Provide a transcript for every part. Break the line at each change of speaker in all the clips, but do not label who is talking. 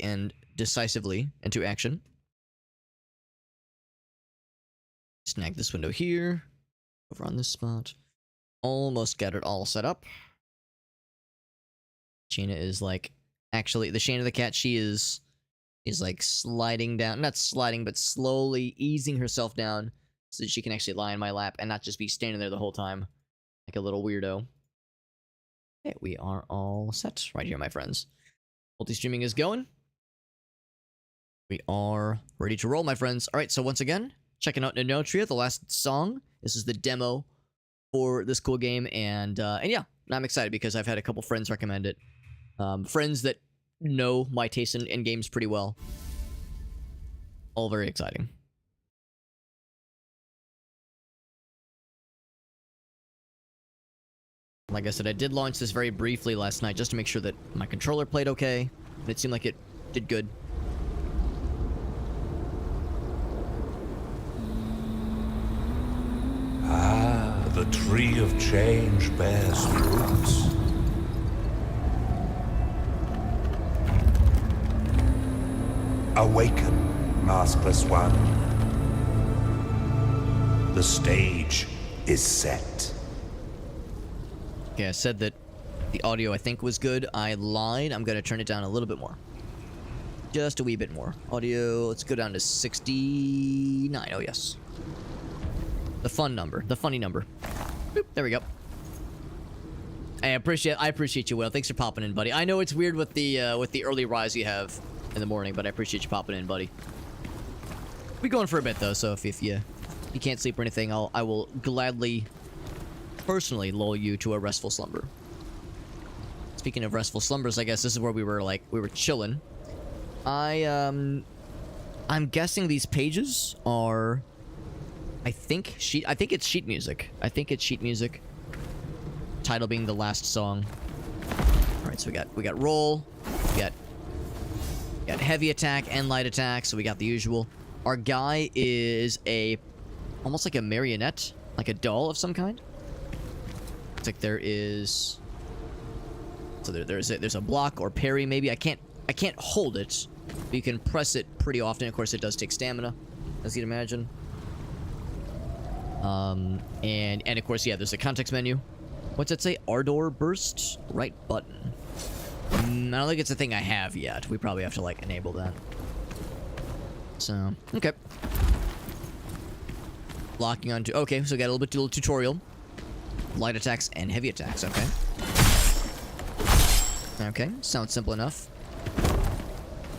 and decisively into action. Snag this window here. Over on this spot. Almost got it all set up. Shayna is like... Actually, the Shayna the cat, she is like sliding down. Not sliding, but slowly easing herself down so that she can actually lie in my lap and not just be standing there the whole time like a little weirdo. Okay, we are all set right here, my friends. Multi-streaming is going. We are ready to roll, my friends. Alright, so once again, checking out Enotria, the last song. This is the demo for this cool game, and yeah, I'm excited because I've had a couple friends recommend it. Friends that know my taste in games pretty well. All very exciting. Like I said, I did launch this very briefly last night just to make sure that my controller played okay, and it seemed like it did good.
Ah, the tree of change bears fruits. Awaken, maskless one. The stage is set.
Okay, I said that the audio I think was good. I lied. I'm going to turn it down a little bit more. Just a wee bit more. Audio, let's go down to 69. Oh, yes. The fun number. The funny number. Boop, there we go. I appreciate you, Will. Thanks for popping in, buddy. I know it's weird with the early rise you have in the morning, but I appreciate you popping in, buddy. We'll be going for a bit, though, so if you can't sleep or anything, I will gladly... personally lull you to a restful slumber. Speaking of restful slumbers, I guess this is where we were chilling. I'm guessing these pages are I think it's sheet music. I think it's sheet music. Title being the last song. Alright, so we got roll, we got heavy attack and light attack, so we got the usual. Our guy is almost like a marionette, like a doll of some kind. Like there is, so there's a block or parry maybe. I can't hold it, but you can press it pretty often. Of course, it does take stamina, as you'd imagine. And of course, yeah, there's a context menu. What's it say? Ardor burst, right button. I don't think it's a thing I have yet. We probably have to like enable that. So okay, locking onto. Okay, so we got a little tutorial. Light attacks and heavy attacks, okay. Okay, sounds simple enough.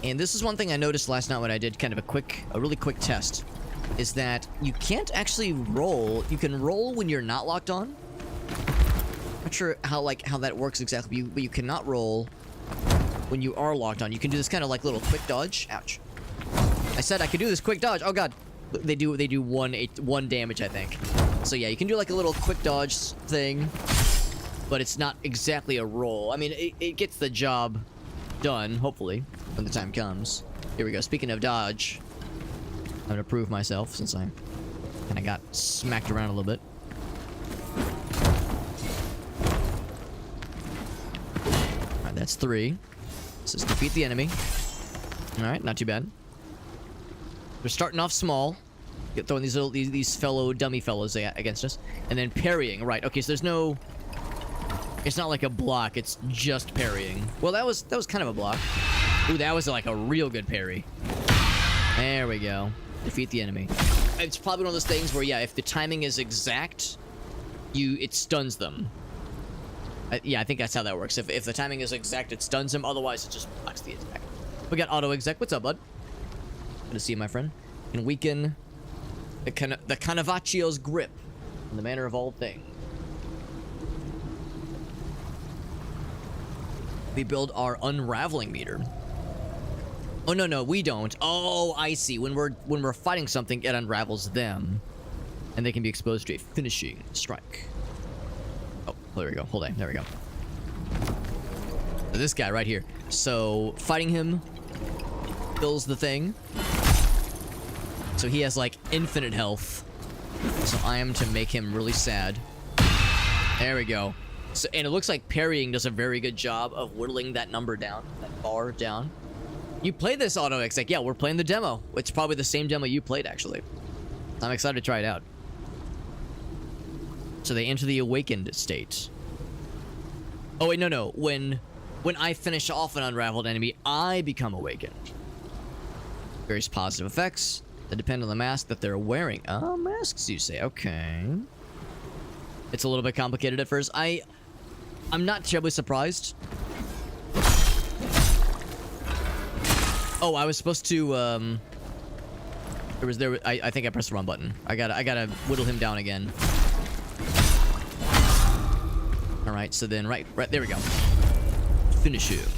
And this is one thing I noticed last night when I did kind of a really quick test, is that you can't actually roll. You can roll when you're not locked on. Not sure how that works exactly, but you cannot roll when you are locked on. You can do this kind of like little quick dodge. Ouch. I said I could do this quick dodge. Oh god. They do one damage, I think. So yeah, you can do like a little quick dodge thing, but it's not exactly a roll. I mean, it gets the job done, hopefully, when the time comes. Here we go. Speaking of dodge, I'm gonna prove myself since I kind of got smacked around a little bit. Alright, that's 3. This is defeat the enemy. Alright, not too bad. We're starting off small. Get throwing these fellow dummy fellows against us, and then parrying. Right? Okay, so there's no. It's not like a block. It's just parrying. Well, that was kind of a block. Ooh, that was like a real good parry. There we go. Defeat the enemy. It's probably one of those things where, yeah, if the timing is exact, it stuns them. Yeah, I think that's how that works. If the timing is exact, it stuns them. Otherwise, it just blocks the attack. We got auto exec. What's up, bud? Good to see you, my friend. And weaken the Canavaccio's grip in the manner of all things. We build our unraveling meter. Oh no, we don't. Oh, I see. When we're fighting something, it unravels them, and they can be exposed to a finishing strike. Oh, there we go. Hold on. There we go. So this guy right here. So fighting him kills the thing. So he has like infinite health. So I am to make him really sad. There we go. So, and it looks like parrying does a very good job of whittling that number down, that bar down. You play this auto exec? Yeah, we're playing the demo. It's probably the same demo you played, actually. I'm excited to try it out. So they enter the awakened state. Oh wait, no. When I finish off an unraveled enemy, I become awakened. Various positive effects that depend on the mask that they're wearing. Oh, masks, you say? Okay. It's a little bit complicated at first. I'm not terribly surprised. Oh, I was supposed to, I think I pressed the wrong button. I gotta whittle him down again. Alright, so then, right, there we go. Finish him.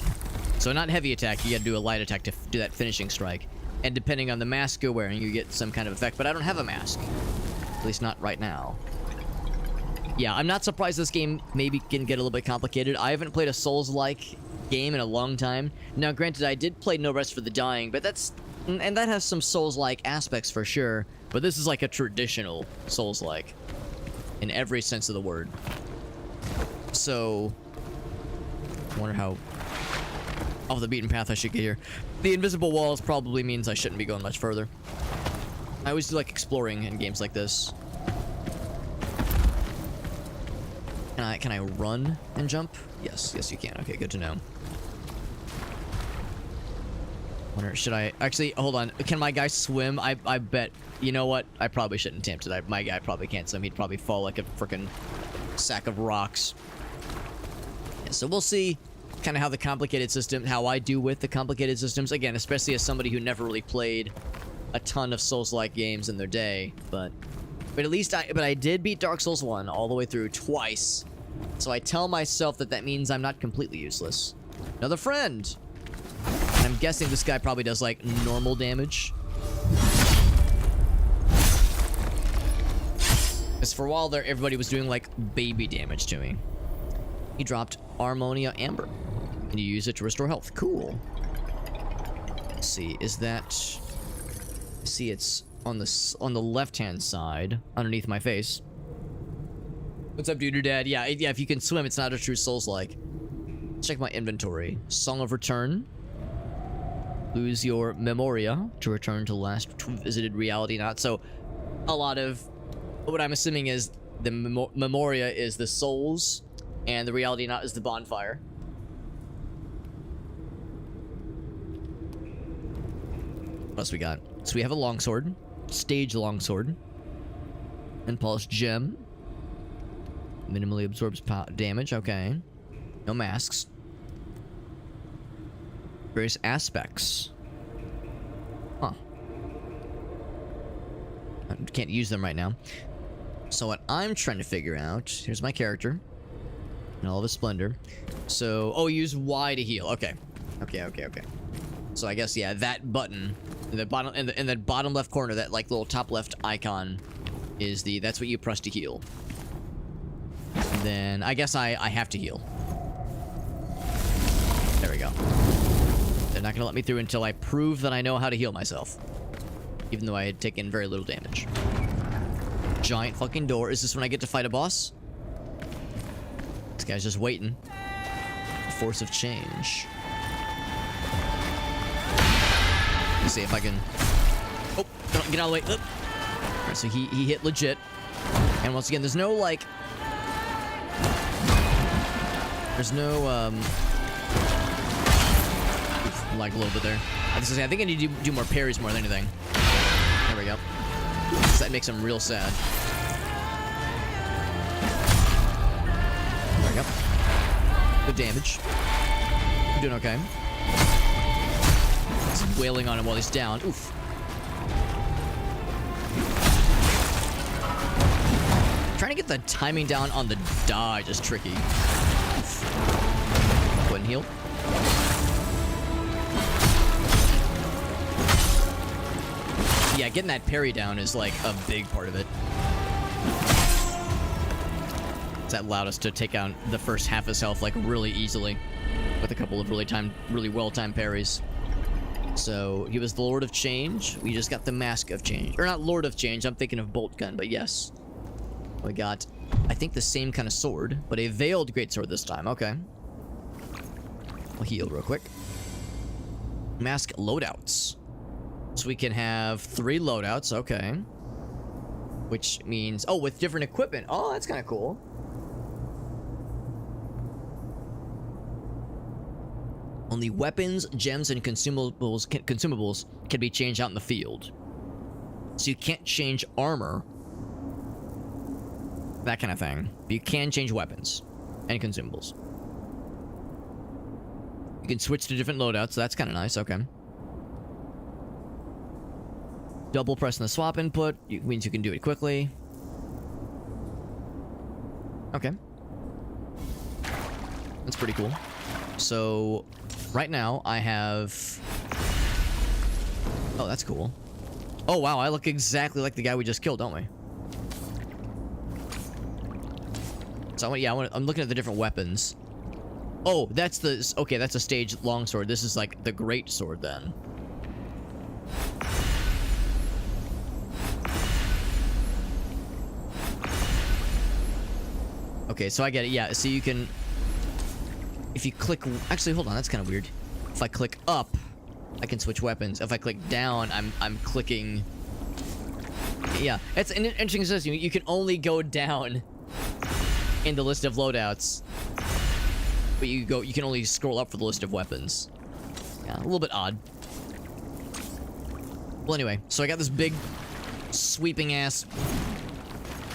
So not heavy attack, you gotta do a light attack to do that finishing strike. And depending on the mask you're wearing, you get some kind of effect, but I don't have a mask. At least not right now. Yeah, I'm not surprised this game maybe can get a little bit complicated. I haven't played a Souls-like game in a long time. Now, granted, I did play No Rest for the Dying, but and that has some Souls-like aspects for sure, but this is like a traditional Souls-like in every sense of the word. So, I wonder how off the beaten path I should get here. The invisible walls probably means I shouldn't be going much further. I always do like exploring in games like this. Can I run and jump? Yes, you can. Okay, good to know. Wonder, should I actually hold on? Can my guy swim? I bet. You know what? I probably shouldn't attempt it. My guy probably can't swim. He'd probably fall like a freaking sack of rocks. Yeah, so we'll see kind of how the complicated system, how I do with the complicated systems. Again, especially as somebody who never really played a ton of Souls-like games in their day, but at least I did beat Dark Souls 1 all the way through twice. So I tell myself that means I'm not completely useless. Another friend. And I'm guessing this guy probably does like normal damage. Because for a while there, everybody was doing like baby damage to me. He dropped Armonia Amber, and you use it to restore health. Cool. Let's see, is that? See, it's on the left-hand side, underneath my face. What's up, dude? Dad? Yeah. If you can swim, it's not a true Souls-like. Check my inventory. Song of Return. Lose your Memoria to return to last visited reality. Not so. A lot of what I'm assuming is the Memoria is the souls, and the reality not is the bonfire. What else we got? So we have a longsword, stage longsword, and polished gem. Minimally absorbs damage. Okay. No masks. Various aspects. Huh. I can't use them right now. So what I'm trying to figure out, here's my character in all of his splendor. So, oh, use Y to heal. Okay. Okay. So I guess, yeah, that button in the bottom, in the bottom left corner, that like little top left icon is that's what you press to heal. And then I guess I have to heal. There we go. They're not gonna let me through until I prove that I know how to heal myself. Even though I had taken very little damage. Giant fucking door. Is this when I get to fight a boss? This guy's just waiting. Force of change. Let's see if I can... Oh, get out of the way. Alright, so he hit legit. And once again, there's no, like... There's no, like a little bit there. I think I need to do more parries more than anything. There we go. That makes him real sad. There we go. Good damage. I'm doing okay. He's wailing on him while he's down. Oof. Trying to get the timing down on the dodge is tricky. Oof. Go ahead and heal. Yeah, getting that parry down is like a big part of it. That allowed us to take out the first half his health like really easily with a couple of really well-timed parries. So he was the Lord of Change. We just got the Mask of Change. Or not Lord of Change, I'm thinking of Bolt Gun, but yes. We got, I think, the same kind of sword, but a veiled greatsword this time. Okay. I'll heal real quick. Mask loadouts. So we can have 3 loadouts, okay. Which means, oh, with different equipment. Oh, that's kind of cool. Only weapons, gems, and consumables can be changed out in the field. So you can't change armor. That kind of thing. But you can change weapons and consumables. You can switch to different loadouts, so that's kind of nice, okay. Double pressing the swap input means you can do it quickly. Okay. That's pretty cool. So, right now, I have... Oh, that's cool. Oh, wow, I look exactly like the guy we just killed, don't we? So, I'm looking at the different weapons. Oh, that's the... Okay, that's a stage longsword. This is, like, the great sword, then. Okay, so I get it. Yeah, so you can... If you click... Actually, hold on. That's kind of weird. If I click up, I can switch weapons. If I click down, I'm clicking... Yeah, it's an interesting system. You can only go down in the list of loadouts. But you can only scroll up for the list of weapons. Yeah, a little bit odd. Well, anyway, so I got this big, sweeping-ass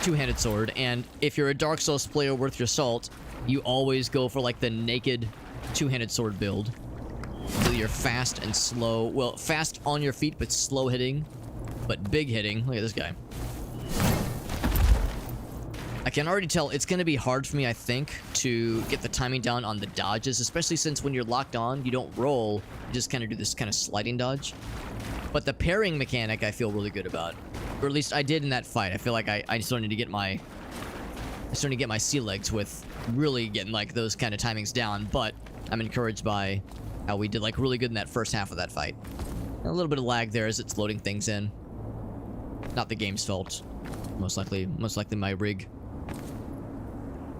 two-handed sword, and if you're a Dark Souls player worth your salt, you always go for, like, the naked two-handed sword build. So you're fast and slow. Well, fast on your feet, but slow hitting, but big hitting. Look at this guy. I can already tell it's going to be hard for me, I think, to get the timing down on the dodges, especially since when you're locked on, you don't roll, you just kind of do this kind of sliding dodge. But the parrying mechanic I feel really good about. Or at least I did in that fight. I feel like I started to get my... sea legs with really getting, like, those kind of timings down, but I'm encouraged by how we did, like, really good in that first half of that fight. A little bit of lag there as it's loading things in. Not the game's fault. Most likely my rig.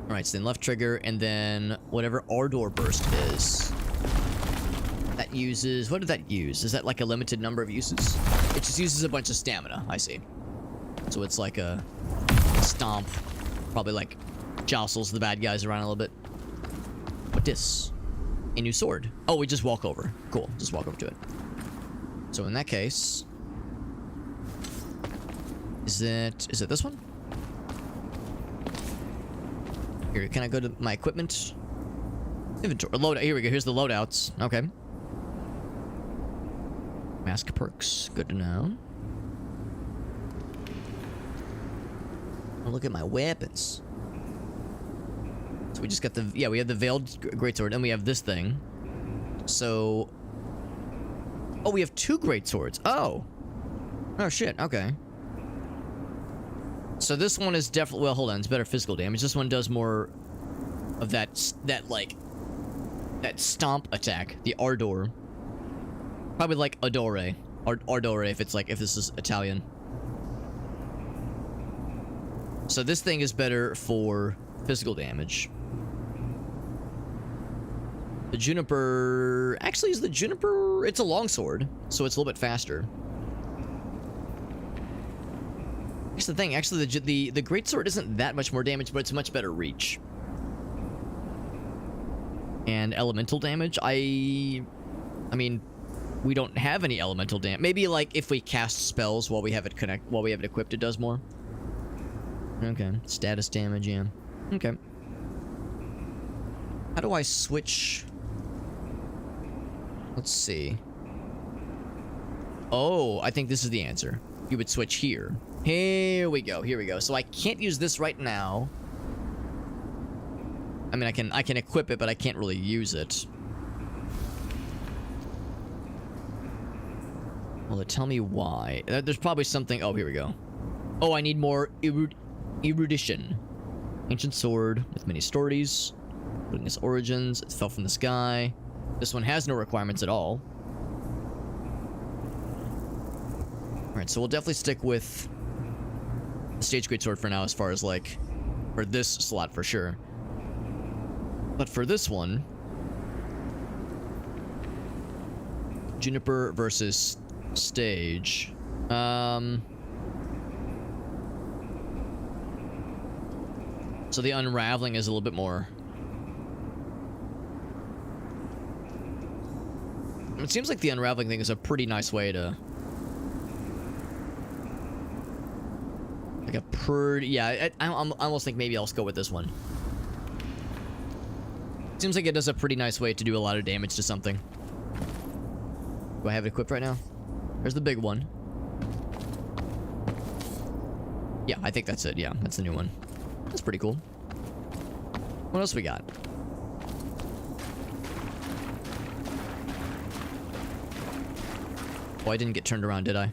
Alright, so then left trigger, and then whatever Ardor Burst is. That uses... What did that use? Is that like a limited number of uses? It just uses a bunch of stamina, I see. So it's like a stomp. Probably like jostles the bad guys around a little bit. What this? A new sword. Oh, we just walk over. Cool, just walk over to it. So in that case... Is it this one? Here, can I go to my equipment? Inventory. Loadout. Here we go. Here's the loadouts. Okay. Mask perks. Good to know. Oh, look at my weapons. So we just got the... Yeah, we have the Veiled Greatsword, and we have this thing. So... Oh, we have 2 Greatswords. Oh! Oh, shit. Okay. So this one is definitely... Well, hold on. It's better physical damage. This one does more of that stomp attack. The Ardor. Probably like Adore. Ardore if it's like... If this is Italian. So this thing is better for physical damage. The Juniper... Actually, is the Juniper... It's a longsword, so it's a little bit faster. Here's the thing, actually, the greatsword isn't that much more damage, but it's much better reach. And elemental damage, I mean, we don't have any elemental damage. Maybe like if we cast spells while we have it equipped, it does more. Okay, status damage, yeah. Okay. How do I switch? Let's see. Oh, I think this is the answer. You would switch here. Here we go. Here we go. So I can't use this right now. I mean, I can equip it, but I can't really use it. Well, tell me why. There's probably something. Oh, here we go. Oh, I need more erudition. Ancient sword with many stories. Witness origins. It fell from the sky. This one has no requirements at all. Alright, so we'll definitely stick with the Stage Greatsword for now as far as, like, for this slot for sure. But for this one... Juniper versus Stage. So the unraveling is a little bit more. It seems like the unraveling thing is a pretty nice way to. Like a pretty. Yeah, I almost think maybe I'll go with this one. Seems like it does a pretty nice way to do a lot of damage to something. Do I have it equipped right now? There's the big one. Yeah, I think that's it. Yeah, that's the new one. That's pretty cool. What else we got? Oh, I didn't get turned around, did I? I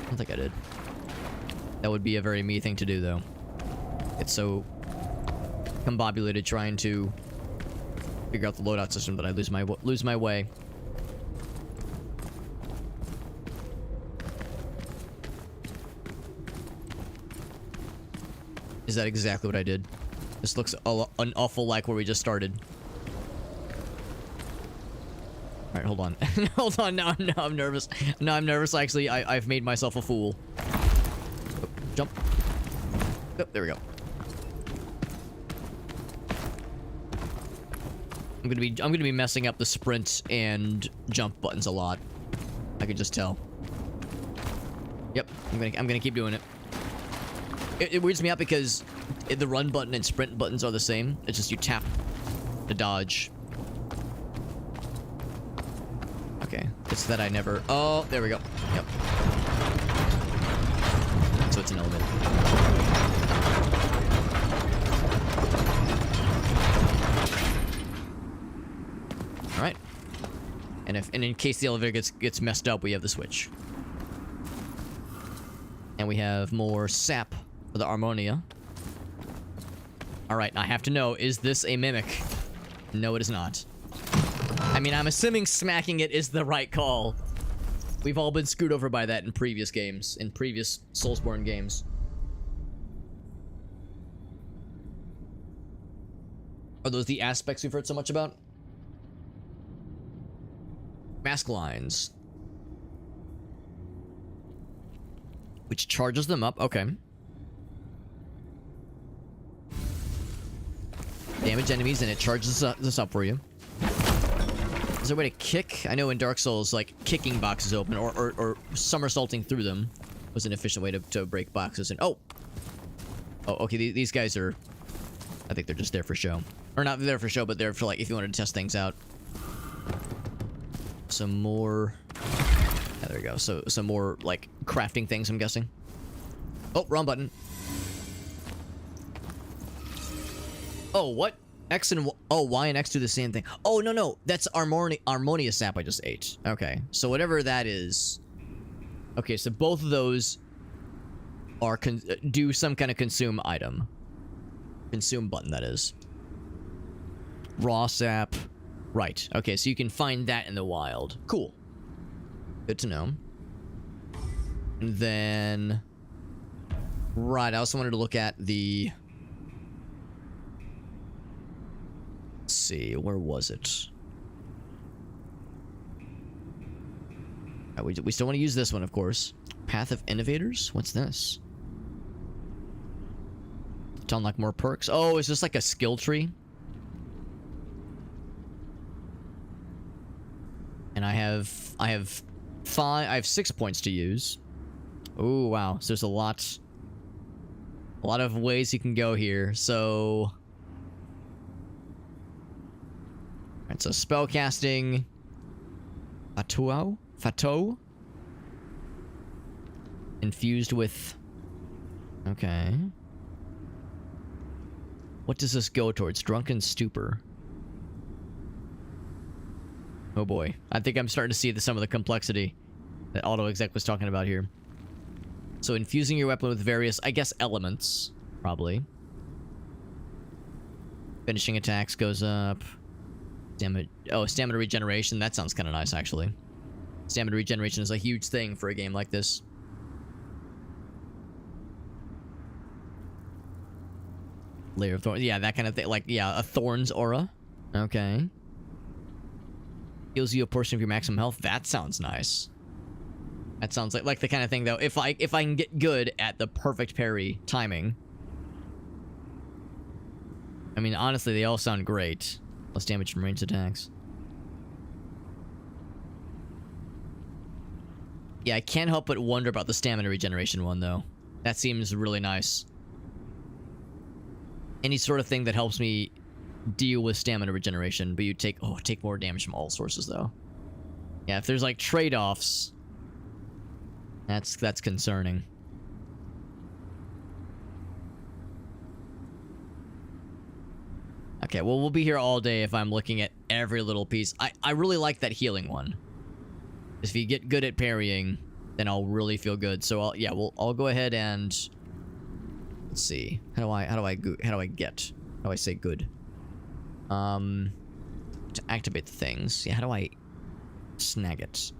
don't think I did. That would be a very me thing to do, though. It's so combobulated trying to figure out the loadout system that I lose my way. Is that exactly what I did? This looks an awful like where we just started. Alright, hold on. Hold on, now I'm nervous. Now I'm nervous, actually. I've made myself a fool. Oh, jump. Oh, there we go. I'm gonna be messing up the sprint and jump buttons a lot. I can just tell. Yep, I'm gonna keep doing it. It weirds me out because the run button and sprint buttons are the same. It's just you tap to dodge. Okay, it's that I never. Oh, there we go. Yep. So it's an element. All right. And in case the elevator gets messed up, we have the switch. And we have more sap for the Harmonia. All right, I have to know, is this a mimic? No, it is not. I mean, I'm assuming smacking it is the right call. We've all been screwed over by that in previous games, in previous Soulsborne games. Are those the aspects we've heard so much about? Mask lines. Which charges them up, okay. Damage enemies and it charges this up for you. Is there a way to kick? I know in Dark Souls, like, kicking boxes open or somersaulting through them was an efficient way to break boxes. And oh, okay. These guys are, I think they're just there for show, or not there for show, but they're for like if you wanted to test things out. Some more. Yeah, there we go. So some more like crafting things, I'm guessing. Oh, wrong button. Oh, what? X and Y and X do the same thing. Oh, no. That's Harmonia sap I just ate. Okay. So whatever that is. Okay, so both of those are do some kind of consume item. Consume button, that is. Raw sap. Right. Okay, so you can find that in the wild. Cool. Good to know. And then... Right, I also wanted to look at the... Let's see, where was it? We still want to use this one, of course. Path of Innovators? What's this? To unlock more perks? Oh, is this like a skill tree? And I have 6 points to use. Oh, wow. So there's a lot of ways you can go here. So... Alright, so spellcasting... Fato? Infused with... Okay. What does this go towards? Drunken Stupor. Oh boy. I think I'm starting to see some of the complexity that AutoExec was talking about here. So infusing your weapon with various, I guess, elements. Probably. Finishing attacks goes up. Stamina regeneration. That sounds kind of nice, actually. Stamina regeneration is a huge thing for a game like this. Layer of Thorns. Yeah, that kind of thing. Like, yeah, a Thorns aura. Okay. Heals you a portion of your maximum health. That sounds nice. That sounds like the kind of thing, though. If I can get good at the perfect parry timing. I mean, honestly, they all sound great. Less damage from ranged attacks. Yeah, I can't help but wonder about the stamina regeneration one, though. That seems really nice. Any sort of thing that helps me deal with stamina regeneration, but you take more damage from all sources, though. Yeah, if there's like trade-offs, that's concerning. Okay, well, we'll be here all day if I'm looking at every little piece. I really like that healing one. If you get good at parrying, then I'll really feel good. So I'll go ahead and let's see. How do I say good? To activate the things. Yeah, how do I snag it?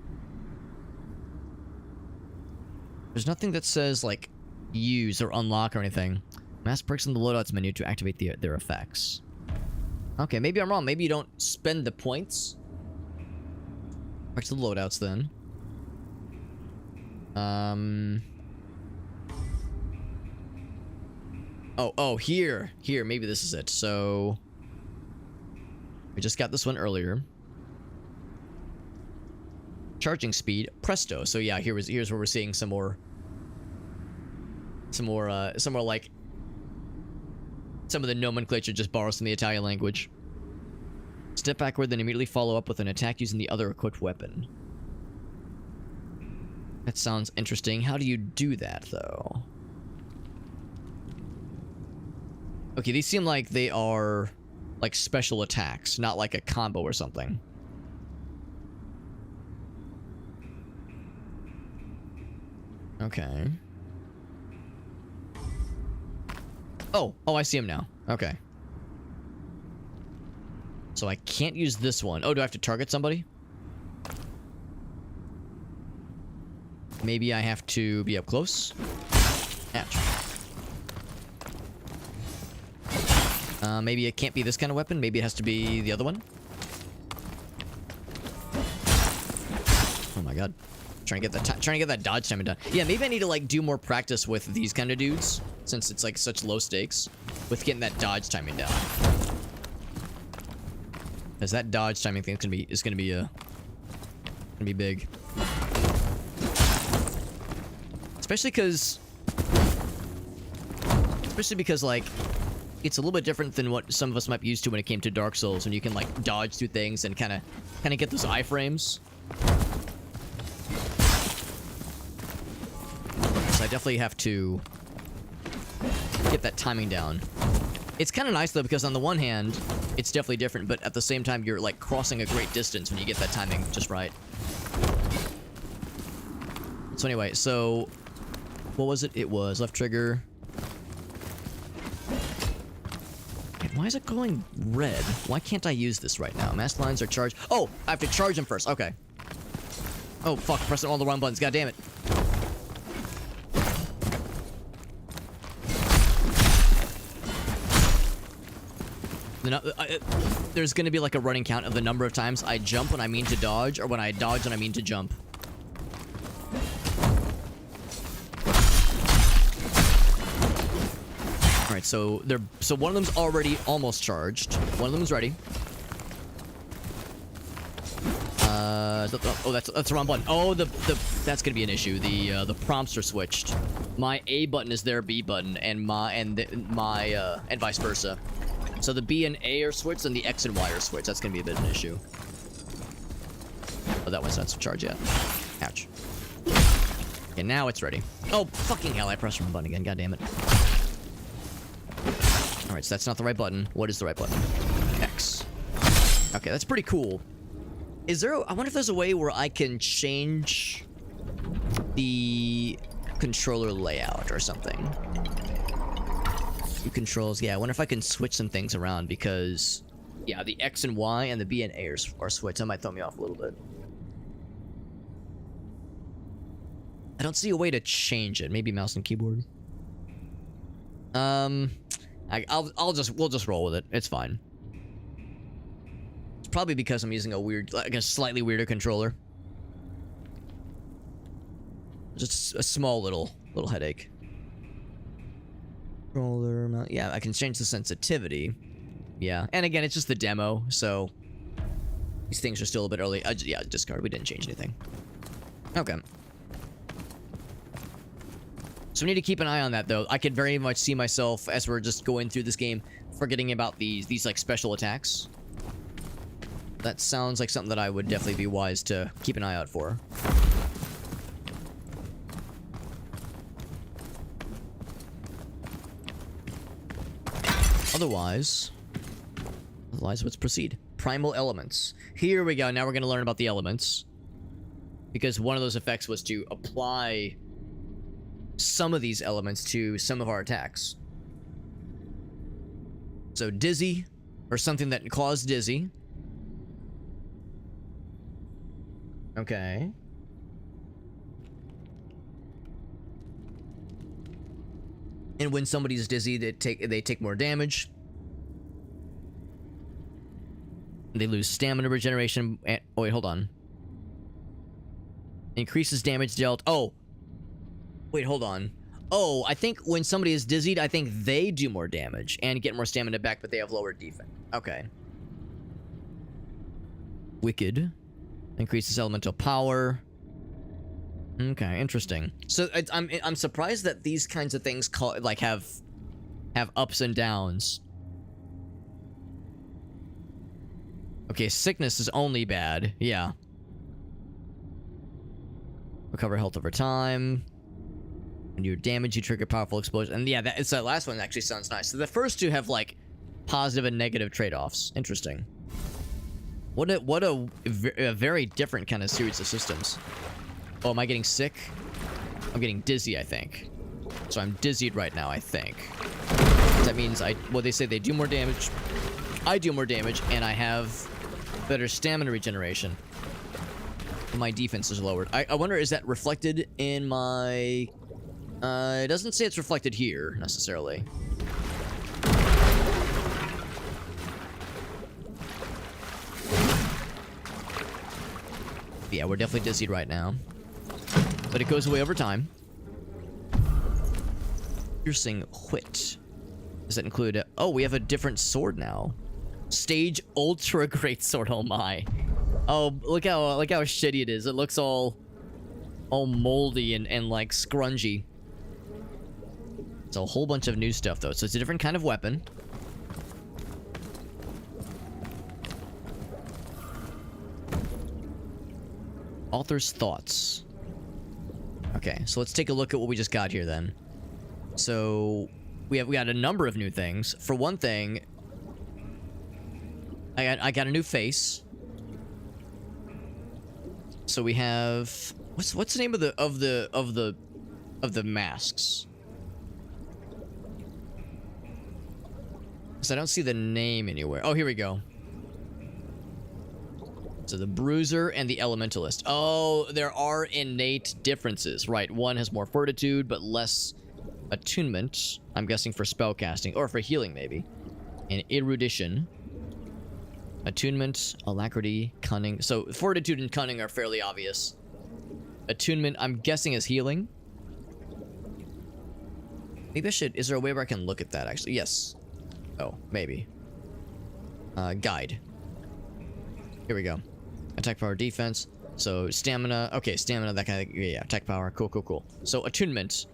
There's nothing that says like use or unlock or anything. Mass perks in the loadouts menu to activate their effects. Okay, maybe I'm wrong. Maybe you don't spend the points. Back to the loadouts then. Oh, here. Maybe this is it. So we just got this one earlier. Charging speed, presto. So yeah, here's where we're seeing some more like some of the nomenclature just borrows from the Italian language. Step backward, then immediately follow up with an attack using the other equipped weapon. That sounds interesting. How do you do that, though? Okay, these seem like they are like special attacks, not like a combo or something. Okay. Oh, I see him now. Okay. So I can't use this one. Oh, do I have to target somebody? Maybe I have to be up close. Ouch. Maybe it can't be this kind of weapon. Maybe it has to be the other one. Oh my god. Trying to get that dodge timing done. Yeah, maybe I need to like do more practice with these kind of dudes, since it's like such low stakes, with getting that dodge timing down. Because that dodge timing thing is gonna be big. Especially because like it's a little bit different than what some of us might be used to when it came to Dark Souls, when you can like dodge through things and kind of get those iframes. So I definitely have to get that timing down. It's kind of nice though, because on the one hand, it's definitely different, but at the same time, you're like crossing a great distance when you get that timing just right. So anyway, so what was it? It was left trigger. Why is it going red? Why can't I use this right now? Mask lines are charged. Oh, I have to charge them first. Okay. Oh, fuck. Pressing all the wrong buttons. God damn it. There's going to be like a running count of the number of times I jump when I mean to dodge, or when I dodge when I mean to jump. Alright, so one of them's already almost charged. One of them's ready. Oh, that's the wrong button. Oh, that's gonna be an issue. The prompts are switched. My A button is their B button, and and vice versa. So the B and A are switched, and the X and Y are switched. That's gonna be a bit of an issue. Oh, that one's not charged yet. Ouch. Okay, now it's ready. Oh, fucking hell! I pressed the wrong button again. God damn it. Alright, so that's not the right button. What is the right button? X. Okay, that's pretty cool. I wonder if there's a way where I can change the controller layout or something. New controls, yeah, I wonder if I can switch some things around, because, yeah, the X and Y and the B and A are switched. That might throw me off a little bit. I don't see a way to change it. Maybe mouse and keyboard. We'll just roll with it. It's fine. probably because I'm using a weird, like a slightly weirder controller. Just a small little headache. Controller mount. Yeah, I can change the sensitivity. Yeah, and again, it's just the demo, so these things are still a bit early. Yeah, discard. We didn't change anything. Okay. So we need to keep an eye on that, though. I could very much see myself, as we're just going through this game, forgetting about these like special attacks. That sounds like something that I would definitely be wise to keep an eye out for. Otherwise, let's proceed. Primal elements. Here we go. Now we're going to learn about the elements. Because one of those effects was to apply some of these elements to some of our attacks. So dizzy, or something that caused dizzy. Okay. And when somebody's dizzy, they take more damage. They lose stamina regeneration. Oh wait, hold on. Increases damage dealt. Oh. Wait, hold on. Oh, I think when somebody is dizzied, I think they do more damage and get more stamina back, but they have lower defense. Okay. Wicked. Increases elemental power. Okay, interesting. So I'm surprised that these kinds of things have ups and downs. Okay, sickness is only bad. Yeah. Recover health over time. When you damage, you trigger powerful explosion. And yeah, that last one actually sounds nice. So the first two have like positive and negative trade-offs. Interesting. What a very different kind of series of systems. Oh, am I getting sick? I'm getting dizzy, I think. So I'm dizzied right now, I think. That means well, they say they do more damage. I do more damage, and I have better stamina regeneration. My defense is lowered. I wonder, is that reflected in my... it doesn't say it's reflected here, necessarily. Yeah, we're definitely dizzied right now. But it goes away over time. Piercing Wit. Does that include... Oh, we have a different sword now. Stage Ultra Greatsword, oh my. Oh, look how shitty it is. It looks all moldy and like scrungy. It's a whole bunch of new stuff though. So it's a different kind of weapon. Author's thoughts. Okay, so let's take a look at what we just got here then. So we got a number of new things. For one thing, I got a new face. So we have what's the name of the masks? Because I don't see the name anywhere. Oh, here we go. So the Bruiser and the Elementalist. Oh, there are innate differences. Right, one has more fortitude, but less attunement. I'm guessing for spellcasting, or for healing maybe. And erudition. Attunement, alacrity, cunning. So fortitude and cunning are fairly obvious. Attunement, I'm guessing, is healing. Maybe I should... Is there a way where I can look at that, actually? Yes. Oh, maybe. Guide. Here we go. Attack power, defense. So stamina. Okay, stamina, that kind of... Yeah, attack power. Cool, cool, cool. So attunement.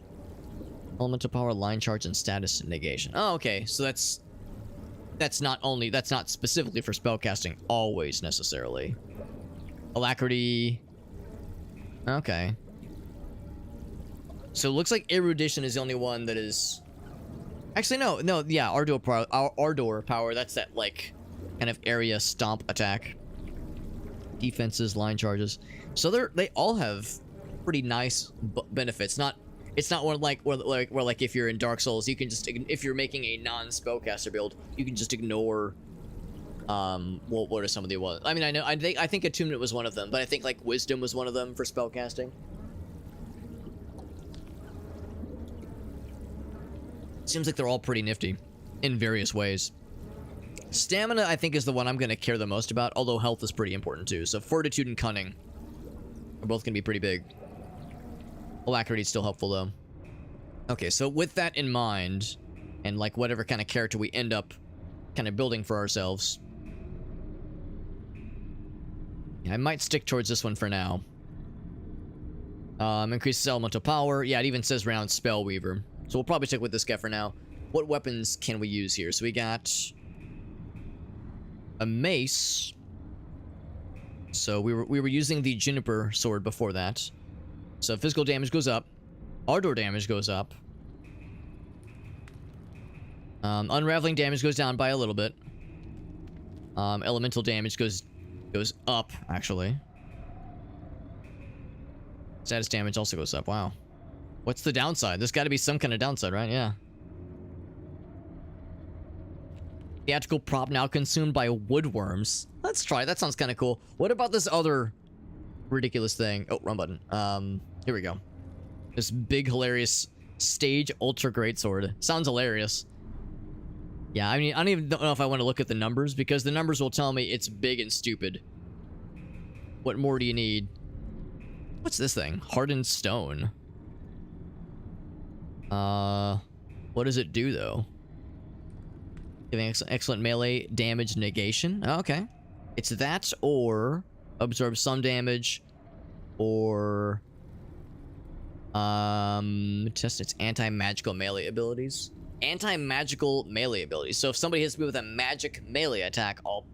Elemental power, line charge, and status negation. Oh, okay. So that's not specifically for spellcasting always necessarily. Alacrity. Okay. So it looks like erudition is the only one that is... Actually, no, yeah, Ardor power, that's that, like, kind of area stomp attack. Defenses, line charges. So they all have pretty nice benefits. It's not one like where like if you're in Dark Souls, you can just, if you're making a non-spellcaster build, you can just ignore what are some of the ones. I mean, I think attunement was one of them, but I think like wisdom was one of them for spellcasting. Seems like they're all pretty nifty in various ways. Stamina, I think, is the one I'm going to care the most about, although health is pretty important too. So fortitude and cunning are both going to be pretty big. Alacrity is still helpful, though. Okay, so with that in mind, and like whatever kind of character we end up kind of building for ourselves, yeah, I might stick towards this one for now. Increases elemental power. Yeah, it even says round spell weaver. So we'll probably stick with this guy for now. What weapons can we use here? So we got a mace. So we were using the juniper sword before that. So physical damage goes up. Ardor damage goes up. Unraveling damage goes down by a little bit. Elemental damage goes up, actually. Status damage also goes up. Wow. What's the downside? There's got to be some kind of downside, right? Yeah. Theatrical prop now consumed by woodworms. Let's try it. That sounds kind of cool. What about this other ridiculous thing? Oh, wrong button. Here we go. This big, hilarious stage ultra greatsword. Sounds hilarious. Yeah, I mean, I don't even know if I want to look at the numbers, because the numbers will tell me it's big and stupid. What more do you need? What's this thing? Hardened stone. What does it do, though? Giving excellent melee damage negation. Oh, okay. It's that, or absorb some damage, or test its anti-magical melee abilities. Anti-magical melee abilities. So if somebody hits me with a magic melee attack, I'll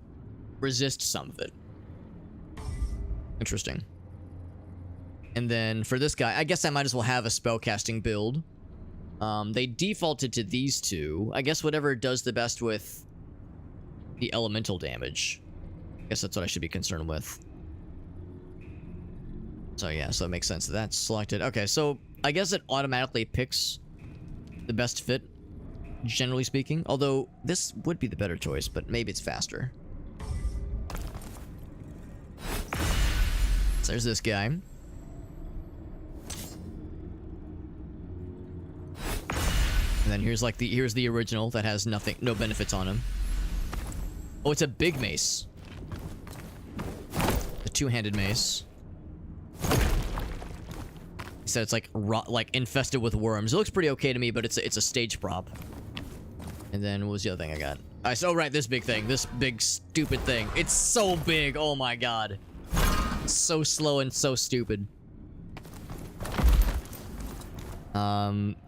resist some of it. Interesting. And then for this guy, I guess I might as well have a spellcasting build. They defaulted to these two. I guess whatever does the best with the elemental damage. I guess that's what I should be concerned with. So yeah, so it makes sense. That's selected. Okay, so I guess it automatically picks the best fit, generally speaking. Although this would be the better choice, but maybe it's faster. So there's this guy. And then here's like here's the original that has no benefits on him. Oh, it's a big mace. A two-handed mace. He said it's like infested with worms. It looks pretty okay to me, but it's a stage prop. And then what was the other thing I got? Oh right, this big thing, this big stupid thing. It's so big. Oh my god. So slow and so stupid.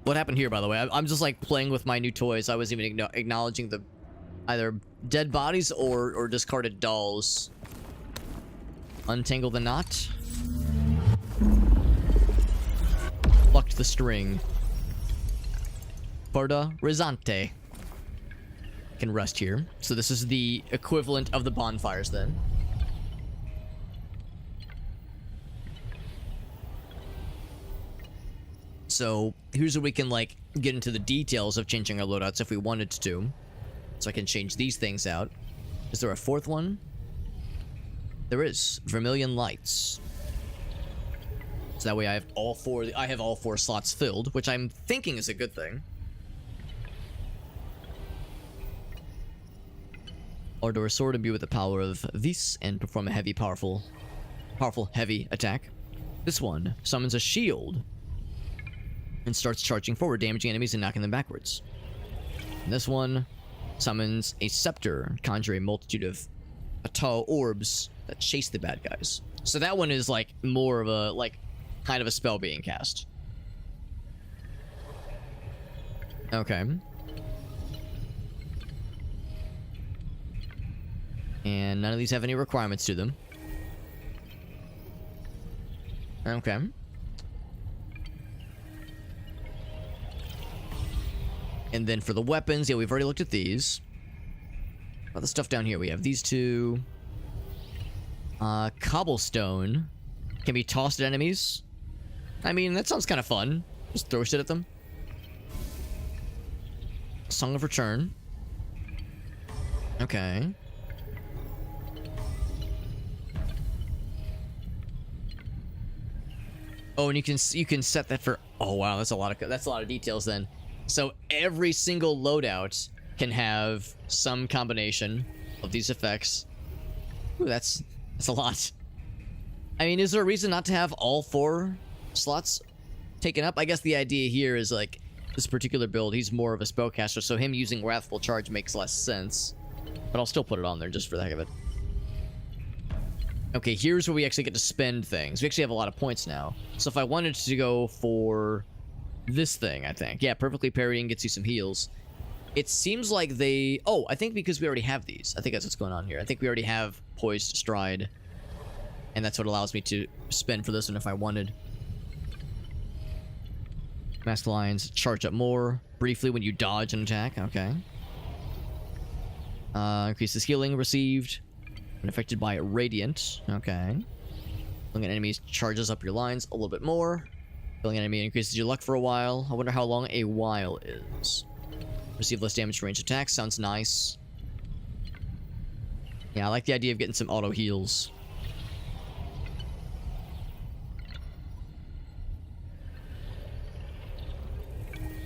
What happened here, by the way? I'm just like playing with my new toys. I wasn't even acknowledging the either dead bodies or discarded dolls. Untangle the knot. Plucked the string. Porta Risante. Can rest here. So this is the equivalent of the bonfires then. So here's where we can like get into the details of changing our loadouts if we wanted to. So I can change these things out. Is there a fourth one? There is. Vermilion lights. So that way I have all four slots filled, which I'm thinking is a good thing. Ardor sword imbue with the power of this and perform a heavy, powerful, heavy attack. This one summons a shield and starts charging forward, damaging enemies and knocking them backwards. And this one summons a scepter, conjure a multitude of tall orbs that chase the bad guys. So that one is like more of a kind of a spell being cast. Okay. And none of these have any requirements to them. Okay. And then for the weapons, yeah, we've already looked at these. About the stuff down here, we have these two. Cobblestone can be tossed at enemies. I mean, that sounds kind of fun. Just throw shit at them. Song of Return. Okay. Oh, and you can set that for. Oh wow, that's a lot of details then. So every single loadout can have some combination of these effects. Ooh, that's a lot. I mean, is there a reason not to have all 4 slots taken up? I guess the idea here is like this particular build, he's more of a spellcaster, so him using Wrathful Charge makes less sense. But I'll still put it on there just for the heck of it. Okay, here's where we actually get to spend things. We actually have a lot of points now. So if I wanted to go for this thing, I think. Yeah, perfectly parrying gets you some heals. It seems like they... Oh, I think because we already have these. I think that's what's going on here. I think we already have Poised Stride. And that's what allows me to spend for this one if I wanted. Masked Lions, charge up more briefly when you dodge an attack. Okay. Increases healing received when affected by Radiant. Okay. Killing enemies charges up your lines a little bit more. Killing an enemy increases your luck for a while. I wonder how long a while is. Receive less damage to ranged attacks. Sounds nice. Yeah, I like the idea of getting some auto heals.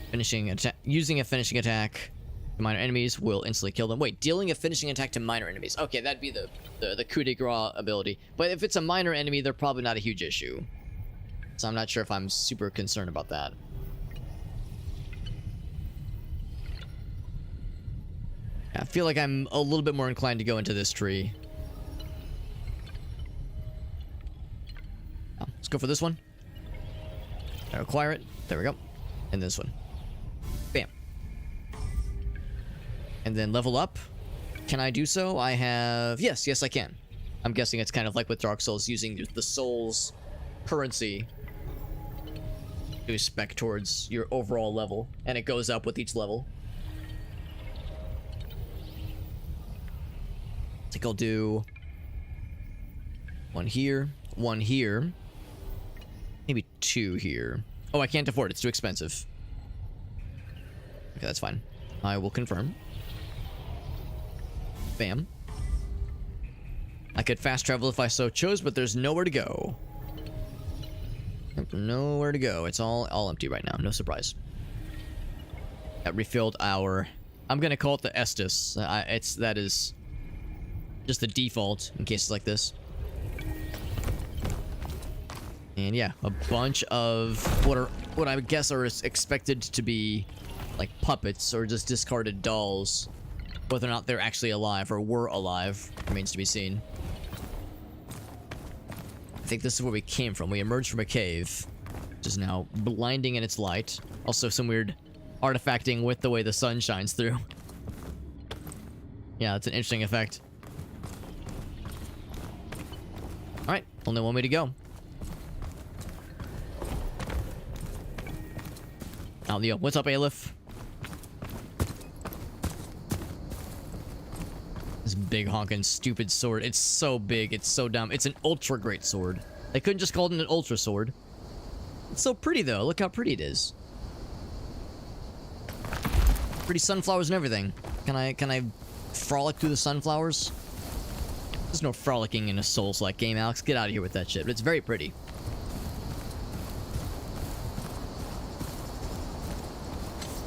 Finishing attack. Using a finishing attack to minor enemies will instantly kill them. Wait, dealing a finishing attack to minor enemies. Okay, that'd be the coup de grace ability. But if it's a minor enemy, they're probably not a huge issue. So I'm not sure if I'm super concerned about that. I feel like I'm a little bit more inclined to go into this tree. Oh, let's go for this one. Acquire it. There we go. And this one. Bam. And then level up. Can I do so? I have... Yes, I can. I'm guessing it's kind of like with Dark Souls, using the soul's currency to spec towards your overall level. And it goes up with each level. I think I'll do one here, maybe 2 here. Oh, I can't afford it. It's too expensive. Okay, that's fine. I will confirm. Bam. I could fast travel if I so chose, but there's nowhere to go. Nowhere to go. It's all empty right now. No surprise. That refilled our... I'm gonna call it the Estus. That is just the default in cases like this. And yeah, a bunch of what I guess are expected to be like puppets or just discarded dolls. Whether or not they're actually alive or were alive remains to be seen. I think this is where we came from. We emerged from a cave, which is now blinding in its light. Also some weird artifacting with the way the sun shines through. Yeah, it's an interesting effect. Alright, only one way to go. Oh, Leo, what's up, Aleph? This big honking stupid sword. It's so big, it's so dumb. It's an ultra great sword. They couldn't just call it an ultra sword. It's so pretty though. Look how pretty it is. Pretty sunflowers and everything. Can I frolic through the sunflowers? There's no frolicking in a Souls-like game, Alex. Get out of here with that shit. But it's very pretty.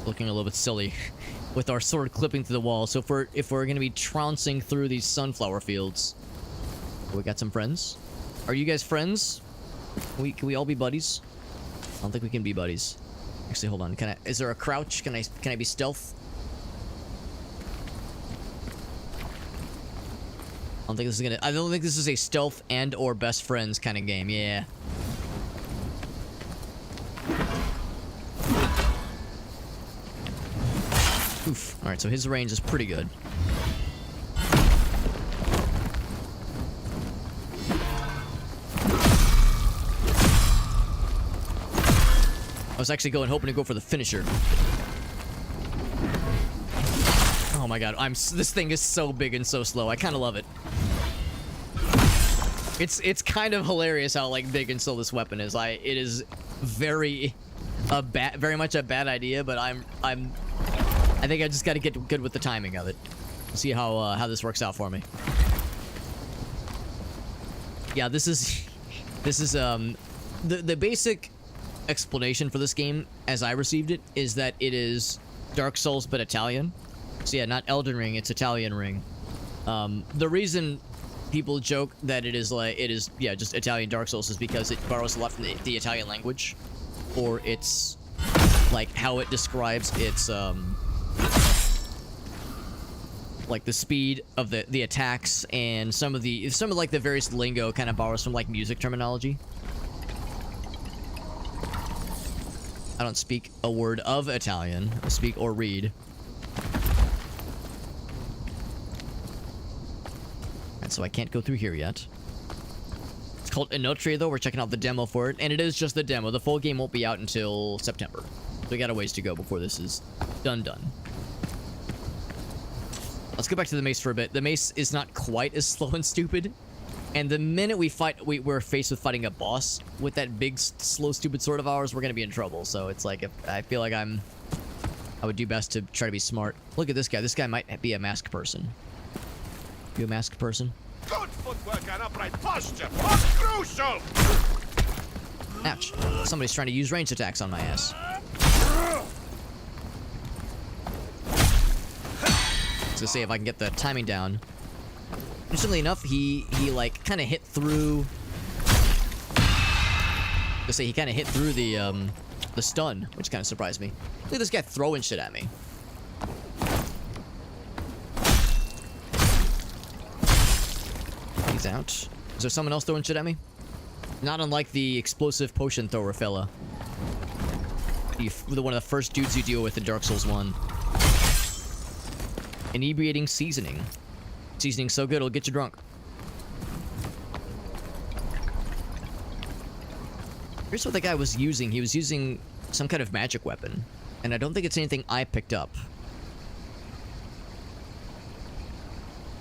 Looking a little bit silly with our sword clipping through the wall. So if we're gonna be trouncing through these sunflower fields, we got some friends. Are you guys friends? Can we all be buddies? I don't think we can be buddies. Actually, hold on. Is there a crouch? Can I be stealth? I don't think this is a stealth and or best friends kind of game. Yeah. Oof. Alright, so his range is pretty good. I was actually hoping to go for the finisher. Oh my god, this thing is so big and so slow. I kind of love it. It's kind of hilarious how like big and slow this weapon is. It is very much a bad idea, but I think I just got to get good with the timing of it. See how this works out for me. Yeah, this is the basic explanation for this game as I received it is that it is Dark Souls but Italian. So yeah, not Elden Ring, it's Italian Ring. The reason people joke that it is yeah, just Italian Dark Souls is because it borrows a lot from the Italian language, or it's like how it describes its like the speed of the attacks, and some of like the various lingo kind of borrows from like music terminology. I don't speak a word of Italian. I speak or read. And so I can't go through here yet. It's called Enotria, though. We're checking out the demo for it, and it is just the demo. The full game won't be out until September. So we got a ways to go before this is done. Let's go back to the mace for a bit. The mace is not quite as slow and stupid. And the minute we're faced with fighting a boss with that big, slow, stupid sword of ours, we're gonna be in trouble. So it's like, I feel like I would do best to try to be smart. Look at this guy. This guy might be a masked person. You a masked person?
Good footwork and upright posture. What's crucial?
Ouch. Somebody's trying to use ranged attacks on my ass. To see if I can get the timing down. Interestingly enough, he like kind of hit through. Let's say he kind of hit through the stun, which kind of surprised me. Look at this guy throwing shit at me. He's out. Is there someone else throwing shit at me? Not unlike the explosive potion thrower fella. One of the first dudes you deal with in Dark Souls 1. Inebriating seasoning. Seasoning so good it'll get you drunk. Here's what the guy was using. He was using some kind of magic weapon. And I don't think it's anything I picked up.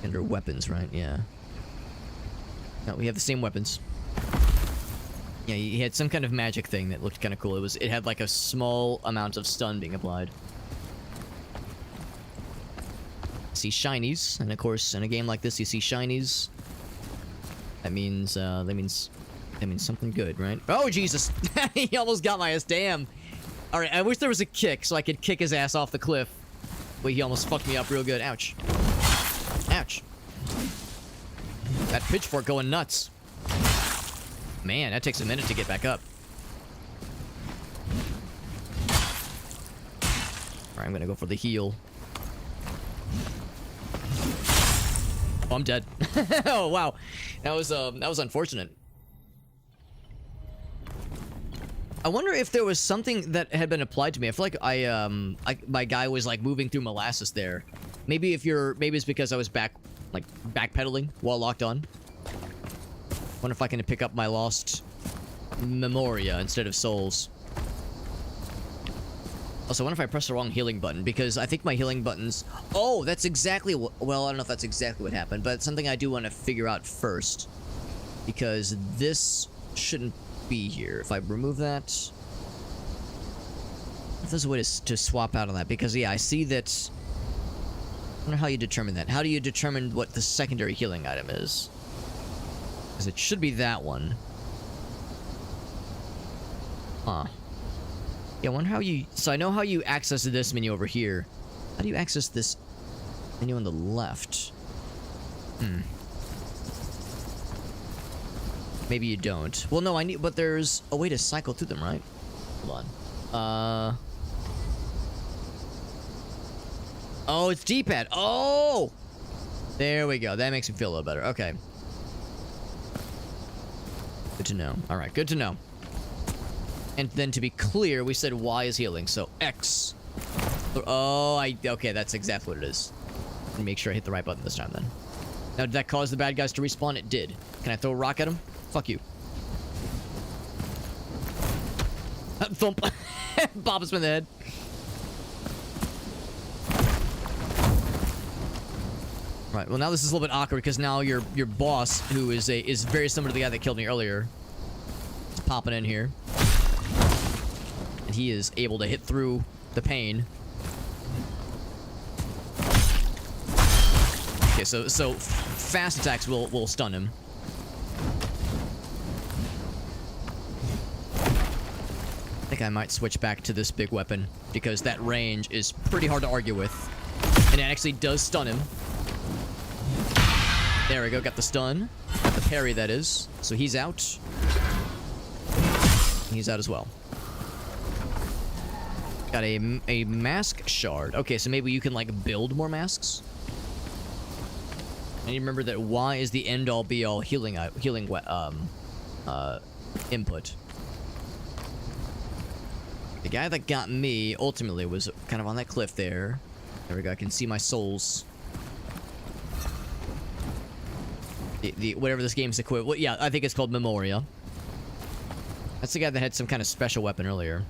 Under weapons, right? Yeah. No, we have the same weapons. Yeah, he had some kind of magic thing that looked kind of cool. It had like a small amount of stun being applied. See shinies, and of course, in a game like this, you see shinies. That means something good, right? Oh Jesus! He almost got my ass. Damn. All right, I wish there was a kick so I could kick his ass off the cliff. Wait, he almost fucked me up real good. Ouch. Ouch. That pitchfork going nuts. Man, that takes a minute to get back up. All right, I'm gonna go for the heal. Oh, I'm dead. Oh wow, that was unfortunate. I wonder if there was something that had been applied to me. I feel like my guy was like moving through molasses there. Maybe it's because I was backpedaling while locked on. Wonder if I can pick up my lost memoria instead of souls. Also, I wonder if I pressed the wrong healing button, because I think my healing buttons... Oh, that's exactly what... Well, I don't know if that's exactly what happened, but it's something I do want to figure out first. Because this shouldn't be here. If I remove that... If there's a way to swap out on that, because, yeah, I see that... I wonder how you determine that. How do you determine what the secondary healing item is? Because it should be that one. Huh. Yeah, I wonder how you... So I know how you access this menu over here. How do you access this menu on the left? Maybe you don't. Well, no, but there's a way to cycle through them, right? Hold on. Oh, it's D-pad. Oh! There we go. That makes me feel a little better. Okay. Good to know. Alright, good to know. And then to be clear, we said Y is healing, so X. Oh, okay, that's exactly what it is. Make sure I hit the right button this time, then. Now, did that cause the bad guys to respawn? It did. Can I throw a rock at him? Fuck you. Thump. Bop us in the head. Right, well now this is a little bit awkward, because now your boss, who is very similar to the guy that killed me earlier, is popping in here. And he is able to hit through the pain. Okay, so fast attacks will stun him. I think I might switch back to this big weapon, because that range is pretty hard to argue with. And it actually does stun him. There we go, got the stun. Got the parry, that is. So he's out. He's out as well. Got a mask shard. Okay, so maybe you can, like, build more masks. And you remember that Y is the end-all, be-all healing input. The guy that got me, ultimately, was kind of on that cliff there. There we go, I can see my souls. The whatever this game's equivalent. Yeah, I think it's called Memoria. That's the guy that had some kind of special weapon earlier.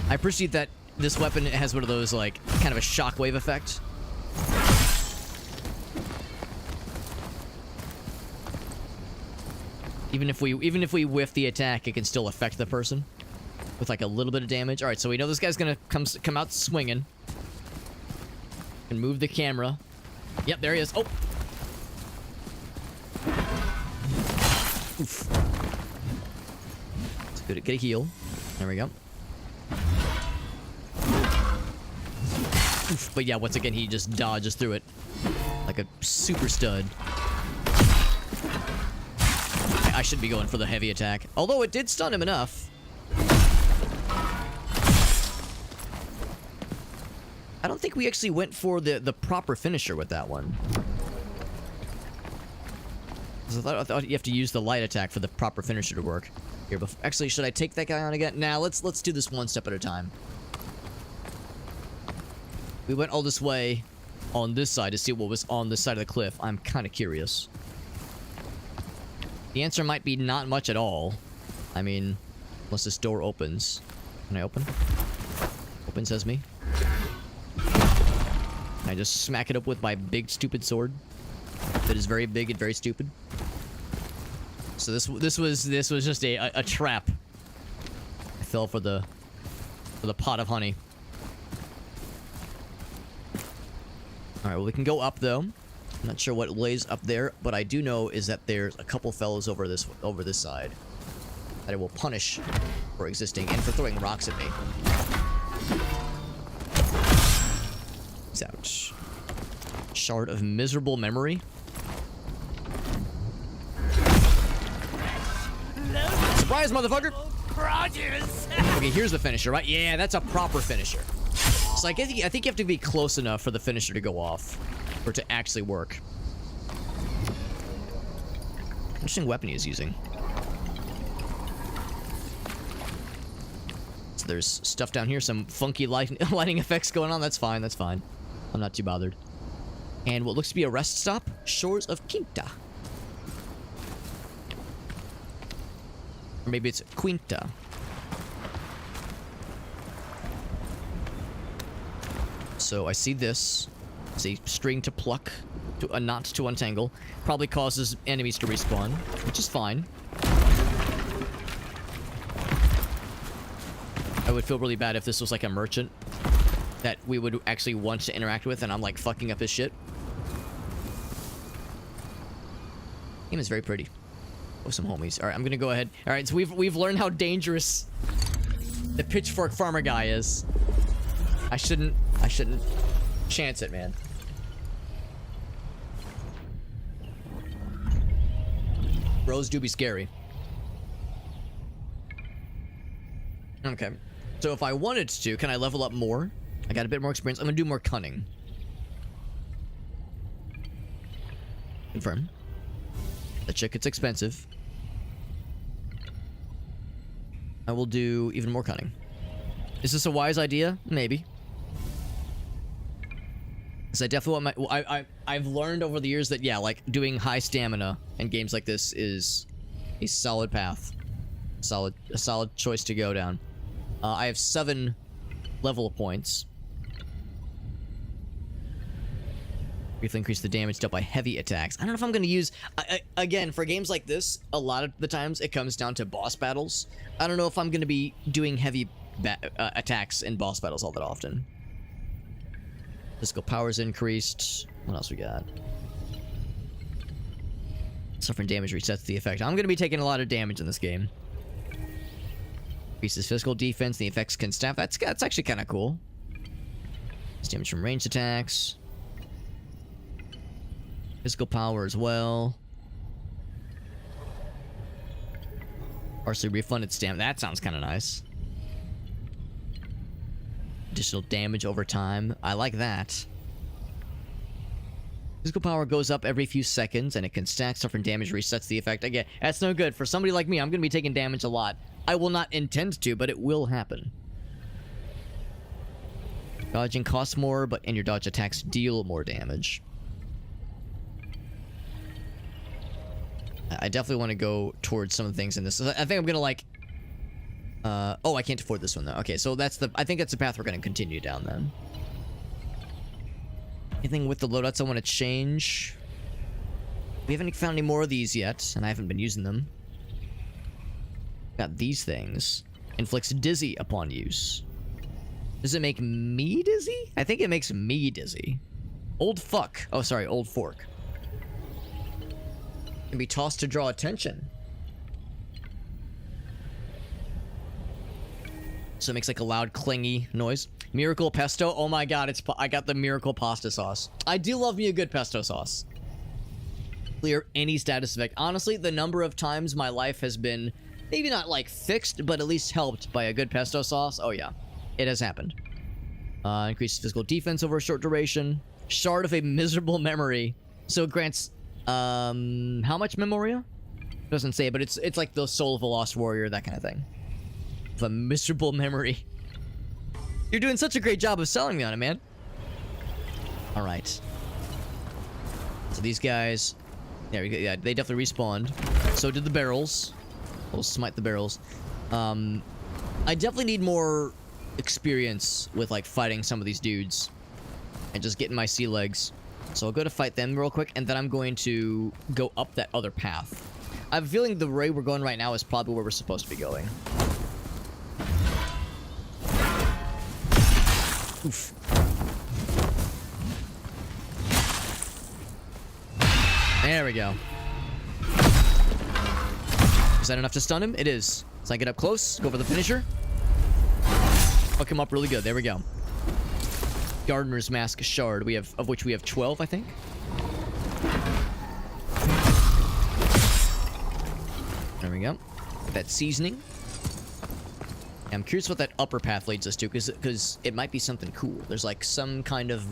I appreciate that this weapon has one of those, like, kind of a shockwave effect. Even if we whiff the attack, it can still affect the person with, like, a little bit of damage. All right, so we know this guy's gonna come out swinging. Can move the camera. Yep, there he is. Oh. Oof. It's good. Get a heal. There we go. Oof. But yeah, once again, he just dodges through it like a super stud. I should be going for the heavy attack. Although it did stun him enough. I don't think we actually went for the proper finisher with that one. I thought you have to use the light attack for the proper finisher to work. Here, actually, should I take that guy on again? Nah, let's do this one step at a time. We went all this way on this side to see what was on this side of the cliff. I'm kind of curious. The answer might be not much at all. I mean, unless this door opens. Can I open? Open, says me. Can I just smack it up with my big stupid sword? That is very big and very stupid. So this was just a trap. I fell for the pot of honey. All right, well, we can go up though. I'm not sure what lays up there, but I do know is that there's a couple fellows over this side that I will punish for existing and for throwing rocks at me. Ouch. Shard of miserable memory. Surprise, motherfucker! Okay, here's the finisher, right? Yeah, that's a proper finisher. So I think you have to be close enough for the finisher to go off, for it to actually work. Interesting weapon he's using. So there's stuff down here, some funky lighting effects going on. That's fine, that's fine. I'm not too bothered. And what looks to be a rest stop, Shores of Quinta. Or maybe it's Quinta. So I see this. It's a string to pluck, a knot to untangle. Probably causes enemies to respawn, which is fine. I would feel really bad if this was like a merchant that we would actually want to interact with, and I'm like fucking up his shit. Game is very pretty. Oh, some homies. All right, I'm gonna go ahead. All right, so we've learned how dangerous the pitchfork farmer guy is. I shouldn't chance it, man. Bros do be scary. Okay. So if I wanted to, can I level up more? I got a bit more experience. I'm gonna do more cunning. Confirm. The chick, it's expensive. I will do even more cunning. Is this a wise idea? Maybe. Because I definitely want my... I've learned over the years that, yeah, like, doing high stamina in games like this is a solid path. A solid choice to go down. I have 7 level points. Briefly increase the damage dealt by heavy attacks. I don't know if I'm going to use... again, for games like this, a lot of the times it comes down to boss battles. I don't know if I'm going to be doing heavy attacks in boss battles all that often. Physical power's increased. What else we got? Suffering damage resets the effect. I'm going to be taking a lot of damage in this game. Increases physical defense. The effects can staff. That's actually kind of cool. It's damage from ranged attacks. Physical power as well. Partially refunded stamina. That sounds kind of nice. Additional damage over time. I like that. Physical power goes up every few seconds, and it can stack. Suffering damage resets the effect. Again, that's no good. For somebody like me, I'm going to be taking damage a lot. I will not intend to, but it will happen. Dodging costs more, and your dodge attacks deal more damage. I definitely want to go towards some of the things in this. I think I'm gonna like. Oh, I can't afford this one though. Okay, so that's the. I think that's the path we're gonna continue down then. Anything with the loadouts I want to change? We haven't found any more of these yet, and I haven't been using them. Got these things. Inflicts dizzy upon use. Does it make me dizzy? I think it makes me dizzy. Old fuck. Oh, sorry, old fork. Can be tossed to draw attention. So it makes like a loud clingy noise. Miracle pesto. Oh my god, I got the miracle pasta sauce. I do love me a good pesto sauce. Clear any status effect. Honestly, the number of times my life has been maybe not like fixed, but at least helped by a good pesto sauce. Oh yeah, it has happened. Increases physical defense over a short duration. Shard of a miserable memory. So it grants how much memoria? Doesn't say, but it's like the soul of a lost warrior, that kind of thing. A miserable memory. You're doing such a great job of selling me on it, man. All right. So these guys, yeah, they definitely respawned. So did the barrels. We'll smite the barrels. I definitely need more experience with like fighting some of these dudes and just getting my sea legs. So I'll go to fight them real quick, and then I'm going to go up that other path. I have a feeling the way we're going right now is probably where we're supposed to be going. Oof. There we go. Is that enough to stun him? It is. So I get up close, go for the finisher. Fuck him up really good. There we go. Gardener's Mask Shard, of which we have 12, I think. There we go. That seasoning. I'm curious what that upper path leads us to, because it might be something cool. There's like some kind of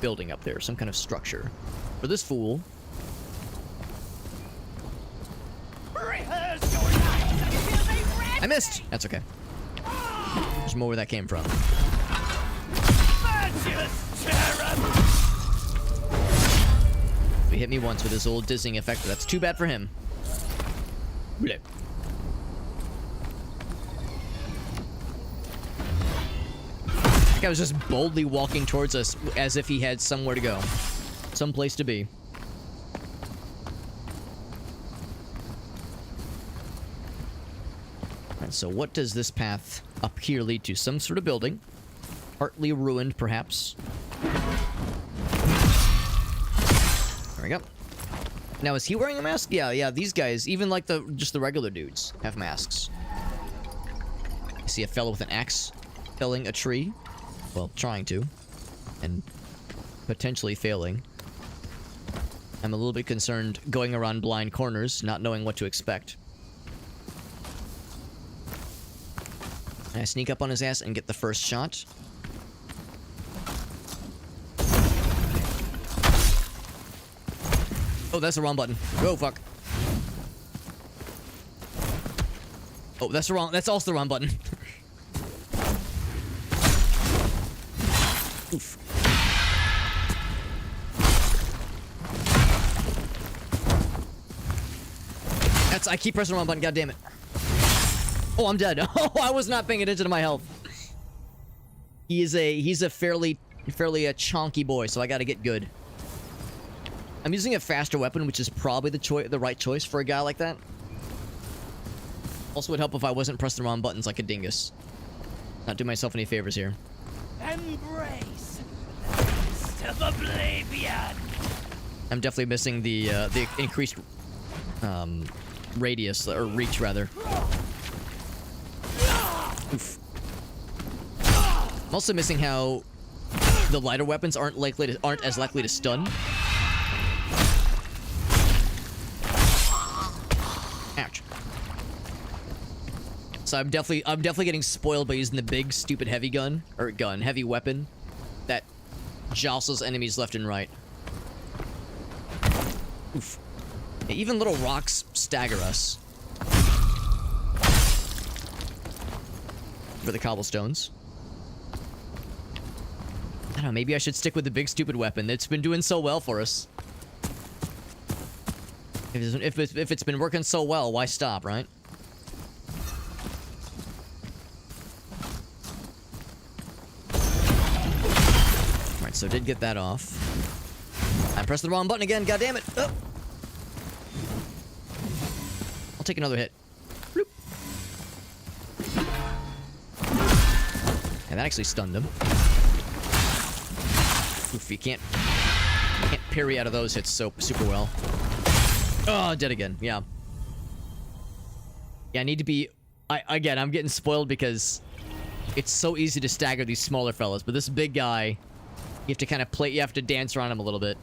building up there, some kind of structure. For this fool. I missed! That's okay. There's more where that came from. He hit me once with his old dizzying effect, but that's too bad for him. Blech. That guy was just boldly walking towards us as if he had somewhere to go. Some place to be. Alright, so what does this path up here lead to? Some sort of building. Partly ruined, perhaps. There we go. Now, is he wearing a mask? Yeah, these guys, even like just the regular dudes, have masks. I see a fellow with an axe felling a tree. Well, trying to. And potentially failing. I'm a little bit concerned going around blind corners, not knowing what to expect. I sneak up on his ass and get the first shot. Oh, that's the wrong button. Oh, fuck. Oh, that's also the wrong button. Oof. I keep pressing the wrong button, god damn it. Oh, I'm dead. Oh, I was not paying attention to my health. He's a fairly chonky boy, so I gotta get good. I'm using a faster weapon, which is probably the right choice for a guy like that. Also would help if I wasn't pressing the wrong buttons like a dingus. Not do myself any favors here.
Embrace the oblivion.
I'm definitely missing the increased radius, or reach rather. Oof. I'm also missing how the lighter weapons aren't as likely to stun. Ouch. So I'm definitely getting spoiled by using the big stupid heavy heavy weapon that jostles enemies left and right. Oof. Even little rocks stagger us. For the cobblestones. I don't know, maybe I should stick with the big stupid weapon. It's been doing so well for us. If it's been working so well, why stop, right? Alright, so did get that off. I pressed the wrong button again, goddammit! Oh. I'll take another hit. Bloop. And that actually stunned him. Oof, you can't parry out of those hits so super well. Oh, dead again. Yeah. Yeah, I need to be... Again, I'm getting spoiled because it's so easy to stagger these smaller fellas, but this big guy, you have to kind of play... You have to dance around him a little bit.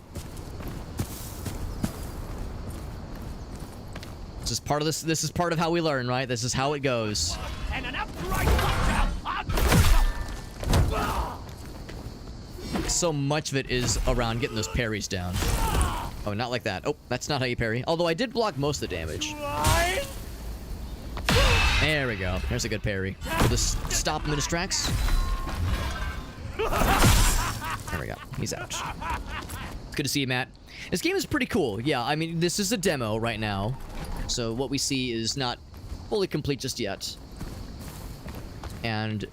This is part of this. This is part of how we learn, right? This is how it goes.
And an upright
So much of it is around getting those parries down. Oh, not like that. Oh, that's not how you parry. Although I did block most of the damage. There we go. There's a good parry. We'll just stop him in his tracks. There we go. He's out. Good to see you, Matt. This game is pretty cool. Yeah, I mean, this is a demo right now. So what we see is not fully complete just yet. And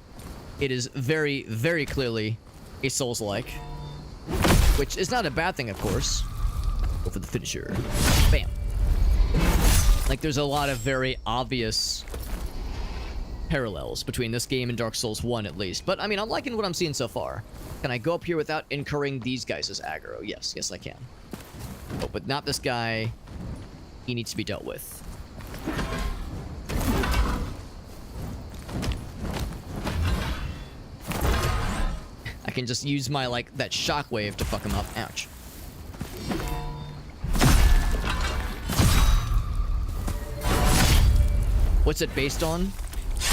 it is very, very clearly a Souls-like. Which is not a bad thing, of course. Go for the finisher. Bam. Like, there's a lot of very obvious parallels between this game and Dark Souls 1, at least. But, I mean, I'm liking what I'm seeing so far. Can I go up here without incurring these guys' aggro? Yes, yes I can. Oh, but not this guy. He needs to be dealt with. I can just use my, like, that shockwave to fuck him up. Ouch. What's it based on?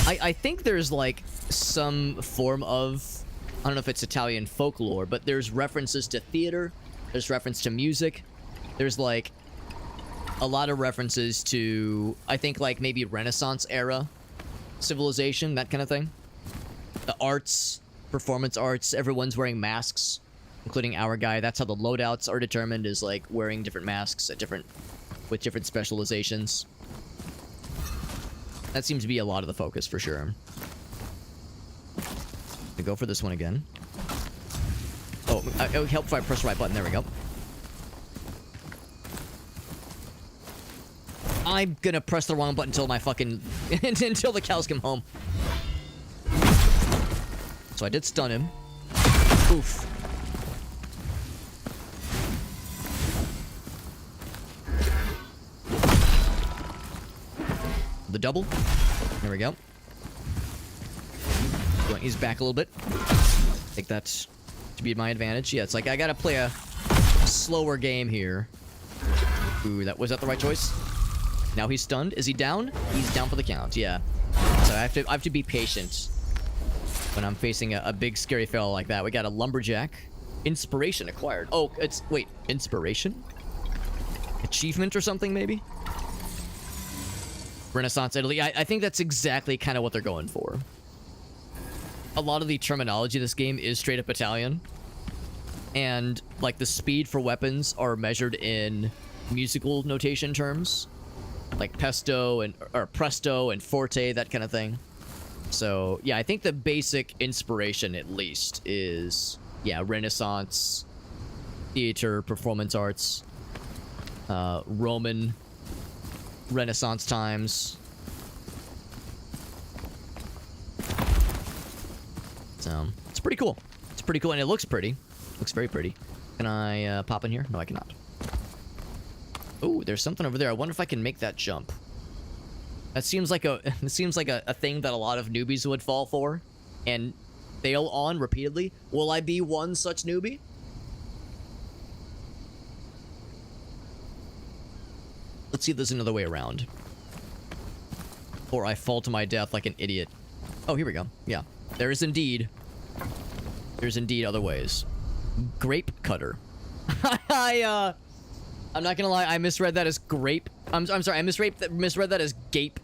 I think there's, like, some form of... I don't know if it's Italian folklore, but there's references to theater. There's reference to music. There's, like, a lot of references to, I think, like, maybe Renaissance era civilization, that kind of thing. The arts, performance arts, everyone's wearing masks, including our guy. That's how the loadouts are determined, is, like, wearing different masks at with different specializations. That seems to be a lot of the focus, for sure. To go for this one again. Oh, it would help if I press the right button. There we go. I'm gonna press the wrong button until my fucking... until the cows come home. So I did stun him. Oof. The double. There we go. Going his back a little bit. Take that to be at my advantage. Yeah, it's like I gotta play a slower game here. Ooh, was that the right choice? Now he's stunned. Is he down? He's down for the count. Yeah. So I have to be patient when I'm facing a big scary fella like that. We got a lumberjack. Inspiration acquired. Oh, wait, inspiration? Achievement or something, maybe? Renaissance Italy. I think that's exactly kind of what they're going for. A lot of the terminology of this game is straight up Italian. And, like, the speed for weapons are measured in musical notation terms. Like pesto or presto and forte, that kind of thing. So, yeah, I think the basic inspiration, at least, is, yeah, Renaissance, theater, performance arts, Roman Renaissance times. So, it's pretty cool. It's pretty cool, and it looks pretty. Looks very pretty. Can I pop in here? No, I cannot. Oh, there's something over there. I wonder if I can make that jump. That seems like it seems like a thing that a lot of newbies would fall for and fail on repeatedly. Will I be one such newbie? Let's see if there's another way around. Or I fall to my death like an idiot. Oh, here we go. Yeah. There's indeed other ways. Grape cutter. I'm not gonna lie, I misread that as grape. I'm sorry, I misread that as gape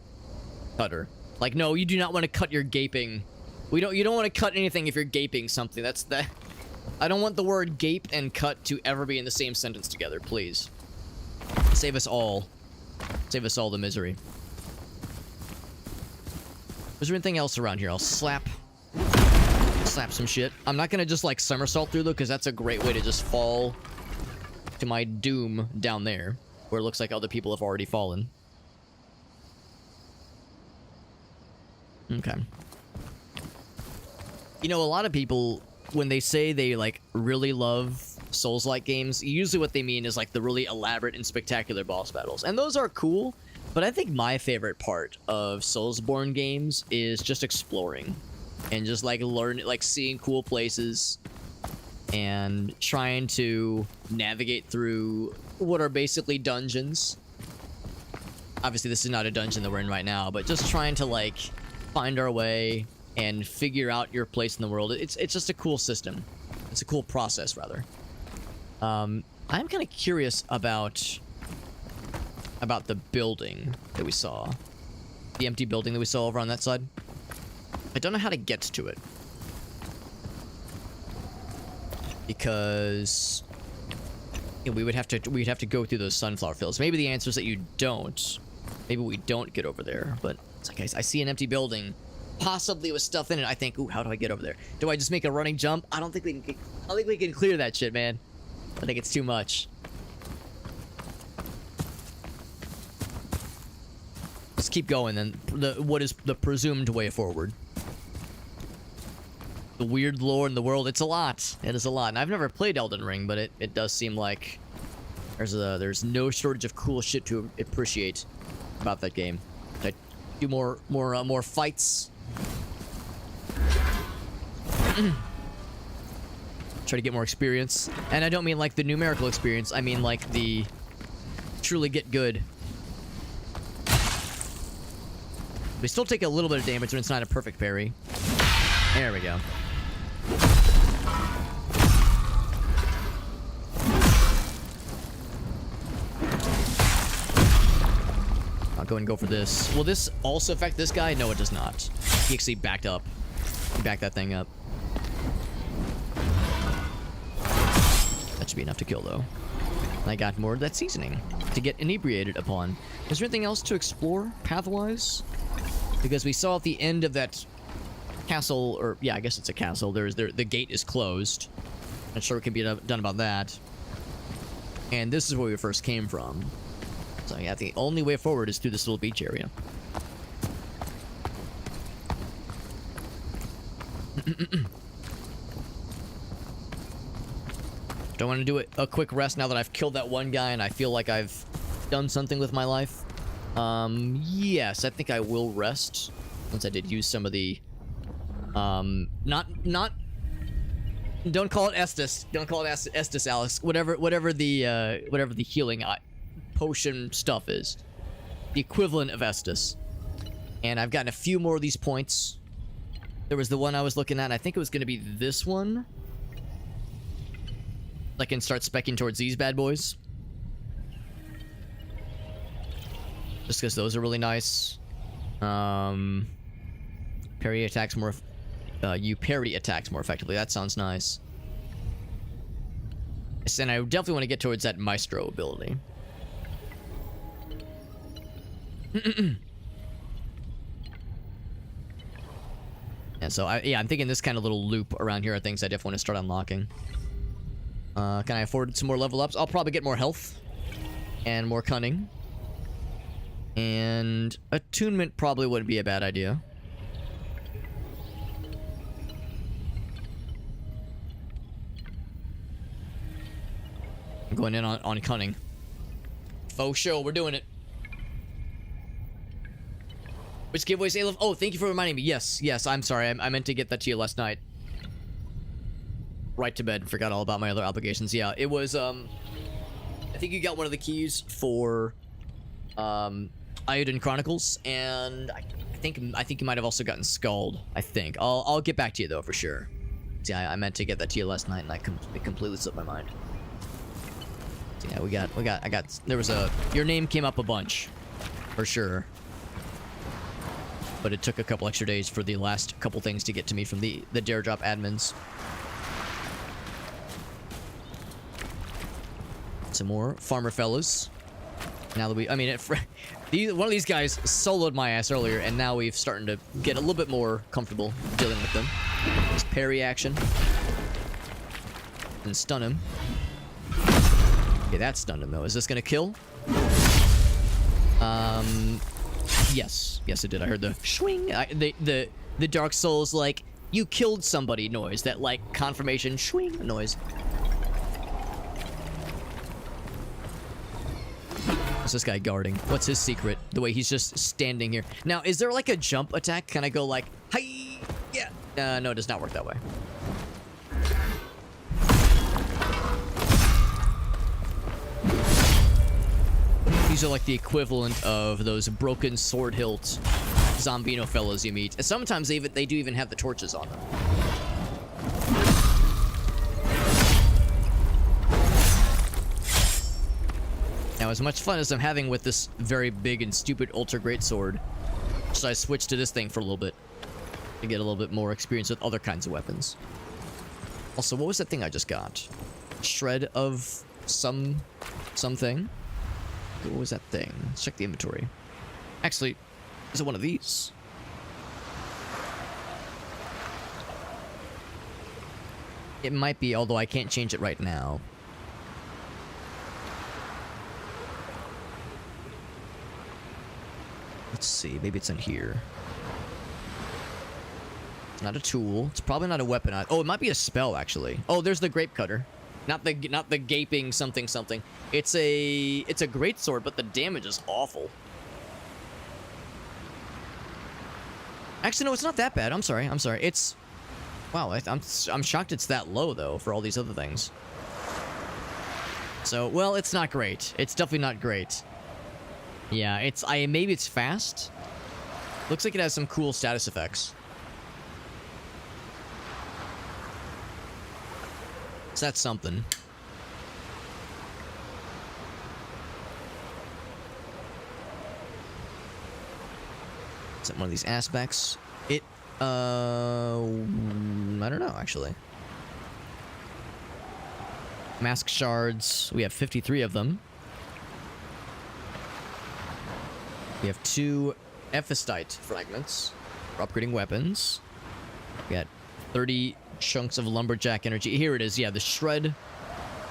cutter. Like, no, you do not want to cut your gaping. You don't want to cut anything if you're gaping something. That's that. I don't want the word gape and cut to ever be in the same sentence together, please. Save us all. Save us all the misery. Is there anything else around here? I'll slap some shit. I'm not gonna just like somersault through though, because that's a great way to just fall to my doom down there, where it looks like other people have already fallen. Okay. You know, a lot of people, when they say they like really love Souls-like games, usually what they mean is like the really elaborate and spectacular boss battles, and those are cool. But I think my favorite part of Soulsborne games is just exploring and just like seeing cool places and trying to navigate through what are basically dungeons. Obviously, this is not a dungeon that we're in right now, but just trying to like find our way and figure out your place in the world. It's just a cool system. It's a cool process, rather. I'm kind of curious about the building that we saw. The empty building that we saw over on that side. I don't know how to get to it. Because you know, we'd have to go through those sunflower fields. Maybe the answer is that you don't. Maybe we don't get over there. But it's like I see an empty building, possibly with stuff in it. I think, ooh, how do I get over there? Do I just make a running jump? I don't think we can clear that shit, man. I think it's too much. Let's keep going then. What is the presumed way forward? The weird lore in the world. It's a lot. It is a lot. And I've never played Elden Ring, but it does seem like there's no shortage of cool shit to appreciate about that game. I do more fights. Try to get more experience. And I don't mean like the numerical experience. I mean like the truly get good. We still take a little bit of damage when it's not a perfect parry. There we go. I'll go and go for this. Will this also affect this guy? No, it does not. He actually backed up. He backed that thing up. That should be enough to kill, though. And I got more of that seasoning to get inebriated upon. Is there anything else to explore, path-wise? Because we saw at the end of that castle, or yeah, I guess it's a castle. The gate is closed. Not sure what can be done about that. And this is where we first came from. So yeah, the only way forward is through this little beach area. Do I want to do a quick rest now that I've killed that one guy and I feel like I've done something with my life? Yes, I think I will rest. Once I did use some of the, don't call it Estus. Don't call it Estus, Alex. Whatever the healing potion stuff is. The equivalent of Estus. And I've gotten a few more of these points. There was the one I was looking at, and I think it was going to be this one. I can start specking towards these bad boys. Just because those are really nice. Parry attacks more... you parry attacks more effectively. That sounds nice. And I definitely want to get towards that Maestro ability. And so, I'm thinking this kind of little loop around here are things I definitely want to start unlocking. Can I afford some more level ups? I'll probably get more health. And more cunning. And attunement probably wouldn't be a bad idea. I'm going in on cunning. Faux show, we're doing it. Which giveaways, Alef? Oh, thank you for reminding me. Yes, yes, I'm sorry. I meant to get that to you last night. Right to bed. Forgot all about my other obligations. Yeah, it was, I think you got one of the keys for, Iodine Chronicles, and I think you might have also gotten Scald, I think. I'll get back to you, though, for sure. See, I meant to get that to you last night, and it completely slipped my mind. So yeah, there was your name came up a bunch, for sure. But it took a couple extra days for the last couple things to get to me from the Dare Drop admins. Some more farmer fellows. Now that one of these guys soloed my ass earlier, and now we've starting to get a little bit more comfortable dealing with them. Just parry action. And stun him. Okay, that stunned him, though. Is this gonna kill? Yes. Yes, it did. I heard the swing. The Dark Souls, like, you killed somebody noise. That, like, confirmation swing noise. What's this guy guarding? What's his secret? The way he's just standing here. Now, is there, like, a jump attack? Can I go, like, hi? Yeah. No, it does not work that way. These are like the equivalent of those broken sword hilt Zombino fellows you meet. And sometimes they do even have the torches on them. Now, as much fun as I'm having with this very big and stupid Ultra Great Sword, so I switched to this thing for a little bit to get a little bit more experience with other kinds of weapons. Also, what was that thing I just got? Shred of something? What was that thing? Let's check the inventory. Actually, is it one of these? It might be, although I can't change it right now. Let's see, maybe it's in here. It's not a tool. It's probably not a weapon. Oh, it might be a spell, actually. Oh, there's the grape cutter. Not the gaping something. It's a great sword, but the damage is awful. Actually, no, it's not that bad. I'm sorry. It's wow. I'm shocked it's that low though for all these other things. So, well, it's not great. It's definitely not great. Yeah, maybe it's fast. Looks like it has some cool status effects. So that's something. Is it one of these aspects? I don't know, actually. Mask shards. We have 53 of them. We have 2 Ephestite fragments for upgrading weapons. We got 30 chunks of lumberjack energy. Here it is. Yeah, the shred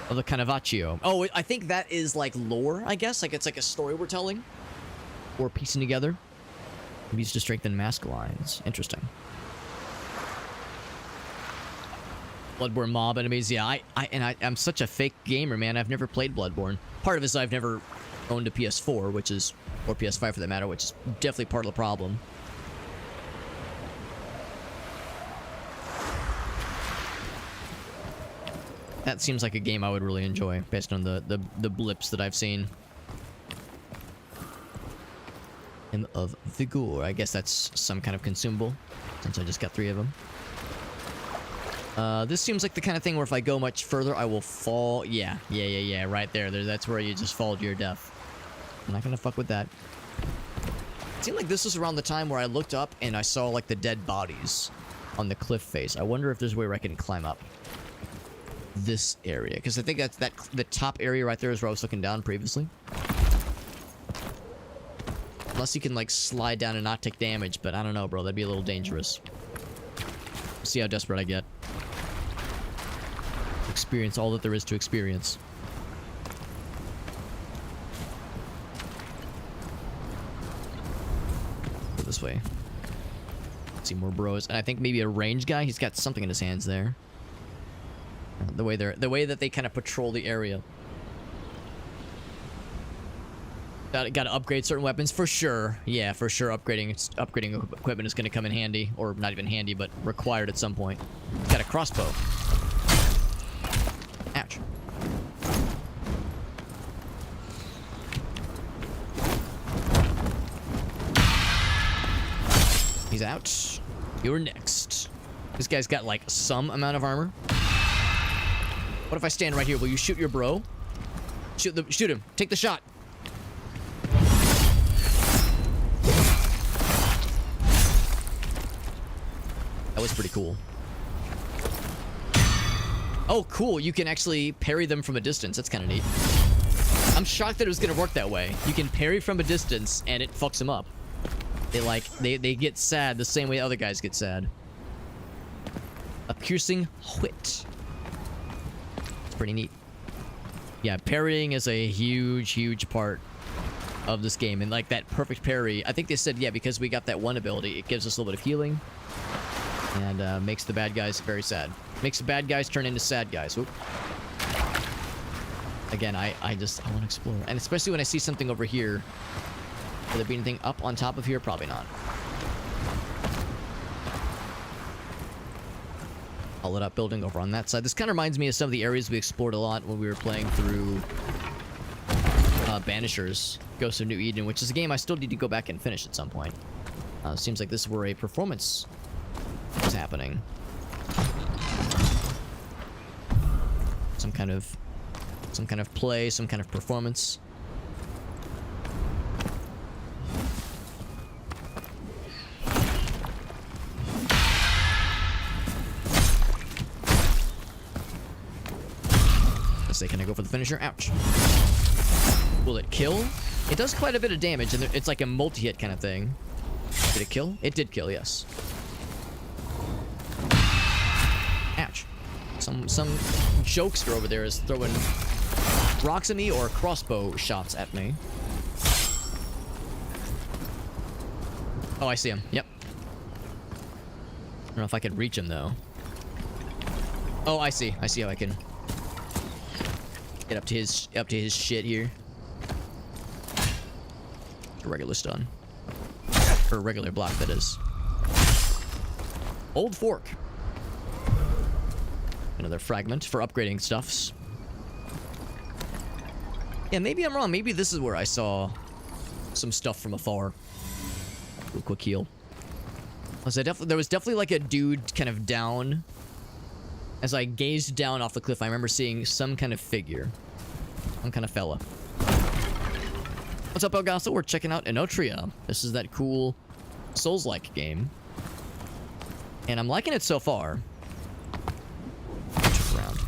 of the Canavaccio. Oh, I think that is like lore, I guess. Like it's like a story we're telling. Or piecing together. Used to strengthen mask lines. Interesting. Bloodborne mob enemies. Yeah, I'm such a fake gamer, man. I've never played Bloodborne. Part of it is I've never owned a PS4, which is, or PS5 for that matter, which is definitely part of the problem. That seems like a game I would really enjoy, based on the blips that I've seen. Hymn of Vigor. I guess that's some kind of consumable, since I just got 3 of them. This seems like the kind of thing where if I go much further, I will fall. Yeah, right there. That's where you just fall to your death. I'm not gonna fuck with that. It seemed like this was around the time where I looked up and I saw, like, the dead bodies on the cliff face. I wonder if there's a way where I can climb up this area, because I think that's the top area right there is where I was looking down previously. Unless you can, like, slide down and not take damage, but I don't know, bro. That'd be a little dangerous. See how desperate I get. Experience all that there is to experience. Go this way. See more bros. And I think maybe a range guy. He's got something in his hands there. The way that they kind of patrol the area. Gotta upgrade certain weapons for sure. Yeah, for sure. Upgrading equipment is gonna come in handy, or not even handy, but required at some point. Got a crossbow. Ouch. He's out. You're next. This guy's got like some amount of armor. What if I stand right here? Will you shoot your bro? Shoot him. Take the shot. That was pretty cool. Oh, cool. You can actually parry them from a distance. That's kind of neat. I'm shocked that it was going to work that way. You can parry from a distance, and it fucks them up. They get sad the same way other guys get sad. A piercing wit. It's pretty neat. Yeah, parrying is a huge part of this game. And like that perfect parry, I think they said, yeah, because we got that one ability, it gives us a little bit of healing. And makes the bad guys very sad. Makes the bad guys turn into sad guys. Oop. Again, I want to explore. And especially when I see something over here. Will there be anything up on top of here? Probably not. I'll let up building over on that side. This kind of reminds me of some of the areas we explored a lot when we were playing through Banishers, Ghost of New Eden, which is a game I still need to go back and finish at some point. Seems like this is where a performance is happening. Some kind of play, some kind of performance. Let's say, can I go for the finisher? Ouch. Will it kill? It does quite a bit of damage, and it's like a multi-hit kind of thing. Did it kill? It did kill, yes. Ouch. Some jokester over there is throwing rocks at me or crossbow shots at me. Oh, I see him. Yep. I don't know if I can reach him though. Oh, I see. I see how I can get up to his shit here. A regular stun. Or a regular block, that is. Old fork. Another fragment for upgrading stuffs. Yeah, maybe I'm wrong. Maybe this is where I saw some stuff from afar. Real quick heal. There was definitely like a dude kind of down. As I gazed down off the cliff, I remember seeing some kind of figure. Some kind of fella. What's up, Elgaso? We're checking out Enotria. This is that cool Souls-like game. And I'm liking it so far. Check around.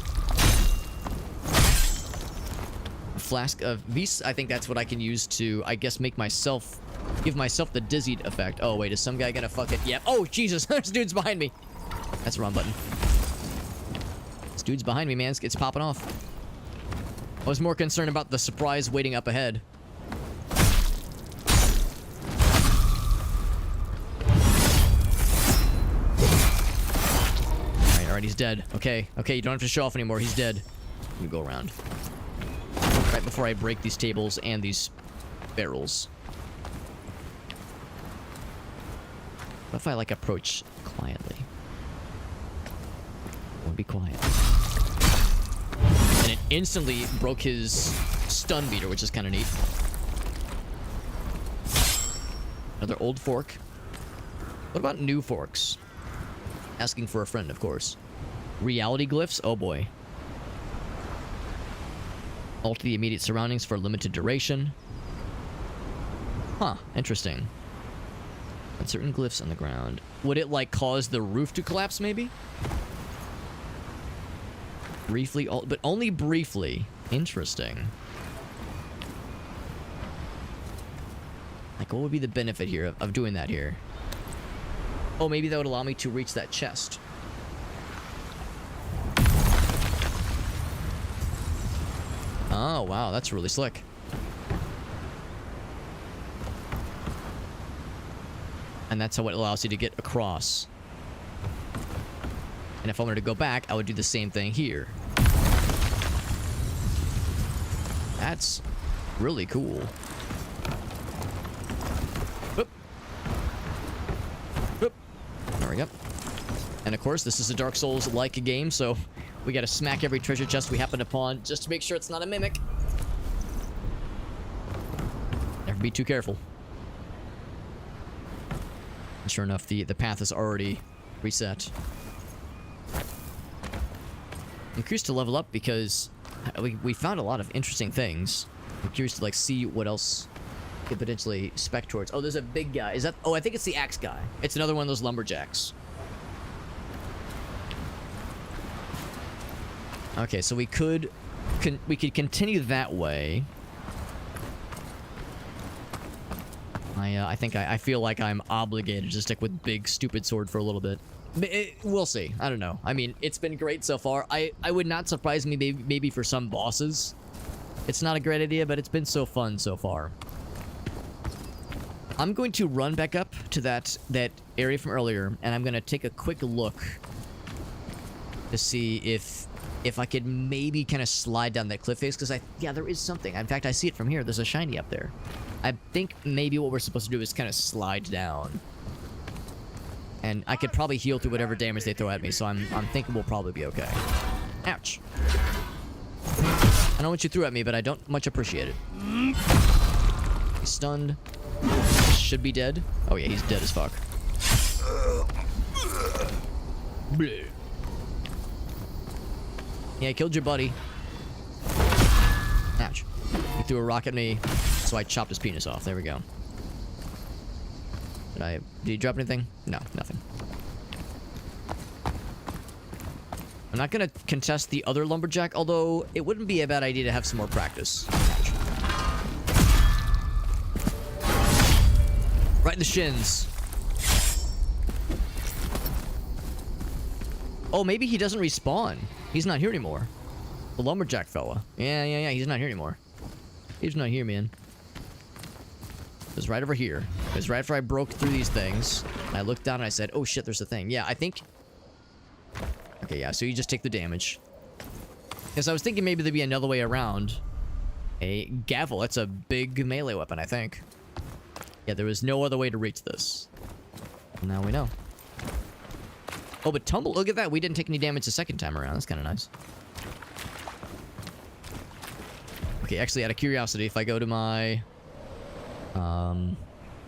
A flask of Vis. I think that's what I can use to, I guess, give myself the dizzied effect. Oh, wait, is some guy gonna fuck it? Yep. Oh, Jesus. This dude's behind me. That's the wrong button. This dude's behind me, man. It's popping off. I was more concerned about the surprise waiting up ahead. Alright, he's dead. Okay, you don't have to show off anymore. He's dead. Let me go around. Right before I break these tables and these barrels. What if I, like, approach quietly? Or be quiet. And it instantly broke his stun meter, which is kind of neat. Another old fork. What about new forks? Asking for a friend, of course. Reality glyphs? Oh boy. Alter the immediate surroundings for a limited duration. Huh, interesting. And certain glyphs on the ground. Would it, like, cause the roof to collapse, maybe? Briefly, but only briefly. Interesting. Like, what would be the benefit here of doing that here? Oh, maybe that would allow me to reach that chest. Oh, wow, that's really slick. And that's how it allows you to get across. And if I wanted to go back, I would do the same thing here. That's really cool. we go. And of course, this is a Dark Souls-like game, so we gotta smack every treasure chest we happen upon just to make sure it's not a mimic. Never be too careful. And sure enough, the path is already reset. I'm curious to level up because we found a lot of interesting things. I'm curious to like see what else could potentially spec towards. Oh, there's a big guy. Is that? Oh, I think it's the axe guy. It's another one of those lumberjacks. Okay, so we could continue that way. I feel like I'm obligated to stick with big stupid sword for a little bit. We'll see. I don't know. I mean, it's been great so far. I would not surprise me maybe for some bosses. It's not a great idea, but it's been so fun so far. I'm going to run back up to that area from earlier, and I'm going to take a quick look to see if I could maybe kind of slide down that cliff face, because yeah, there is something. In fact, I see it from here. There's a shiny up there. I think maybe what we're supposed to do is kind of slide down. And I could probably heal through whatever damage they throw at me, so I'm thinking we'll probably be okay. Ouch. I know what you threw at me, but I don't much appreciate it. He's stunned. Should be dead. Oh yeah, he's dead as fuck. Bleh. Yeah, I killed your buddy. Ouch. He threw a rock at me, so I chopped his penis off. There we go. Did he drop anything? No, nothing. I'm not gonna contest the other lumberjack, although it wouldn't be a bad idea to have some more practice. Right in the shins. Oh, maybe he doesn't respawn. He's not here anymore. The lumberjack fella. Yeah, he's not here anymore. He's not here, man. It was right over here. It was right after I broke through these things. And I looked down and I said, oh shit, there's a thing. Yeah, I think... Okay, yeah, so you just take the damage. Because I was thinking maybe there'd be another way around. A gavel. That's a big melee weapon, I think. Yeah, there was no other way to reach this. Now we know. Oh, but tumble. Look at that. We didn't take any damage the second time around. That's kind of nice. Okay, actually, out of curiosity, if I go to my...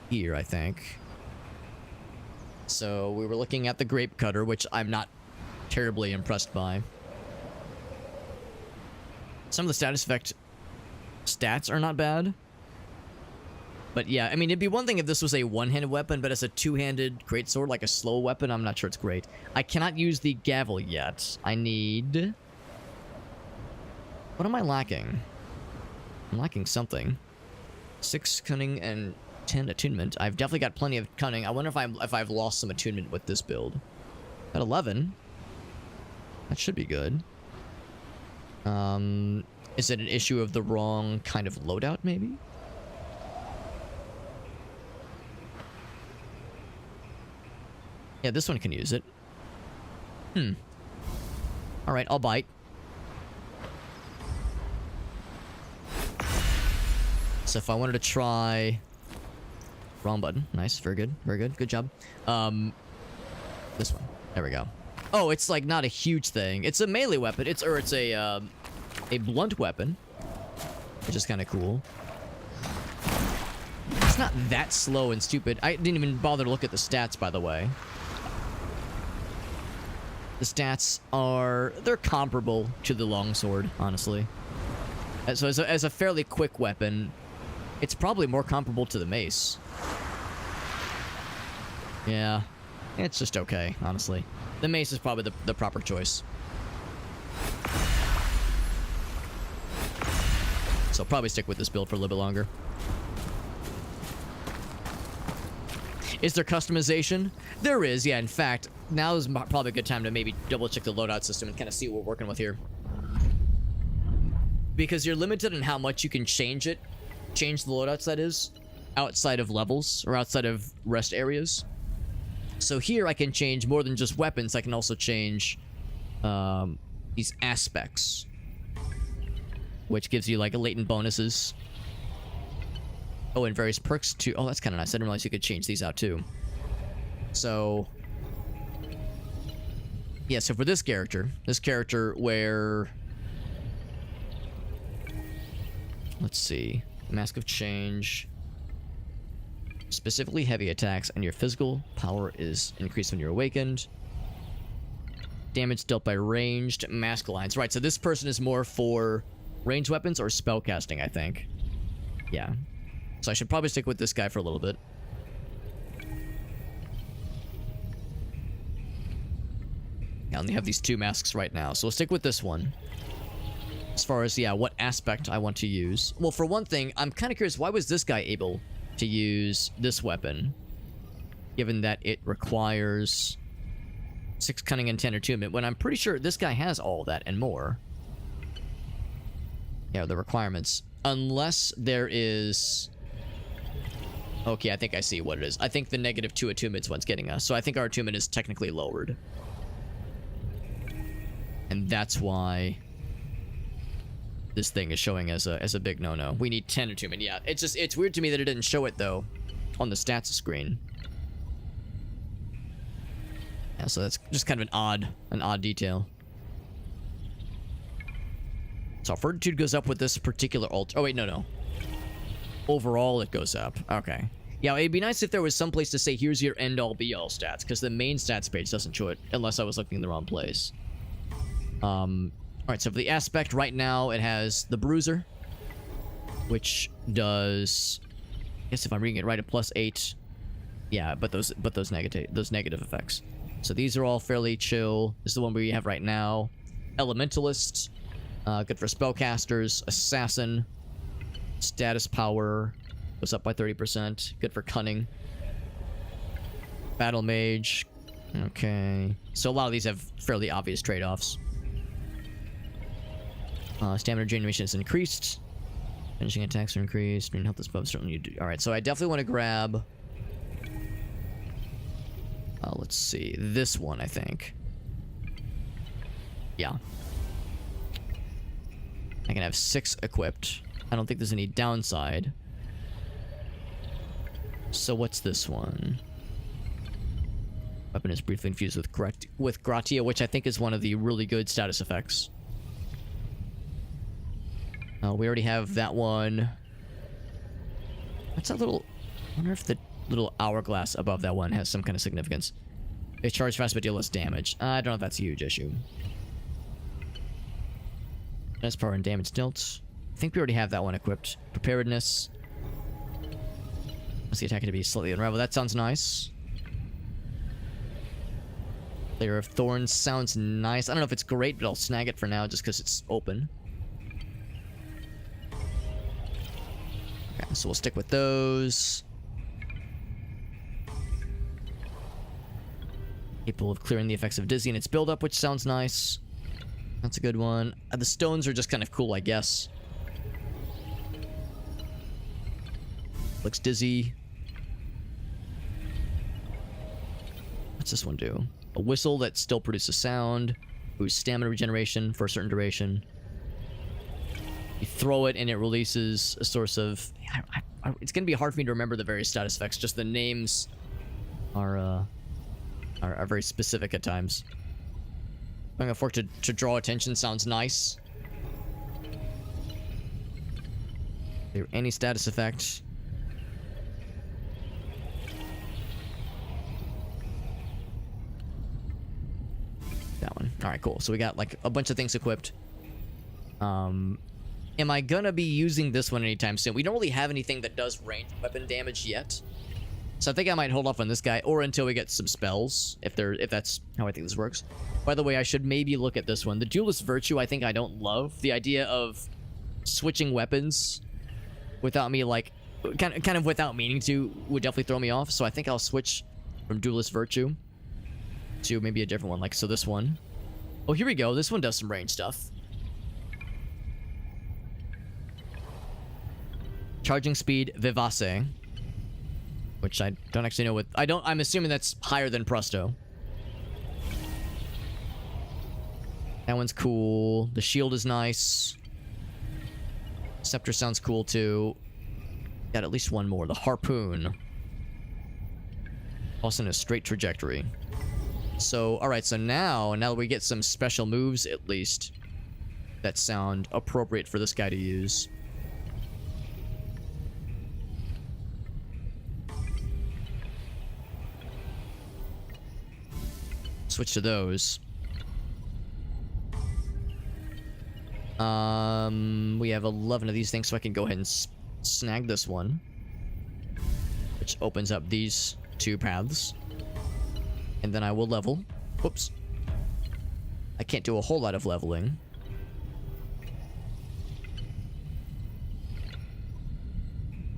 here, I think. So, we were looking at the grape cutter, which I'm not terribly impressed by. Some of the status effect stats are not bad. But yeah, I mean, it'd be one thing if this was a one-handed weapon, but as a two-handed greatsword, like a slow weapon, I'm not sure it's great. I cannot use the gavel yet. I need... What am I lacking? I'm lacking something. 6 cunning and 10 attunement. I've definitely got plenty of cunning. I wonder if I've lost some attunement with this build. At 11. That should be good. Is it an issue of the wrong kind of loadout, maybe? Yeah, this one can use it. Alright, I'll bite. So if I wanted to try... Wrong button. Nice, very good, very good. Good job. This one. There we go. Oh, it's like not a huge thing. It's a melee weapon. It's a blunt weapon, which is kind of cool. It's not that slow and stupid. I didn't even bother to look at the stats, by the way. The stats they're comparable to the longsword, honestly. So as a fairly quick weapon, it's probably more comparable to the mace. Yeah, it's just okay, honestly. The mace is probably the proper choice. So I'll probably stick with this build for a little bit longer. Is there customization? There is, yeah. In fact, now is probably a good time to maybe double check the loadout system and kind of see what we're working with here. Because you're limited on how much you can change the loadouts, that is, outside of levels or outside of rest areas. So here I can change more than just weapons. I can also change these aspects, which gives you like latent bonuses. Oh, and various perks too. Oh, that's kind of nice. I didn't realize you could change these out too. So Yeah, so for this character where... Let's see. Mask of Change. Specifically heavy attacks, and your physical power is increased when you're awakened. Damage dealt by ranged mask lines. Right, so this person is more for ranged weapons or spellcasting, I think. Yeah. So I should probably stick with this guy for a little bit. I only have these 2 masks right now, so we'll stick with this one. As far as, yeah, what aspect I want to use. Well, for one thing, I'm kind of curious, why was this guy able to use this weapon? Given that it requires 6 cunning and 10 attunement, when I'm pretty sure this guy has all that and more. Yeah, the requirements. Unless there is... Okay, I think I see what it is. I think the -2 attunement's what's getting us. So I think our attunement is technically lowered. And that's why this thing is showing as a big no-no. We need 10 attunement. Yeah, it's weird to me that it didn't show it though on the stats screen. Yeah, so that's just kind of an odd detail. So fortitude goes up with this particular alt. Oh wait, no. Overall, it goes up. Okay. Yeah, it'd be nice if there was some place to say, here's your end-all be-all stats, because the main stats page doesn't show it, unless I was looking in the wrong place. Alright, so for the aspect, right now, it has the Bruiser, which does... I guess if I'm reading it right, a +8. Yeah, but those negative effects. So these are all fairly chill. This is the one we have right now. Elementalist, good for spellcasters. Assassin, status power goes up by 30%. Good for cunning. Battle mage. Okay. So a lot of these have fairly obvious trade-offs. Stamina regeneration is increased. Finishing attacks are increased. Health is above certainly you do. Alright, so I definitely want to grab... let's see. This one, I think. Yeah. I can have 6 equipped. I don't think there's any downside. So what's this one? Weapon is briefly infused with Gratia, which I think is one of the really good status effects. We already have that one. What's that little... I wonder if the little hourglass above that one has some kind of significance. They charge fast but deal less damage. I don't know if that's a huge issue. That's power and damage dealt. I think we already have that one equipped. Preparedness. What's the attack to be slightly unraveled? That sounds nice. Layer of Thorns sounds nice. I don't know if it's great, but I'll snag it for now just because it's open. Okay, so we'll stick with those. Capable of clearing the effects of Dizzy and its build-up, which sounds nice. That's a good one. The stones are just kind of cool, I guess. Looks dizzy. What's this one do? A whistle that still produces sound. Boosts stamina regeneration for a certain duration. You throw it and it releases a source of... it's going to be hard for me to remember the various status effects. Just the names are very specific at times. Going a fork to draw attention sounds nice. There any status effect? That one. All right, cool. So we got like a bunch of things equipped. Am I gonna be using this one anytime soon? We don't really have anything that does ranged weapon damage yet. So I think I might hold off on this guy, or until we get some spells, if that's how I think this works. By the way, I should maybe look at this one. The Duelist Virtue, I think I don't love. The idea of switching weapons without me, like, kind of without meaning to, would definitely throw me off. So I think I'll switch from Duelist Virtue to maybe a different one. Like, so this one. Oh, here we go. This one does some range stuff. Charging speed, Vivace. Which I don't actually know what... I'm assuming that's higher than Presto. That one's cool. The shield is nice. Scepter sounds cool too. Got at least one more. The Harpoon. Also in a straight trajectory. So, alright, so now that we get some special moves, at least, that sound appropriate for this guy to use. Switch to those. We have 11 of these things, so I can go ahead and snag this one, which opens up these 2 paths. And then I will level. Whoops. I can't do a whole lot of leveling.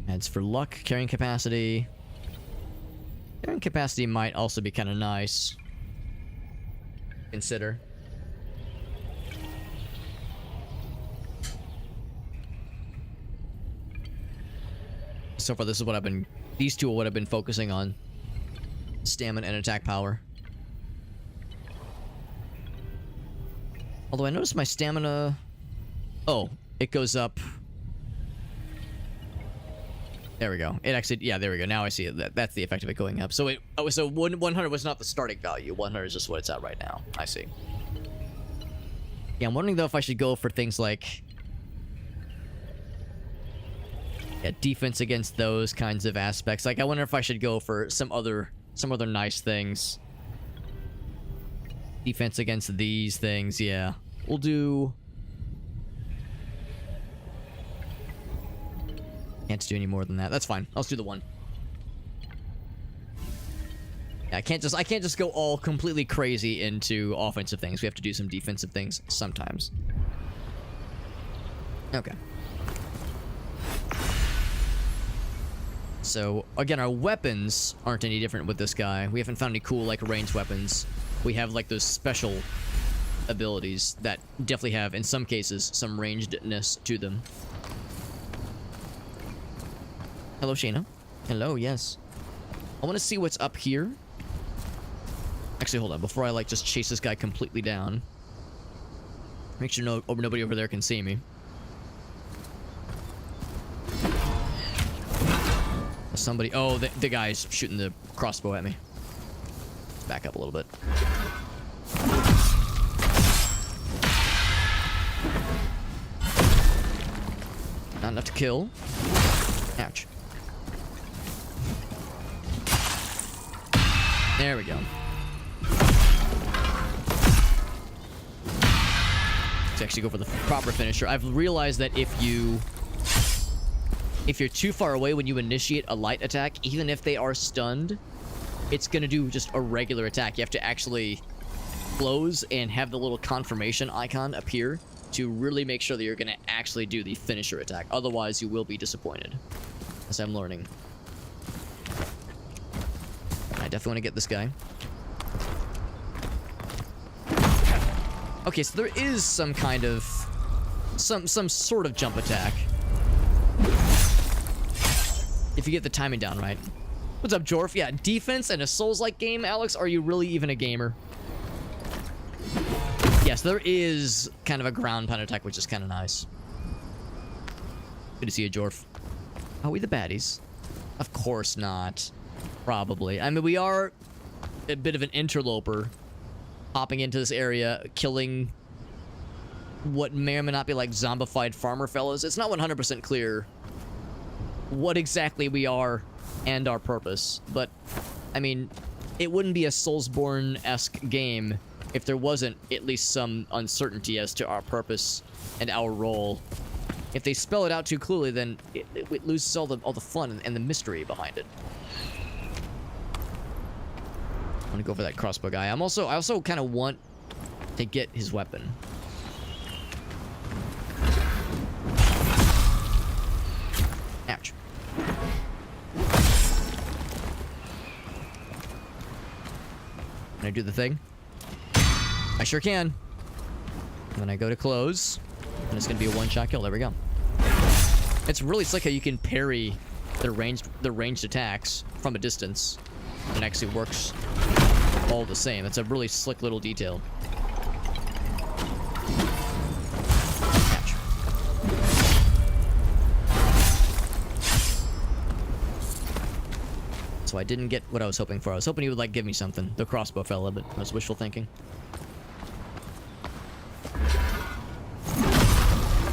Adds for luck, carrying capacity. Carrying capacity might also be kind of nice. Consider. So far, this is what I've been... These two are what I've been focusing on. Stamina and attack power. Although I noticed my stamina... Oh, it goes up... There we go. It actually... Yeah, there we go. Now I see it. That's the effect of it going up. So it... Oh, so 100 was not the starting value. 100 is just what it's at right now. I see. Yeah, I'm wondering, though, if I should go for things like... Yeah, defense against those kinds of aspects. Like, I wonder if I should go for some other nice things. Defense against these things, yeah. We'll do... Can't do any more than that. That's fine. I'll just do the 1. Yeah, I can't just go all completely crazy into offensive things. We have to do some defensive things sometimes. Okay. So, again, our weapons aren't any different with this guy. We haven't found any cool, like, ranged weapons. We have, like, those special abilities that definitely have, in some cases, some rangedness to them. Hello, Shayna. Hello, yes. I want to see what's up here. Actually, hold on. Before I, like, just chase this guy completely down. Make sure nobody over there can see me. Somebody... Oh, the guy's shooting the crossbow at me. Let's back up a little bit. Not enough to kill. Ouch. There we go. Let's actually go for the proper finisher. I've realized that if you're too far away when you initiate a light attack, even if they are stunned, it's gonna do just a regular attack. You have to actually close and have the little confirmation icon appear to really make sure that you're gonna actually do the finisher attack. Otherwise, you will be disappointed, as I'm learning. I definitely want to get this guy. Okay, so there is some kind of... Some sort of jump attack. If you get the timing down right. What's up, Jorf? Yeah, defense and a Souls-like game, Alex? Are you really even a gamer? Yes, there is kind of a ground pound attack, which is kind of nice. Good to see you, Jorf. Are we the baddies? Of course not. Probably. I mean, we are a bit of an interloper. Hopping into this area, killing what may or may not be like zombified farmer fellas. It's not 100% clear what exactly we are and our purpose. But, I mean, it wouldn't be a Soulsborne-esque game if there wasn't at least some uncertainty as to our purpose and our role. If they spell it out too clearly, then it loses all the fun and the mystery behind it. I'm gonna go for that crossbow guy. I also kind of want to get his weapon. Ouch. Can I do the thing? I sure can. When I go to close, and it's gonna be a one-shot kill. There we go. It's really slick how you can parry the ranged attacks from a distance. It actually works all the same. It's a really slick little detail. Ouch. So I didn't get what I was hoping for. I was hoping he would, like, give me something. The crossbow fella, but that was wishful thinking.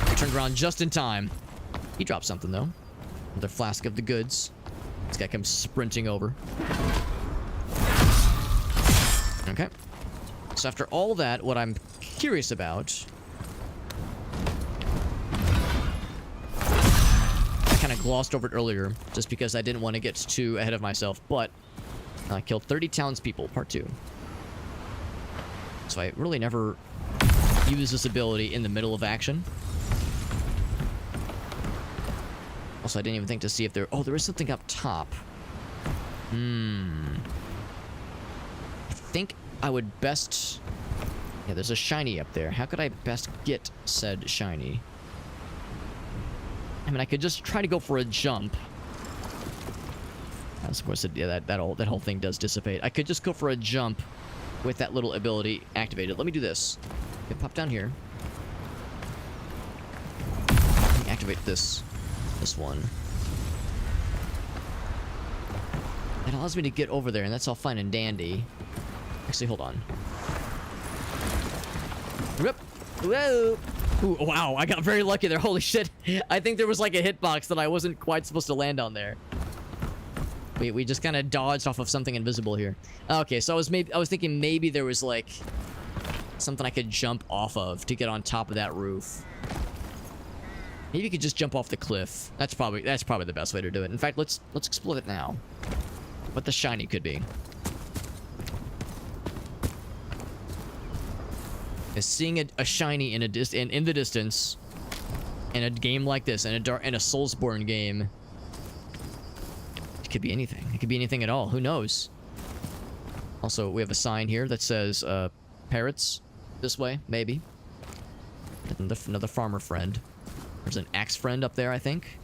I turned around just in time. He dropped something, though. Another flask of the goods. This guy comes sprinting over. Okay. So after all that, what I'm curious about... I kind of glossed over it earlier, just because I didn't want to get too ahead of myself, but I killed 30 townspeople, part 2. So I really never use this ability in the middle of action. Also, I didn't even think to see if there... Oh, there is something up top. I think I would best... Yeah, there's a shiny up there. How could I best get said shiny? I mean, I could just try to go for a jump. As of course, yeah, that whole thing does dissipate. I could just go for a jump with that little ability activated. Let me do this. Okay, pop down here. Let me activate this one. It allows me to get over there, and that's all fine and dandy. Actually, hold on. Whoa! Ooh, wow, I got very lucky there. Holy shit. I think there was like a hitbox that I wasn't quite supposed to land on there. We just kind of dodged off of something invisible here. Okay, so I was thinking maybe there was like something I could jump off of to get on top of that roof. Maybe you could just jump off the cliff. That's probably the best way to do it. In fact, let's explore it now. What the shiny could be. Is seeing a shiny in the distance in a game like this, in a Soulsborne game. It could be anything. It could be anything at all. Who knows? Also, we have a sign here that says parrots this way, maybe. Another farmer friend. There's an axe friend up there, I think.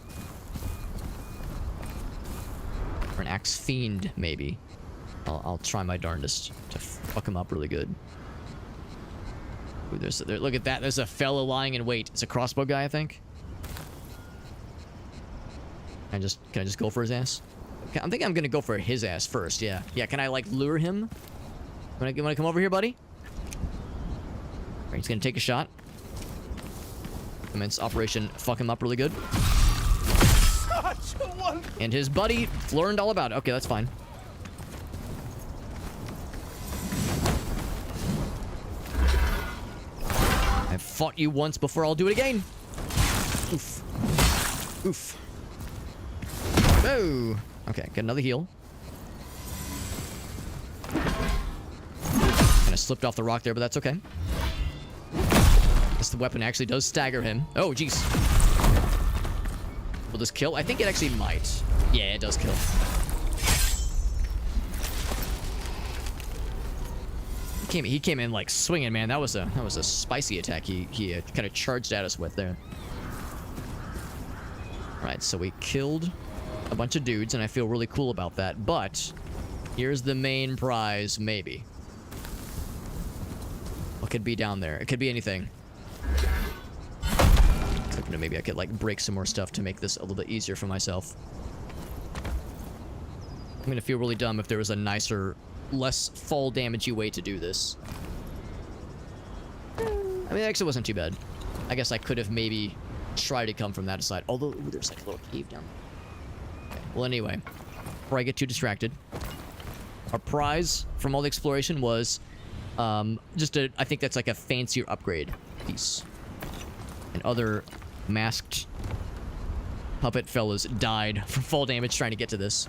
Or an axe fiend, maybe. I'll try my darndest to fuck him up really good. Ooh, look at that. There's a fellow lying in wait. It's a crossbow guy, I think. Can I just go for his ass? Okay, I'm thinking I'm gonna go for his ass first. Yeah. Yeah. Can I like lure him? Wanna come over here, buddy? Alright, he's gonna take a shot. Commence Operation Fuck Him Up really good. And his buddy learned all about it. Okay, that's fine. I've fought you once before, I'll do it again. Oof. Oof. Oh. Okay, get another heal. Kind of slipped off the rock there, but that's okay. Guess the weapon actually does stagger him. Oh, jeez. Will this kill? I think it actually might. Yeah, it does kill. He came in like swinging, man. That was a spicy attack. He kind of charged at us with there. All right, so we killed a bunch of dudes, and I feel really cool about that. But here's the main prize, maybe. What could be down there? It could be anything. Maybe I could like break some more stuff to make this a little bit easier for myself. I'm gonna feel really dumb if there was a nicer, less fall damagey way to do this. I mean, it actually wasn't too bad. I guess I could have maybe tried to come from that side. Although, ooh, there's like a little cave down there. Okay. Well, anyway, before I get too distracted, our prize from all the exploration was I think that's like a fancier upgrade piece. And other masked puppet fellas died from fall damage trying to get to this.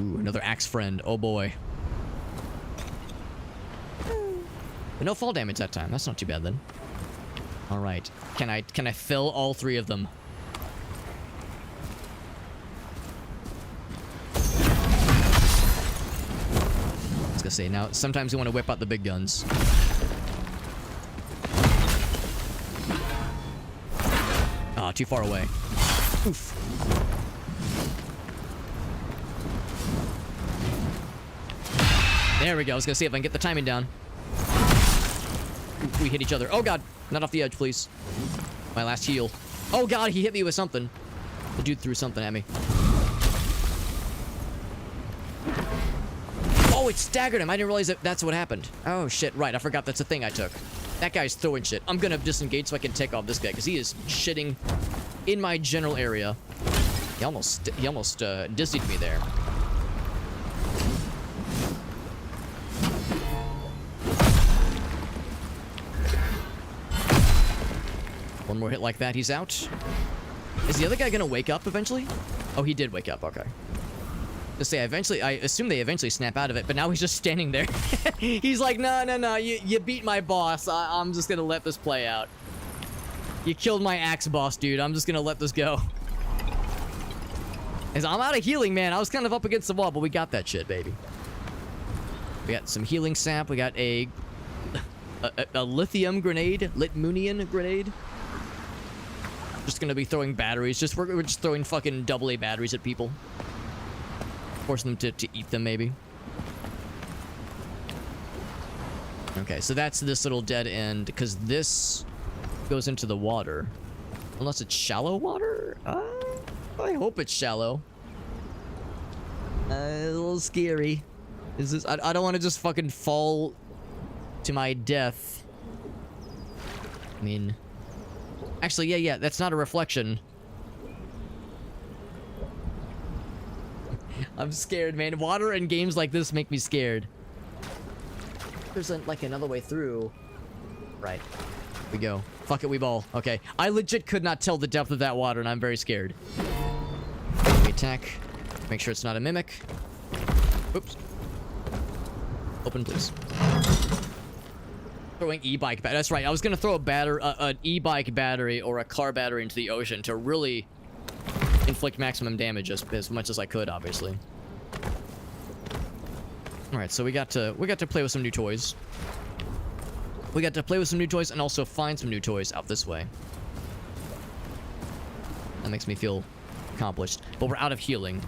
Ooh, another axe friend. Oh boy. But no fall damage that time. That's not too bad then. All right. Can I fill all 3 of them? I was gonna say, now sometimes you want to whip out the big guns. Ah, too far away. Oof. There we go. I was gonna see if I can get the timing down. Oof, we hit each other. Oh god. Not off the edge, please. My last heal. Oh god, he hit me with something. The dude threw something at me. Oh, it staggered him. I didn't realize that that's what happened. Oh, shit. Right. I forgot that's a thing I took. That guy's throwing shit. I'm gonna disengage so I can take off this guy, because he is shitting in my general area. He almost dissied me there. One more hit like that, he's out. Is the other guy gonna wake up eventually? Oh, he did wake up. Okay. To say, I assume they eventually snap out of it, but now he's just standing there. He's like, no, you beat my boss. I'm just gonna let this play out. You killed my axe boss, dude. I'm just gonna let this go. As I'm out of healing, man. I was kind of up against the wall, but we got that shit, baby. We got some healing sap. We got a lithium grenade, Litmunian grenade. Just gonna be throwing batteries. We're just throwing fucking AA batteries at people. Forcing them to eat them, maybe. Okay, so that's this little dead end, because this goes into the water. Unless it's shallow water? I hope it's shallow. A little scary. Is this? I don't want to just fucking fall to my death. I mean... Actually, yeah, that's not a reflection. I'm scared, man. Water and games like this make me scared. There's like another way through. Right. Here we go. Fuck it, we ball. Okay. I legit could not tell the depth of that water, and I'm very scared. We attack. Make sure it's not a mimic. Oops. Open, please. Throwing e-bike battery. That's right. I was gonna throw an e-bike battery or a car battery into the ocean to really inflict maximum damage as much as I could, obviously. All right, so we got to play with some new toys. We got to play with some new toys and also find some new toys out this way. That makes me feel accomplished. But we're out of healing,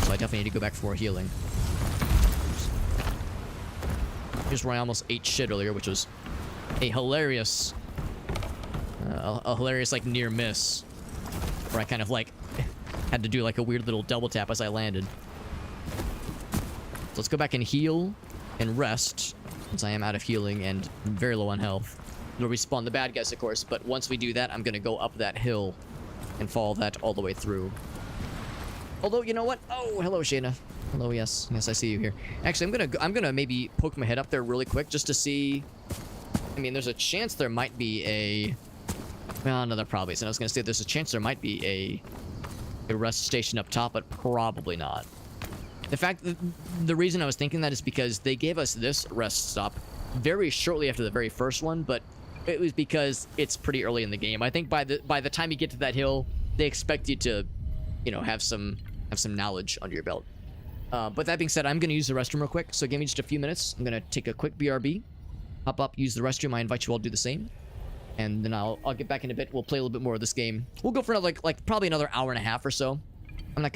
so I definitely need to go back for more healing. Here's where I almost ate shit earlier, which was a hilarious like near miss, where I kind of like had to do like a weird little double tap as I landed. So let's go back and heal and rest, since I am out of healing and very low on health. It'll respawn the bad guys, of course, but once we do that, I'm gonna go up that hill and follow that all the way through. Although, you know what? Oh, hello, Shayna. Hello, yes, I see you here. Actually, I'm gonna maybe poke my head up there really quick just to see. I mean, there's a chance there might be a. Well, no, there probably isn't. I was gonna say there's a chance there might be a rest station up top, but probably not. The reason I was thinking that is because they gave us this rest stop very shortly after the very first one, but it was because it's pretty early in the game. I think by the time you get to that hill, they expect you to, you know, have some knowledge under your belt. But that being said, I'm going to use the restroom real quick, so give me just a few minutes. I'm going to take a quick BRB, hop up, use the restroom. I invite you all to do the same, and then I'll get back in a bit. We'll play a little bit more of this game. We'll go for another, like probably another hour and a half or so. I'm not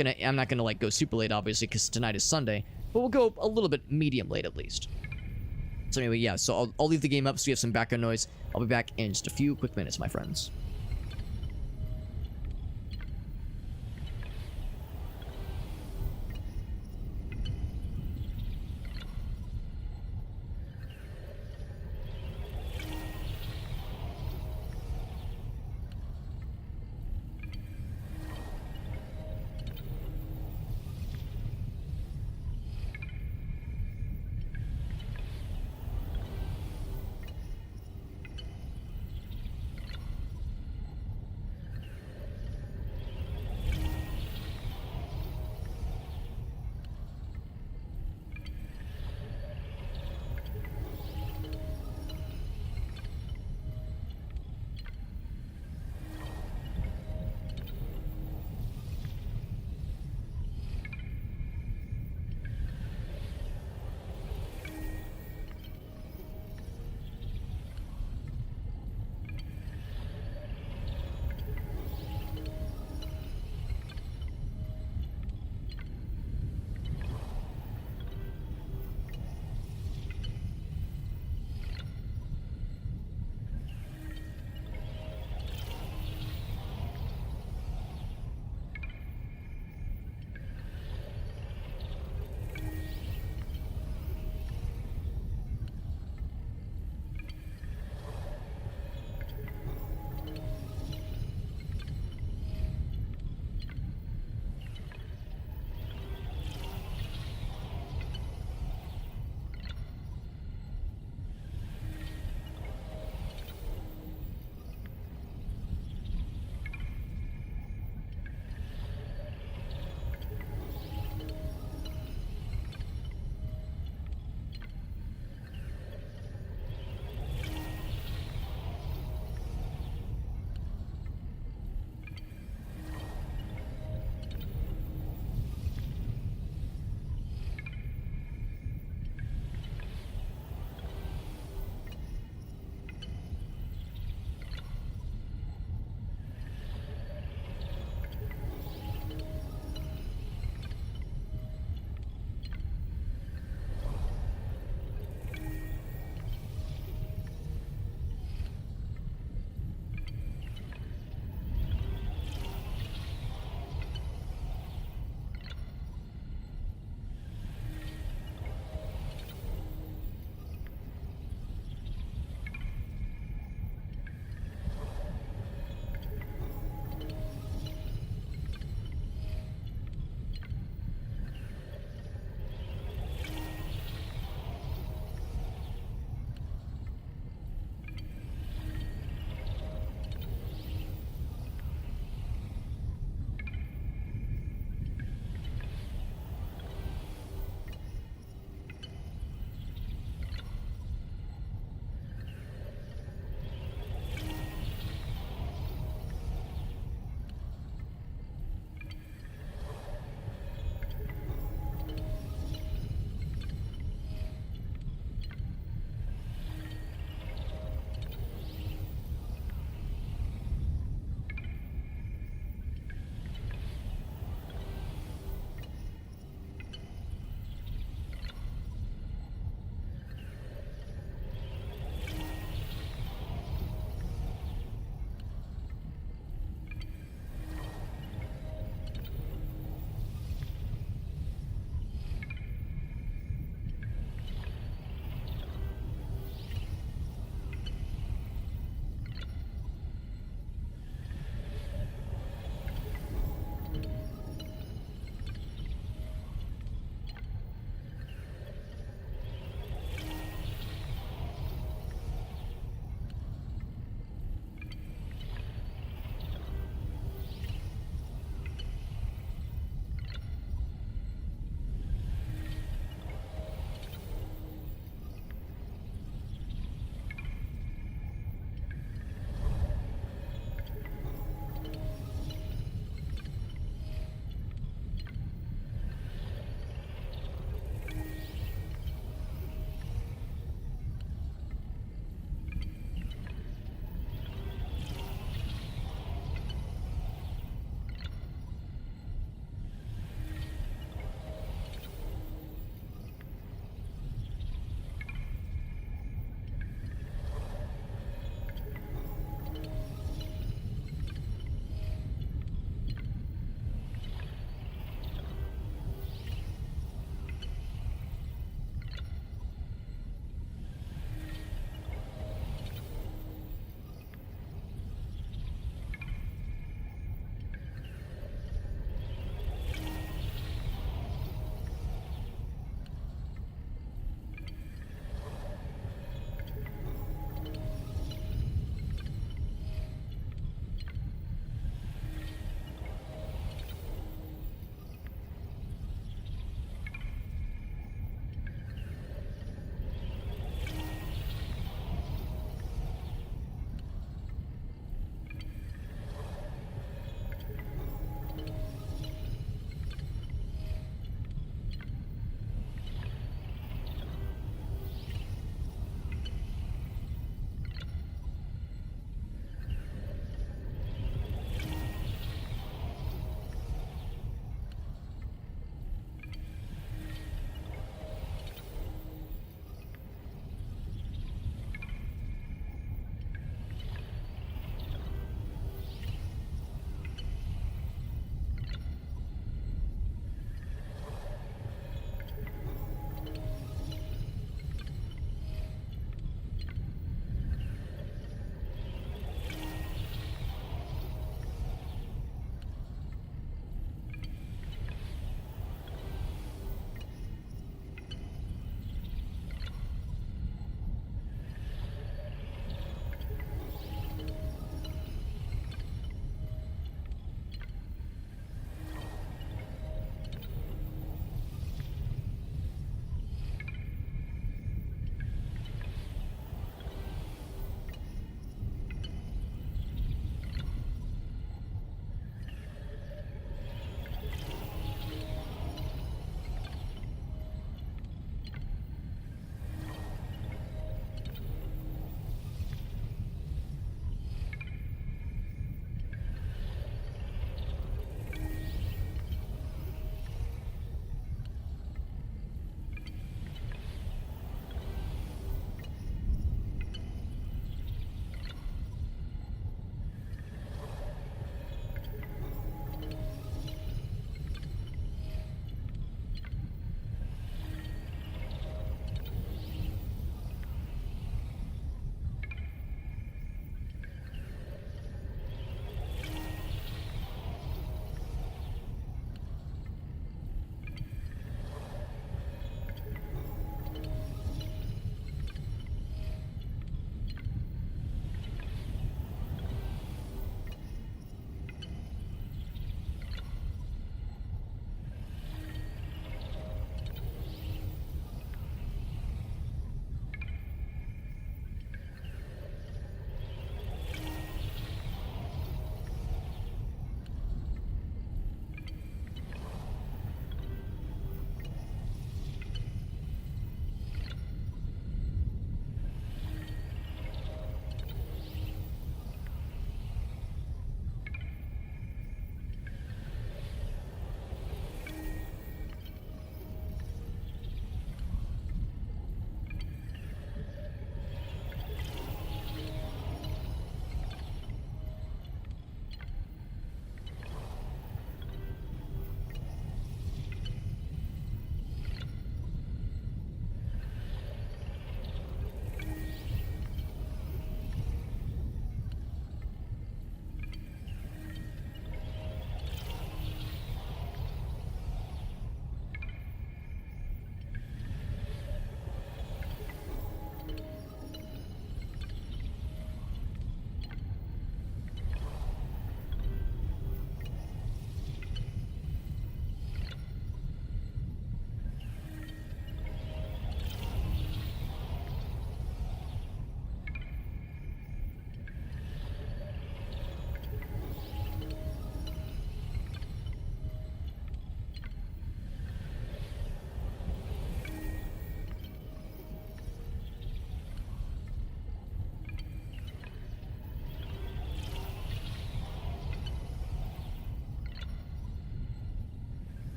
gonna like go super late, obviously, because tonight is Sunday, but we'll go a little bit medium late at least. So anyway, yeah, so I'll leave the game up so you have some background noise. I'll be back in just a few quick minutes, my friends.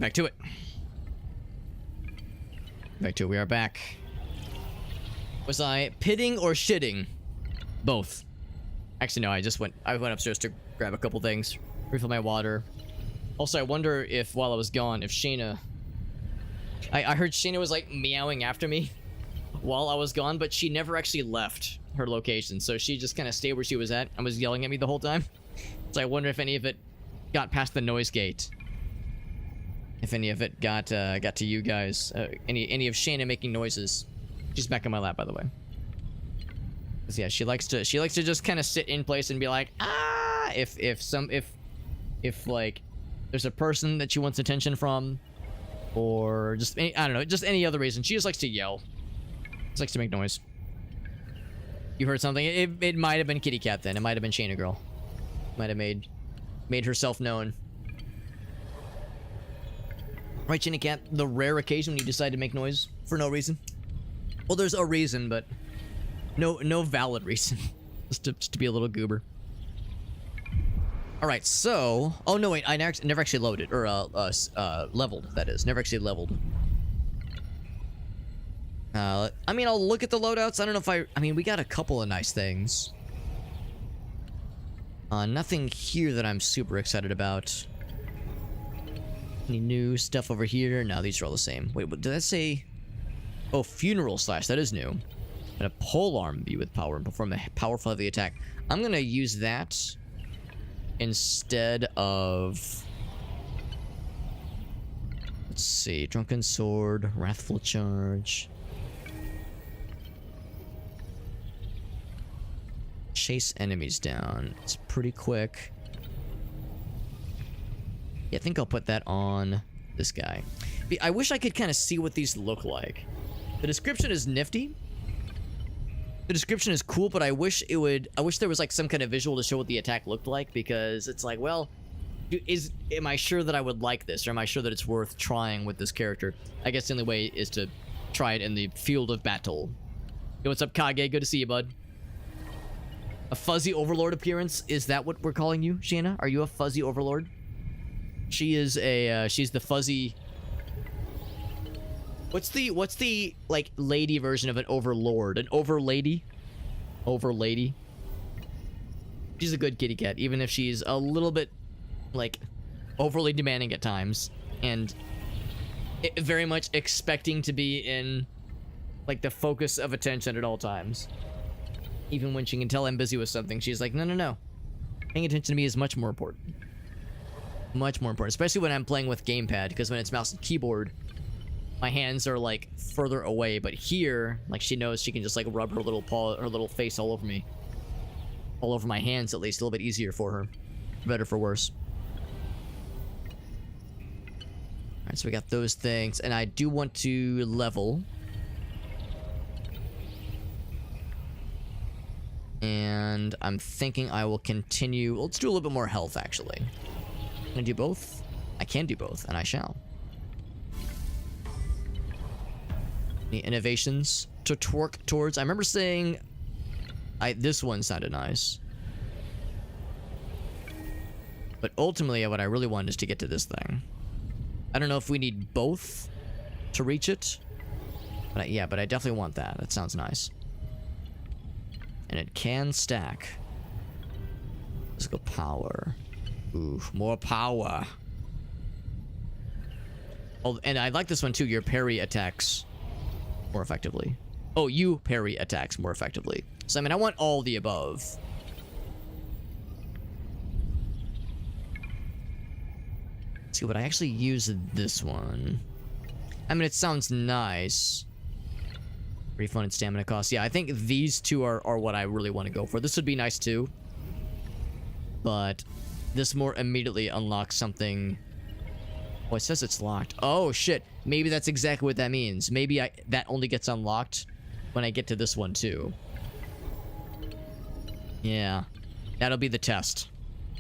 Back to it. Back to it. We are back. Was I pitting or shitting? Both. Actually, no. I went upstairs to grab a couple things, refill my water. Also, I wonder if while I was gone, if Shayna. I heard Shayna was like meowing after me while I was gone, but she never actually left her location, so she just kind of stayed where she was at and was yelling at me the whole time. So I wonder if any of it got past the noise gate. If any of it got to you guys. Any of Shayna making noises. She's back in my lap, by the way. 'Cause yeah, she likes to just kind of sit in place and be like, ah, if like there's a person that she wants attention from, or just I don't know, just any other reason. She just likes to yell. Just likes to make noise. You heard something? It might have been Kitty Cat then. It might have been Shayna Girl. Might have made herself known. Right, Shayna Cat? The rare occasion when you decide to make noise for no reason. Well, there's a reason, but no valid reason. just to be a little goober. All right, so oh no wait, I never actually loaded or leveled. That is, never actually leveled. I mean, I'll look at the loadouts. I don't know if I mean, we got a couple of nice things. Nothing here that I'm super excited about. Any new stuff over here? No, these are all the same. Wait, what did that say? Oh, funeral slash. That is new. And a polearm view with power and perform a powerful heavy attack. I'm gonna use that instead of. Let's see. Drunken sword, wrathful charge. Chase enemies down. It's pretty quick. Yeah, I think I'll put that on this guy. I wish I could kind of see what these look like. The description is nifty. The description is cool, but I wish there was like some kind of visual to show what the attack looked like, because it's like, well, am I sure that I would like this, or am I sure that it's worth trying with this character? I guess the only way is to try it in the field of battle. Yo, what's up, Kage? Good to see you, bud. A fuzzy overlord appearance? Is that what we're calling you, Shayna? Are you a fuzzy overlord? She is a, she's the fuzzy... What's the, like, lady version of an overlord? An overlady? Overlady? She's a good kitty cat, even if she's a little bit, like, overly demanding at times. And very much expecting to be in, like, the focus of attention at all times. Even when she can tell I'm busy with something, she's like, no. Paying attention to me is much more important. Much more important, especially when I'm playing with gamepad, because when it's mouse and keyboard, my hands are like further away, but here, like, she knows she can just like rub her little paw, her little face all over me. All over my hands, at least. A little bit easier for her. For better, for worse. Alright, so we got those things, and I do want to level. And I'm thinking I will continue. Let's do a little bit more health, actually. Can I do both? I can do both, and I shall. Any innovations to twerk towards? I remember saying this one sounded nice. But ultimately, what I really want is to get to this thing. I don't know if we need both to reach it. But yeah, but I definitely want that. That sounds nice. And it can stack. Let's go power. Ooh, more power. Oh, and I like this one too. Your parry attacks more effectively. Oh, you parry attacks more effectively. So, I mean, I want all the above. Let's see, would I actually use this one? I mean, it sounds nice. Refund and stamina cost. Yeah, I think these two are what I really want to go for. This would be nice too. But this more immediately unlocks something. Oh, it says it's locked. Oh, shit. Maybe that's exactly what that means. Maybe that only gets unlocked when I get to this one, too. Yeah. That'll be the test.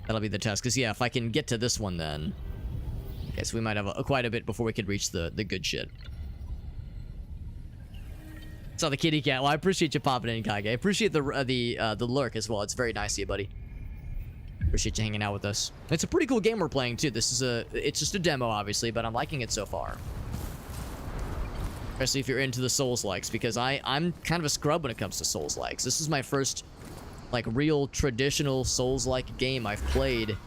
That'll be the test. Because, yeah, if I can get to this one, then... Okay, so we might have quite a bit before we could reach the good shit. Saw the kitty cat. Well, I appreciate you popping in, Kage. I appreciate the lurk as well. It's very nice of you, buddy. Appreciate you hanging out with us. It's a pretty cool game we're playing too. It's just a demo, obviously, but I'm liking it so far. Especially if you're into the Souls-likes, because I'm kind of a scrub when it comes to Souls-likes. This is my first, like, real traditional Souls-like game I've played.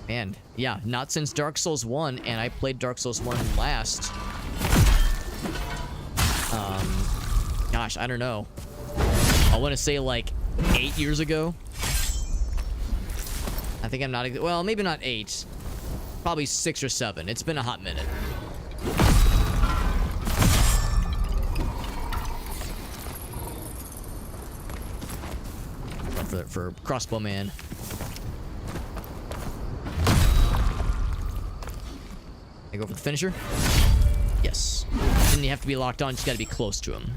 Man, yeah, not since Dark Souls 1, and I played Dark Souls 1 last. Gosh, I don't know. I want to say, like, 8 years ago. I think I'm not... Well, maybe not 8. Probably 6 or 7. It's been a hot minute. For crossbow man. I go for the finisher. Yes. Didn't you have to be locked on? Just got to be close to him.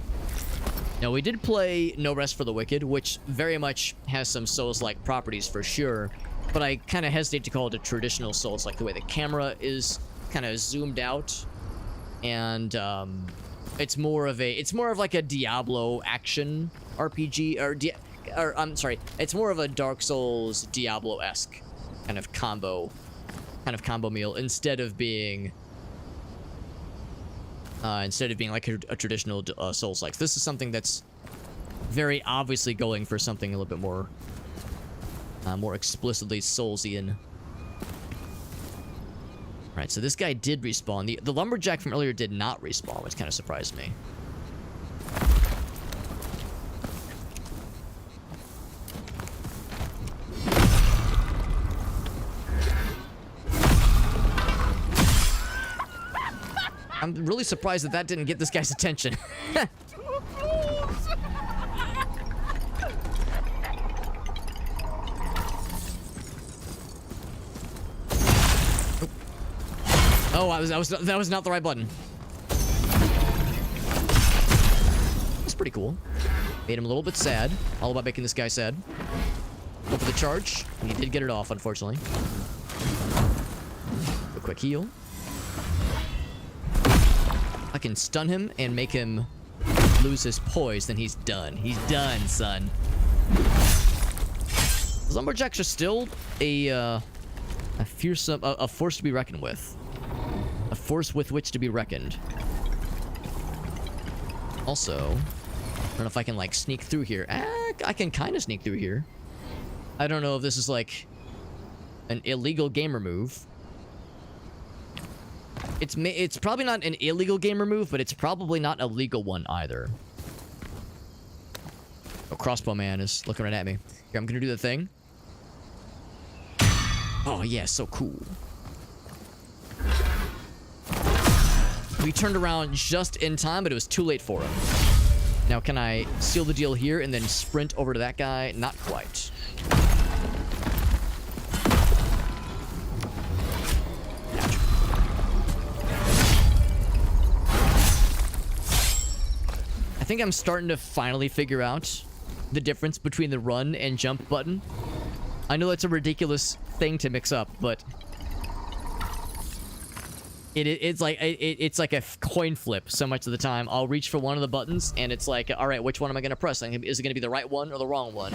Now, we did play No Rest for the Wicked, which very much has some Souls-like properties for sure. But I kind of hesitate to call it a traditional Souls, like the way the camera is kind of zoomed out, and it's more of like a Diablo action RPG, or I'm sorry, it's more of a Dark Souls Diablo-esque kind of combo meal instead of being like a traditional Souls-like. This is something that's very obviously going for something a little bit more. More explicitly Soulsian. Right, so this guy did respawn. The lumberjack from earlier did not respawn, which kind of surprised me. I'm really surprised that didn't get this guy's attention. Oh, that was not the right button. That's pretty cool. Made him a little bit sad. All about making this guy sad. Go for the charge. He did get it off, unfortunately. A quick heal. I can stun him and make him lose his poise, then he's done. He's done, son. The lumberjacks are still a fearsome, a force to be reckoned with. A force with which to be reckoned. Also, I don't know if I can, like, sneak through here. I can kind of sneak through here. I don't know if this is, like, an illegal gamer move. It's probably not an illegal gamer move, but it's probably not a legal one either. Oh, crossbow man is looking right at me. Here, I'm gonna do the thing. Oh, yeah, so cool. We turned around just in time, but it was too late for him. Now, can I seal the deal here and then sprint over to that guy? Not quite. I think I'm starting to finally figure out the difference between the run and jump button. I know that's a ridiculous thing to mix up, but it's like a coin flip so much of the time. I'll reach for one of the buttons, and it's like, all right, which one am I going to press? Is it going to be the right one or the wrong one?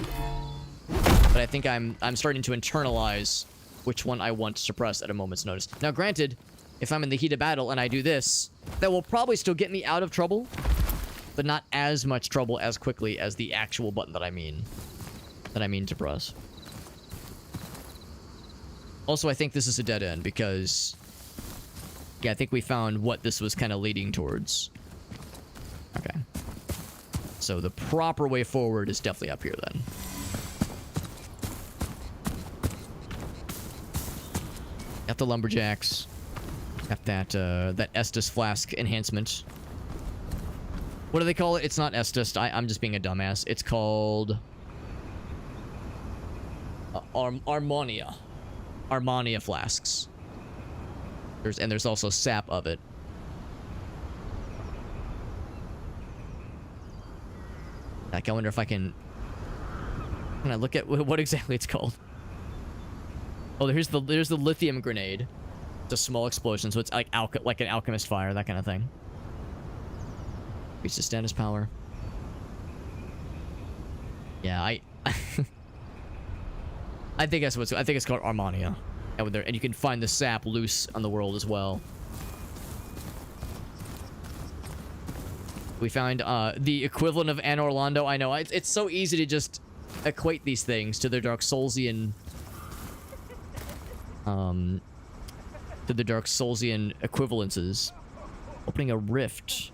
But I think I'm starting to internalize which one I want to press at a moment's notice. Now, granted, if I'm in the heat of battle and I do this, that will probably still get me out of trouble, but not as much trouble as quickly as the actual button that I mean to press. Also, I think this is a dead end because, yeah, I think we found what this was kind of leading towards. Okay. So the proper way forward is definitely up here then. Got the lumberjacks. Got that that Estus flask enhancement. What do they call it? It's not Estus. I'm just being a dumbass. It's called Armonia. Armonia flasks. There's also sap of it. Like, I wonder if I can I look at what exactly it's called? Oh, there's the lithium grenade. It's a small explosion, so it's like an alchemist fire, that kind of thing. Increase the status power. Yeah, I think that's I think it's called Armania. And you can find the sap loose on the world as well. We found the equivalent of Anne Orlando. I know, it's so easy to just equate these things to their Dark Soulsian... to the Dark Soulsian equivalences. Opening a rift.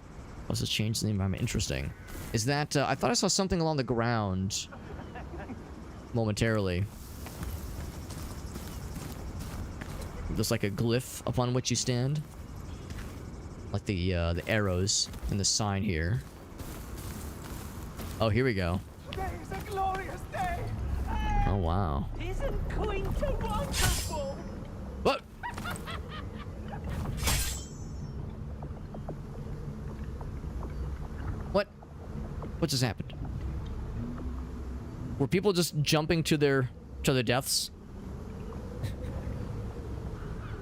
Let's just change the environment. Interesting. Is that... I thought I saw something along the ground. Momentarily. There's like a glyph upon which you stand. Like the arrows in the sign here. Oh, here we go.
Today is a glorious day.
Oh, wow.
Isn't going to wonderful?
What? What just happened? Were people just jumping to their deaths?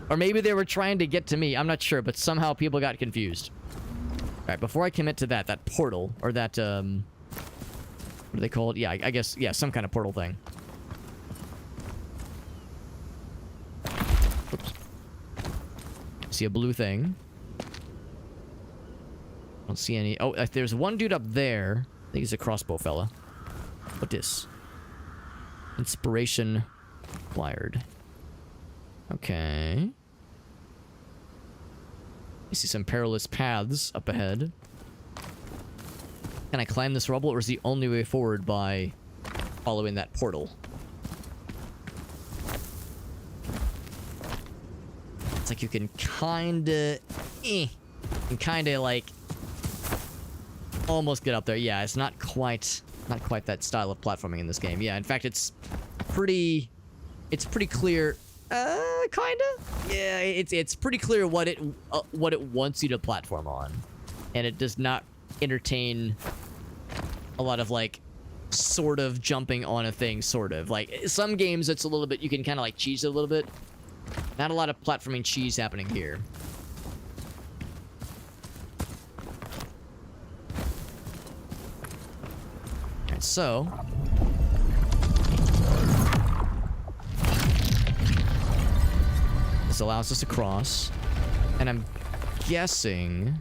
Or maybe they were trying to get to me. I'm not sure, but somehow people got confused. Alright, before I commit to that portal, or that, what do they call it? Yeah, I guess, yeah, some kind of portal thing. Oops. See a blue thing. Don't see any. Oh, there's one dude up there. I think he's a crossbow fella. What this? Inspiration acquired. Okay. I see some perilous paths up ahead. Can I climb this rubble, or is the only way forward by following that portal? It's like you can kinda... You can kinda, like... almost get up there. Yeah, it's not quite that style of platforming in this game. Yeah, in fact, it's pretty clear. Kinda. Yeah, it's pretty clear what it wants you to platform on, and it does not entertain a lot of like sort of jumping on a thing. Sort of like some games, it's a little bit, you can kind of like cheese it a little bit. Not a lot of platforming cheese happening here. Alright, so this allows us to cross, and I'm guessing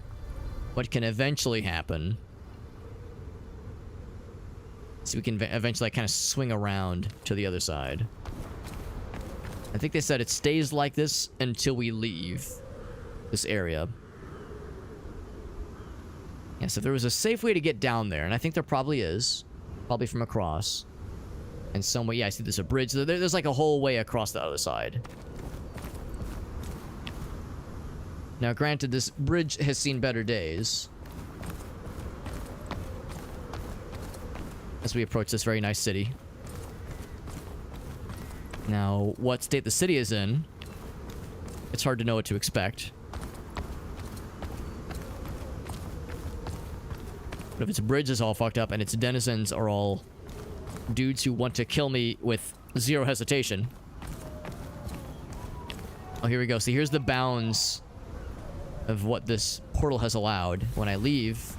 what can eventually happen. So we can eventually kind of swing around to the other side. I think they said it stays like this until we leave this area. Yeah, so there was a safe way to get down there, and I think there probably is. Probably from across. And some way, yeah, I see there's a bridge. There's like a whole way across the other side. Now, granted, this bridge has seen better days. As we approach this very nice city. Now, what state the city is in, it's hard to know what to expect. But if its bridge is all fucked up and its denizens are all dudes who want to kill me with zero hesitation. Oh, here we go. So here's the bounds of what this portal has allowed. When I leave,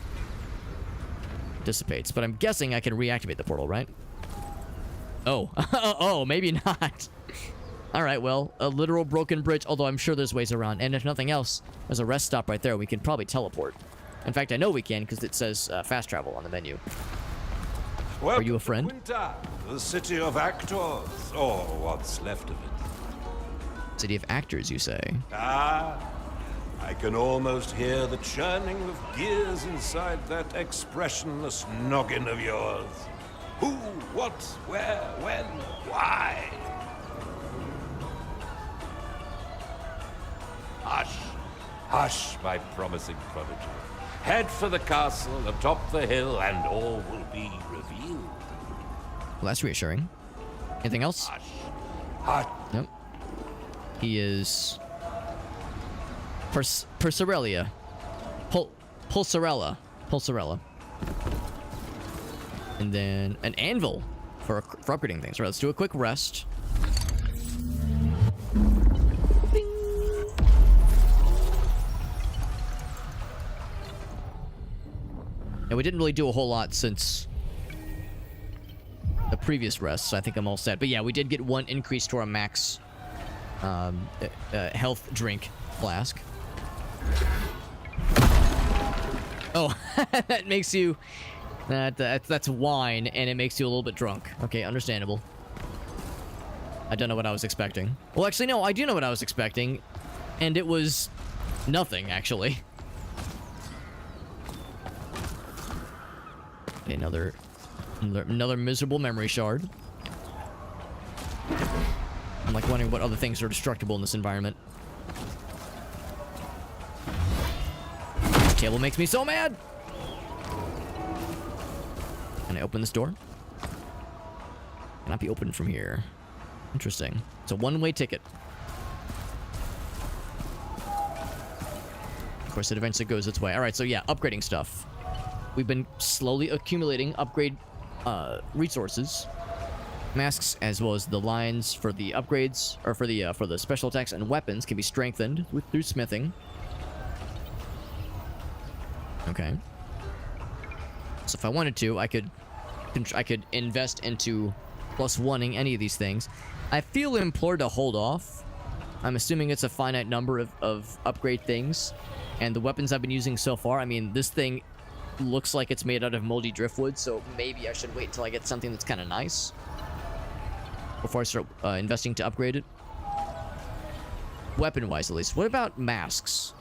it dissipates. But I'm guessing I can reactivate the portal, right? Oh. Oh, maybe not. Alright, well, a literal broken bridge, although I'm sure there's ways around. And if nothing else, there's a rest stop right there. We can probably teleport. In fact, I know we can, because it says fast travel on the menu.
Welcome
Are you a friend?
to Quinta, the city of actors, or what's left of it.
City of actors, you say?
Ah, I can almost hear the churning of gears inside that expressionless noggin of yours. Who, what, where, when, why? Hush, hush, my promising prodigy. Head for the castle atop the hill, and all will be revealed.
Well, that's reassuring. Anything else?
Hush, hush.
Nope. He is... Pulsarella. Pulsarella. And then an anvil for upgrading things. Right, let's do a quick rest. Bing. And we didn't really do a whole lot since the previous rests, so I think I'm all set. But yeah, we did get one increase to our max health drink flask. Oh, that makes you... That's wine, and it makes you a little bit drunk. Okay, understandable. I don't know what I was expecting. Well, actually, no, I do know what I was expecting. And it was... nothing, actually. Okay, another miserable memory shard. I'm like wondering what other things are destructible in this environment. This table makes me so mad! Can I open this door? Cannot be opened from here. Interesting. It's a one-way ticket. Of course, it eventually goes its way. Alright, so yeah, upgrading stuff. We've been slowly accumulating upgrade resources. Masks, as well as the lines for the upgrades, or for the special attacks and weapons, can be strengthened through smithing. Okay. So if I wanted to, I could invest into +1ing any of these things. I feel implored to hold off. I'm assuming it's a finite number of upgrade things. And the weapons I've been using so far, I mean, this thing looks like it's made out of moldy driftwood, so maybe I should wait until I get something that's kind of nice before I start investing to upgrade it. Weapon-wise, at least. What about masks?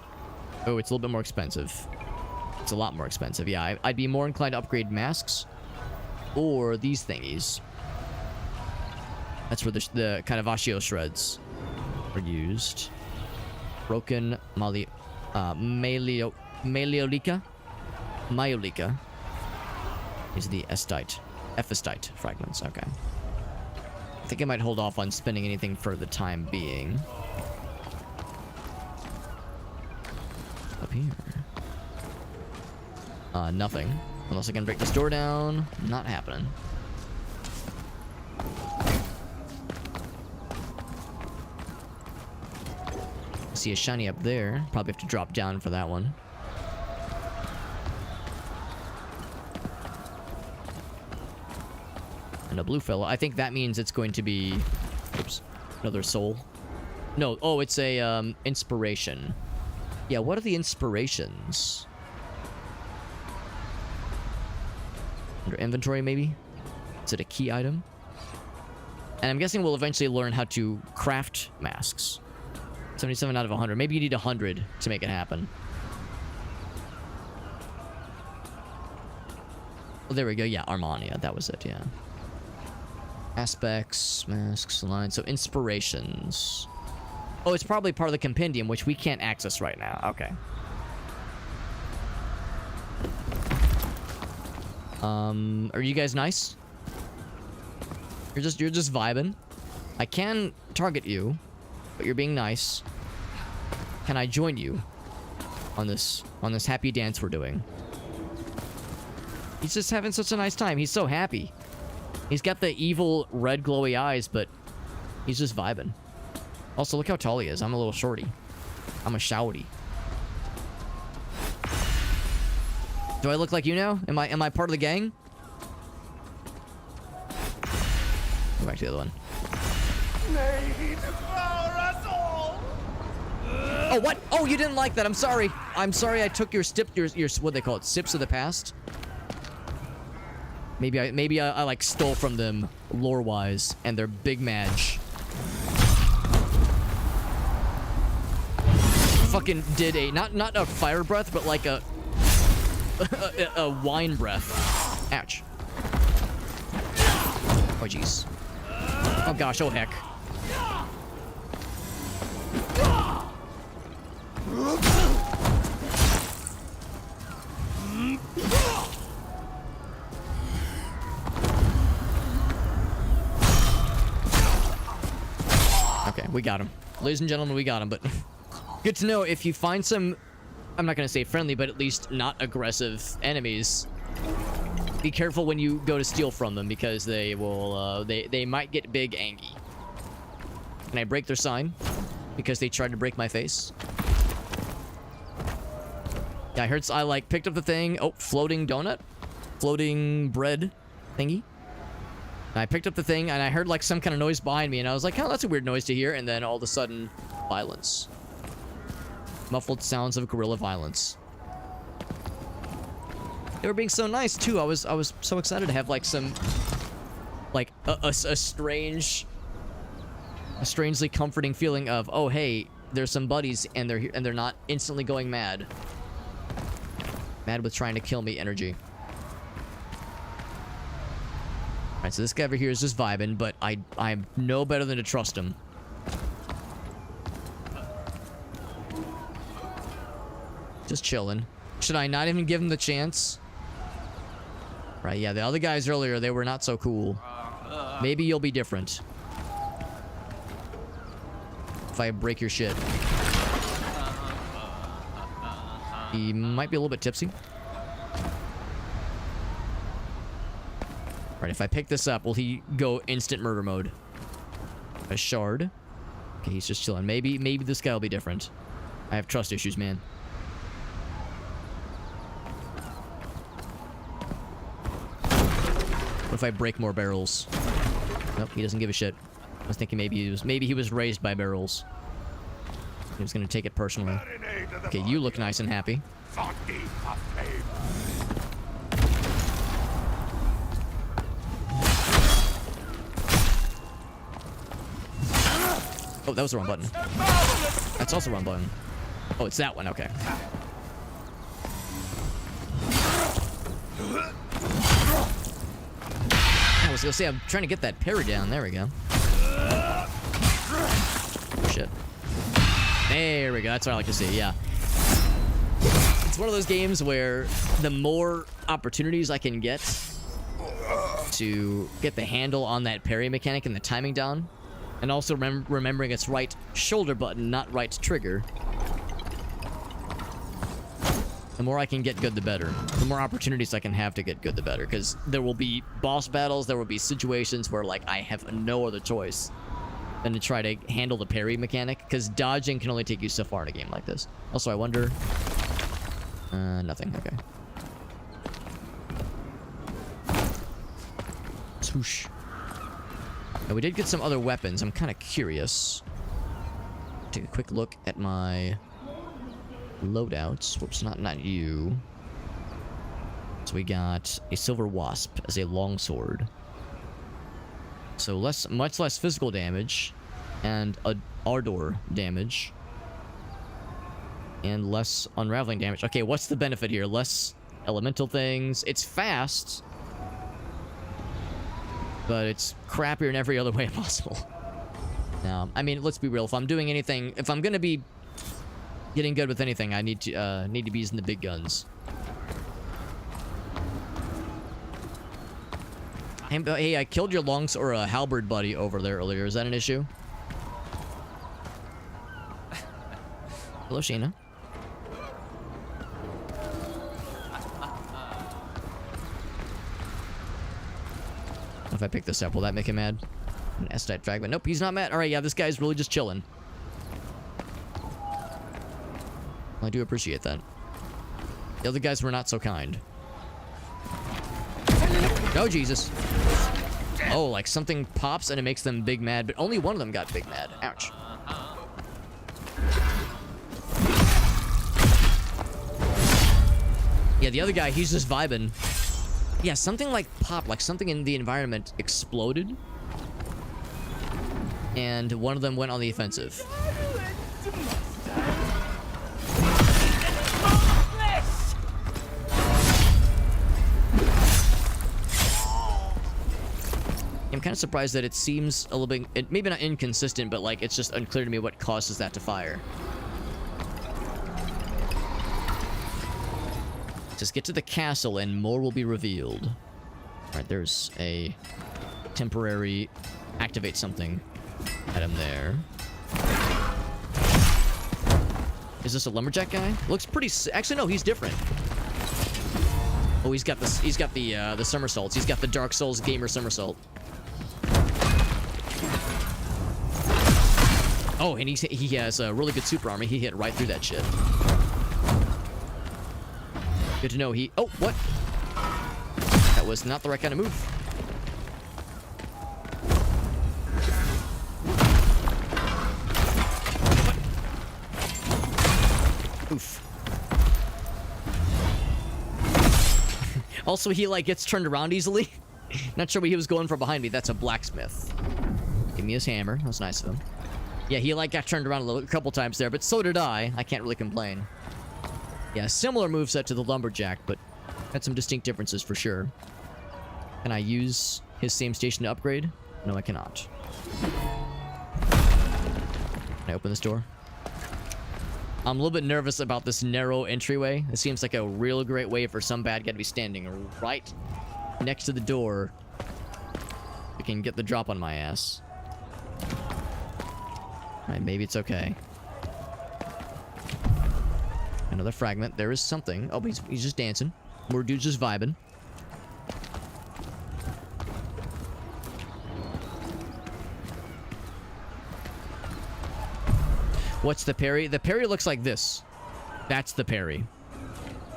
Oh, it's a little bit more expensive. It's a lot more expensive. Yeah, I'd be more inclined to upgrade masks or these thingies. That's where the kind of Ashio shreds are used. Broken Maleolica. These are the Ephestite fragments. Okay. I think I might hold off on spending anything for the time being. Up here. Nothing. Unless I can break this door down. Not happening. I see a shiny up there. Probably have to drop down for that one. And a blue fellow. I think that means it's going to be... Oops. Another soul. No. Oh, it's a, inspiration. Yeah, what are the inspirations? Under inventory, maybe? Is it a key item? And I'm guessing we'll eventually learn how to craft masks. 77 out of 100. Maybe you need 100 to make it happen. Oh, there we go. Yeah, Armania. That was it, yeah. Aspects, masks, lines. So, inspirations. Oh, it's probably part of the compendium, which we can't access right now. Okay. Are you guys nice? You're just vibing. I can target you, but you're being nice. Can I join you on this happy dance we're doing? He's just having such a nice time. He's so happy. He's got the evil red glowy eyes, but he's just vibing. Also, look how tall he is. I'm a little shorty. I'm a shouty. Do I look like you now? Am I part of the gang? Go back to the other one.
May he devour us all!
Oh, what? Oh, you didn't like that. I'm sorry. I'm sorry I took your what they call it, sips of the past. Maybe I like stole from them lore-wise, and they're big mage. Fucking did a not a fire breath, but like a wine breath. Ouch. Oh jeez. Oh gosh. Oh heck. Okay, we got him. Ladies and gentlemen, we got him, but good to know if you find some, I'm not going to say friendly, but at least not aggressive enemies, be careful when you go to steal from them, because they will, they might get big angy. Can I break their sign? Because they tried to break my face? Yeah, I heard, I like picked up the thing. Oh, floating donut? Floating bread thingy? I picked up the thing, and I heard, like, some kind of noise behind me, and I was like, oh, that's a weird noise to hear, and then all of a sudden, violence. Muffled sounds of guerrilla violence. They were being so nice, too. I was so excited to have, like, some... like, a strangely comforting feeling of, oh, hey, there's some buddies, and they're not instantly going mad. Mad with trying to kill me energy. Alright, so this guy over here is just vibing, but I'm no better than to trust him. Just chilling. Should I not even give him the chance? Right, yeah, the other guys earlier, they were not so cool. Maybe you'll be different. If I break your shit. He might be a little bit tipsy. Right, if I pick this up, will he go instant murder mode? A shard. Okay, he's just chilling. Maybe this guy will be different. I have trust issues, man. What if I break more barrels? Nope, he doesn't give a shit. I was thinking maybe he was raised by barrels. He was gonna take it personally. Okay, you look nice and happy. Oh, that was the wrong button. That's also the wrong button. Oh, it's that one. Okay. I was gonna say, I'm trying to get that parry down. There we go. Oh, shit. There we go. That's what I like to see. Yeah. It's one of those games where the more opportunities I can get to get the handle on that parry mechanic and the timing down, and also remembering it's right shoulder button, not right trigger, the more I can get good, the better. The more opportunities I can have to get good, the better. Because there will be boss battles, there will be situations where, like, I have no other choice than to try to handle the parry mechanic. Because dodging can only take you so far in a game like this. Also, I wonder... nothing. Okay. Swoosh. Now, we did get some other weapons. I'm kind of curious. Take a quick look at my... loadouts. Whoops, not you. So we got a silver wasp as a longsword. So much less physical damage, and a ardor damage, and less unraveling damage. Okay, what's the benefit here? Less elemental things. It's fast, but it's crappier in every other way possible. Now, I mean, let's be real. If I'm doing anything, if I'm gonna be getting good with anything, I need to be using the big guns. Hey, I killed your halberd buddy over there earlier. Is that an issue? Hello, Sheena. If I pick this up, will that make him mad? An S-type fragment. Nope, he's not mad. All right, yeah, this guy's really just chilling. I do appreciate that. The other guys were not so kind. Oh, Jesus. Oh, like something pops and it makes them big mad, but only one of them got big mad. Ouch. Yeah, the other guy, he's just vibing. Yeah, something like popped, like something in the environment exploded. And one of them went on the offensive. I'm kind of surprised that it seems a little bit, maybe not inconsistent, but like it's just unclear to me what causes that to fire. Just get to the castle and more will be revealed. Alright, there's a temporary activate something item there. Is this a lumberjack guy? Looks pretty actually no, he's different. Oh, he's got the somersaults. He's got the Dark Souls gamer somersault. Oh, and he has a really good super armor. He hit right through that shit. Good to know he... Oh, what? That was not the right kind of move. Also, he like gets turned around easily. Not sure what he was going for behind me. That's a blacksmith. Give me his hammer. That was nice of him. Yeah, he like got turned around a couple times there, but so did I. I can't really complain. Yeah, similar moveset to the lumberjack, but had some distinct differences for sure. Can I use his same station to upgrade? No, I cannot. Can I open this door? I'm a little bit nervous about this narrow entryway. It seems like a real great way for some bad guy to be standing right next to the door. I can get the drop on my ass. Alright, maybe it's okay. Another fragment. There is something. Oh, he's just dancing. More dude's just vibing. What's the parry? The parry looks like this. That's the parry.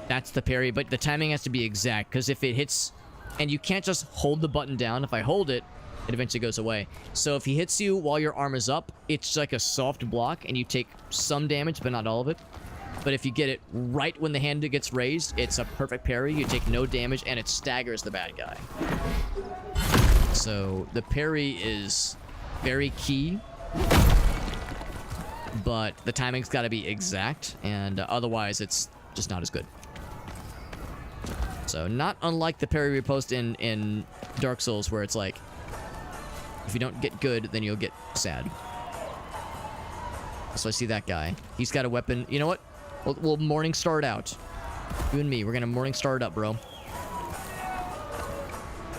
That's the parry, but the timing has to be exact, because if it hits... And you can't just hold the button down. If I hold it, it eventually goes away. So if he hits you while your arm is up, it's like a soft block, and you take some damage, but not all of it. But if you get it right when the hand gets raised, it's a perfect parry. You take no damage, and it staggers the bad guy. So the parry is very key. But the timing's got to be exact, and otherwise it's just not as good. So not unlike the parry riposte in Dark Souls, where it's like, if you don't get good, then you'll get sad. So I see that guy. He's got a weapon. You know what? We'll morning star it out. You and me, we're gonna morning star it up, bro.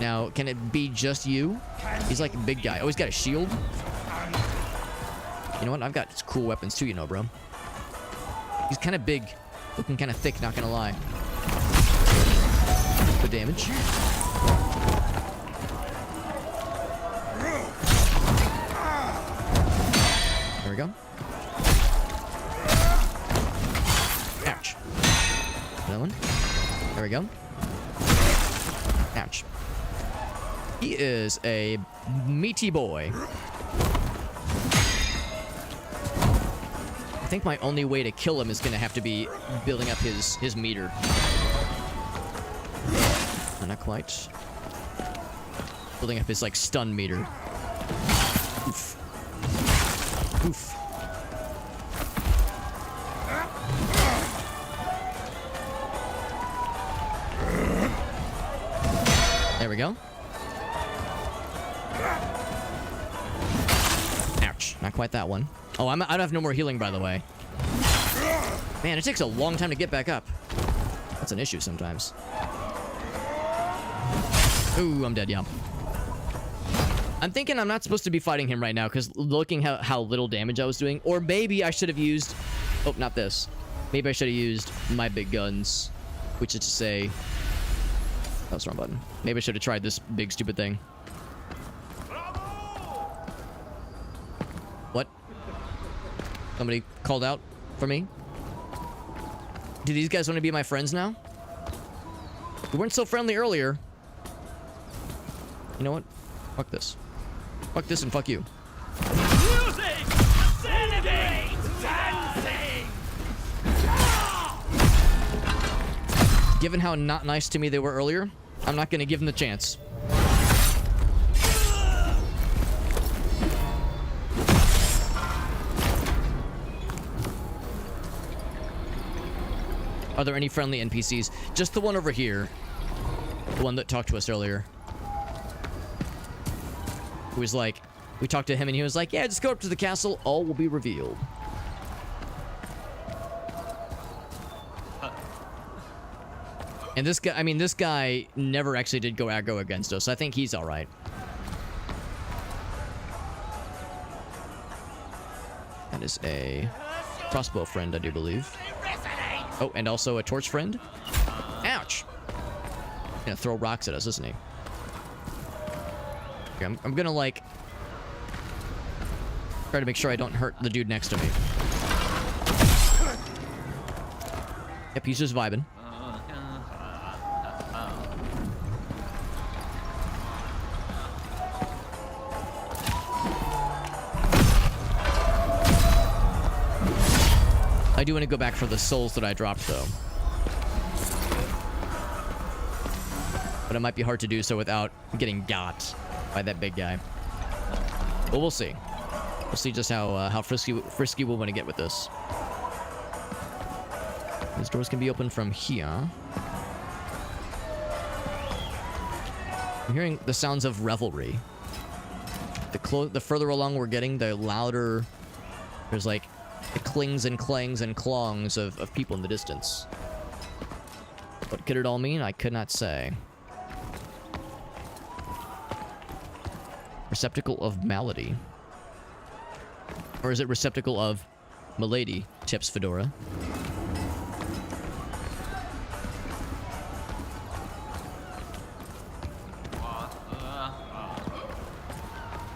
Now, can it be just you? He's like a big guy. Oh, he's got a shield. You know what? I've got cool weapons too, you know, bro. He's kind of big. Looking kind of thick, not gonna lie. Good damage. There we go. Ouch. Another one. There we go. Ouch. He is a meaty boy. I think my only way to kill him is going to have to be building up his meter. Oh, not quite. Building up his, like, stun meter. Oof. Oof. There we go. Ouch. Not quite that one. Oh, I don't have no more healing, by the way. Man, it takes a long time to get back up. That's an issue sometimes. Ooh, I'm dead, yeah. I'm thinking I'm not supposed to be fighting him right now, because looking how little damage I was doing. Or maybe I should have used... Oh, not this. Maybe I should have used my big guns. Which is to say... Oh, that's the wrong button. Maybe I should have tried this big stupid thing. What? Somebody called out for me? Do these guys want to be my friends now? We weren't so friendly earlier. You know what? Fuck this. Fuck this and fuck you.
Music! Celebrate! Dancing!
Given how not nice to me they were earlier, I'm not going to give them the chance. Are there any friendly NPCs? Just the one over here. The one that talked to us earlier. Who was like, we talked to him and he was like, yeah, just go up to the castle. All will be revealed. And this guy, I mean, this guy never actually did go aggro against us. I think he's all right. That is a crossbow friend, I do believe. Oh, and also a torch friend. Ouch. He's gonna throw rocks at us, isn't he? Okay, I'm gonna, like, try to make sure I don't hurt the dude next to me. Yep, he's just vibing. I do want to go back for the souls that I dropped, though. But it might be hard to do so without getting got by that big guy. But we'll see. We'll see just how frisky we'll want to get with this. These doors can be opened from here. I'm hearing the sounds of revelry. The further along we're getting, the louder there's like the clings and clangs and clongs of people in the distance. What could it all mean? I could not say. Receptacle of malady. Or is it receptacle of milady? Tips Fedora.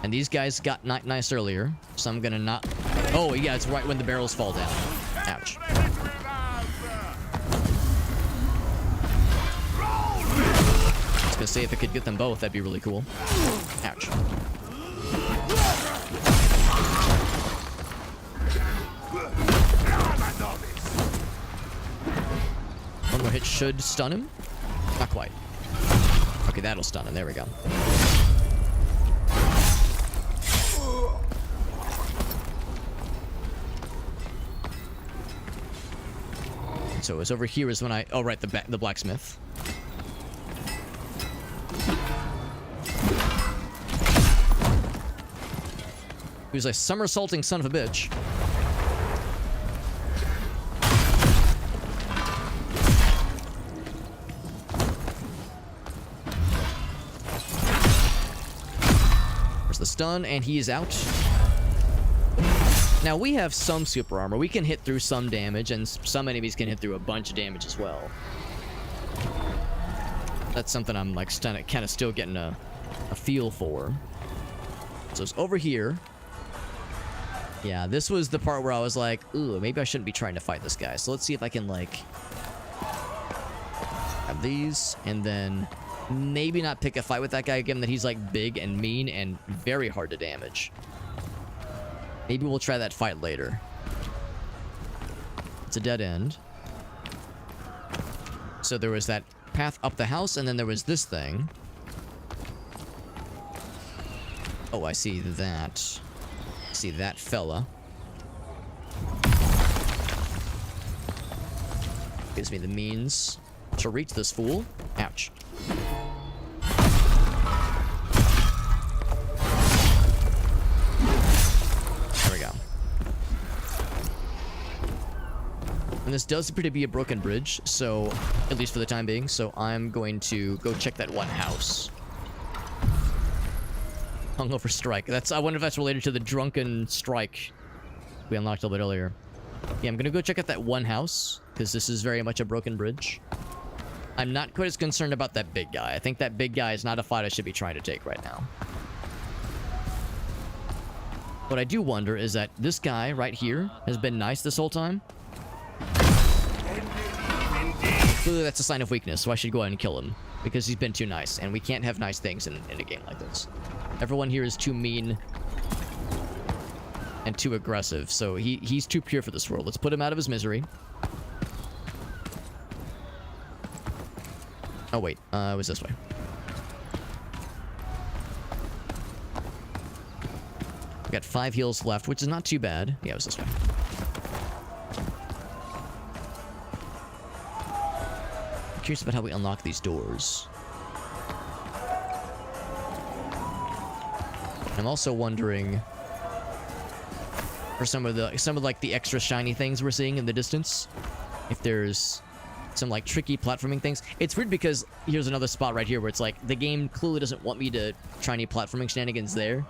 And these guys got not nice earlier, so I'm gonna not... Oh, yeah, it's right when the barrels fall down. Ouch. I was gonna say if I could get them both, that'd be really cool. Ouch. One more hit should stun him. Not quite. Okay, that'll stun him. There we go. So it's over here is when I... Oh, right, the blacksmith. He was a somersaulting son of a bitch. There's the stun, and he is out. Now, we have some super armor. We can hit through some damage, and some enemies can hit through a bunch of damage as well. That's something I'm, like, kind of still getting a feel for. So it's over here. Yeah, this was the part where I was like, ooh, maybe I shouldn't be trying to fight this guy. So let's see if I can, like, have these, and then maybe not pick a fight with that guy, given that he's, like, big and mean and very hard to damage. Maybe we'll try that fight later. It's a dead end. So there was that path up the house, and then there was this thing. Oh, I see that. I see that fella. Gives me the means to reach this fool. Ouch. And this does appear to be a broken bridge, so, at least for the time being, so I'm going to go check that one house. Hungover strike. I wonder if that's related to the drunken strike we unlocked a little bit earlier. Yeah, I'm gonna go check out that one house, because this is very much a broken bridge. I'm not quite as concerned about that big guy. I think that big guy is not a fight I should be trying to take right now. What I do wonder is that this guy right here has been nice this whole time. Clearly that's a sign of weakness, so I should go ahead and kill him. Because he's been too nice, and we can't have nice things in a game like this. Everyone here is too mean and too aggressive, so he's too pure for this world. Let's put him out of his misery. Oh wait, it was this way. We got 5 heals left, which is not too bad. Yeah, it was this way. Curious about how we unlock these doors. I'm also wondering for some of like the extra shiny things we're seeing in the distance, if there's some like tricky platforming things. It's weird because here's another spot right here where it's like the game clearly doesn't want me to try any platforming shenanigans there.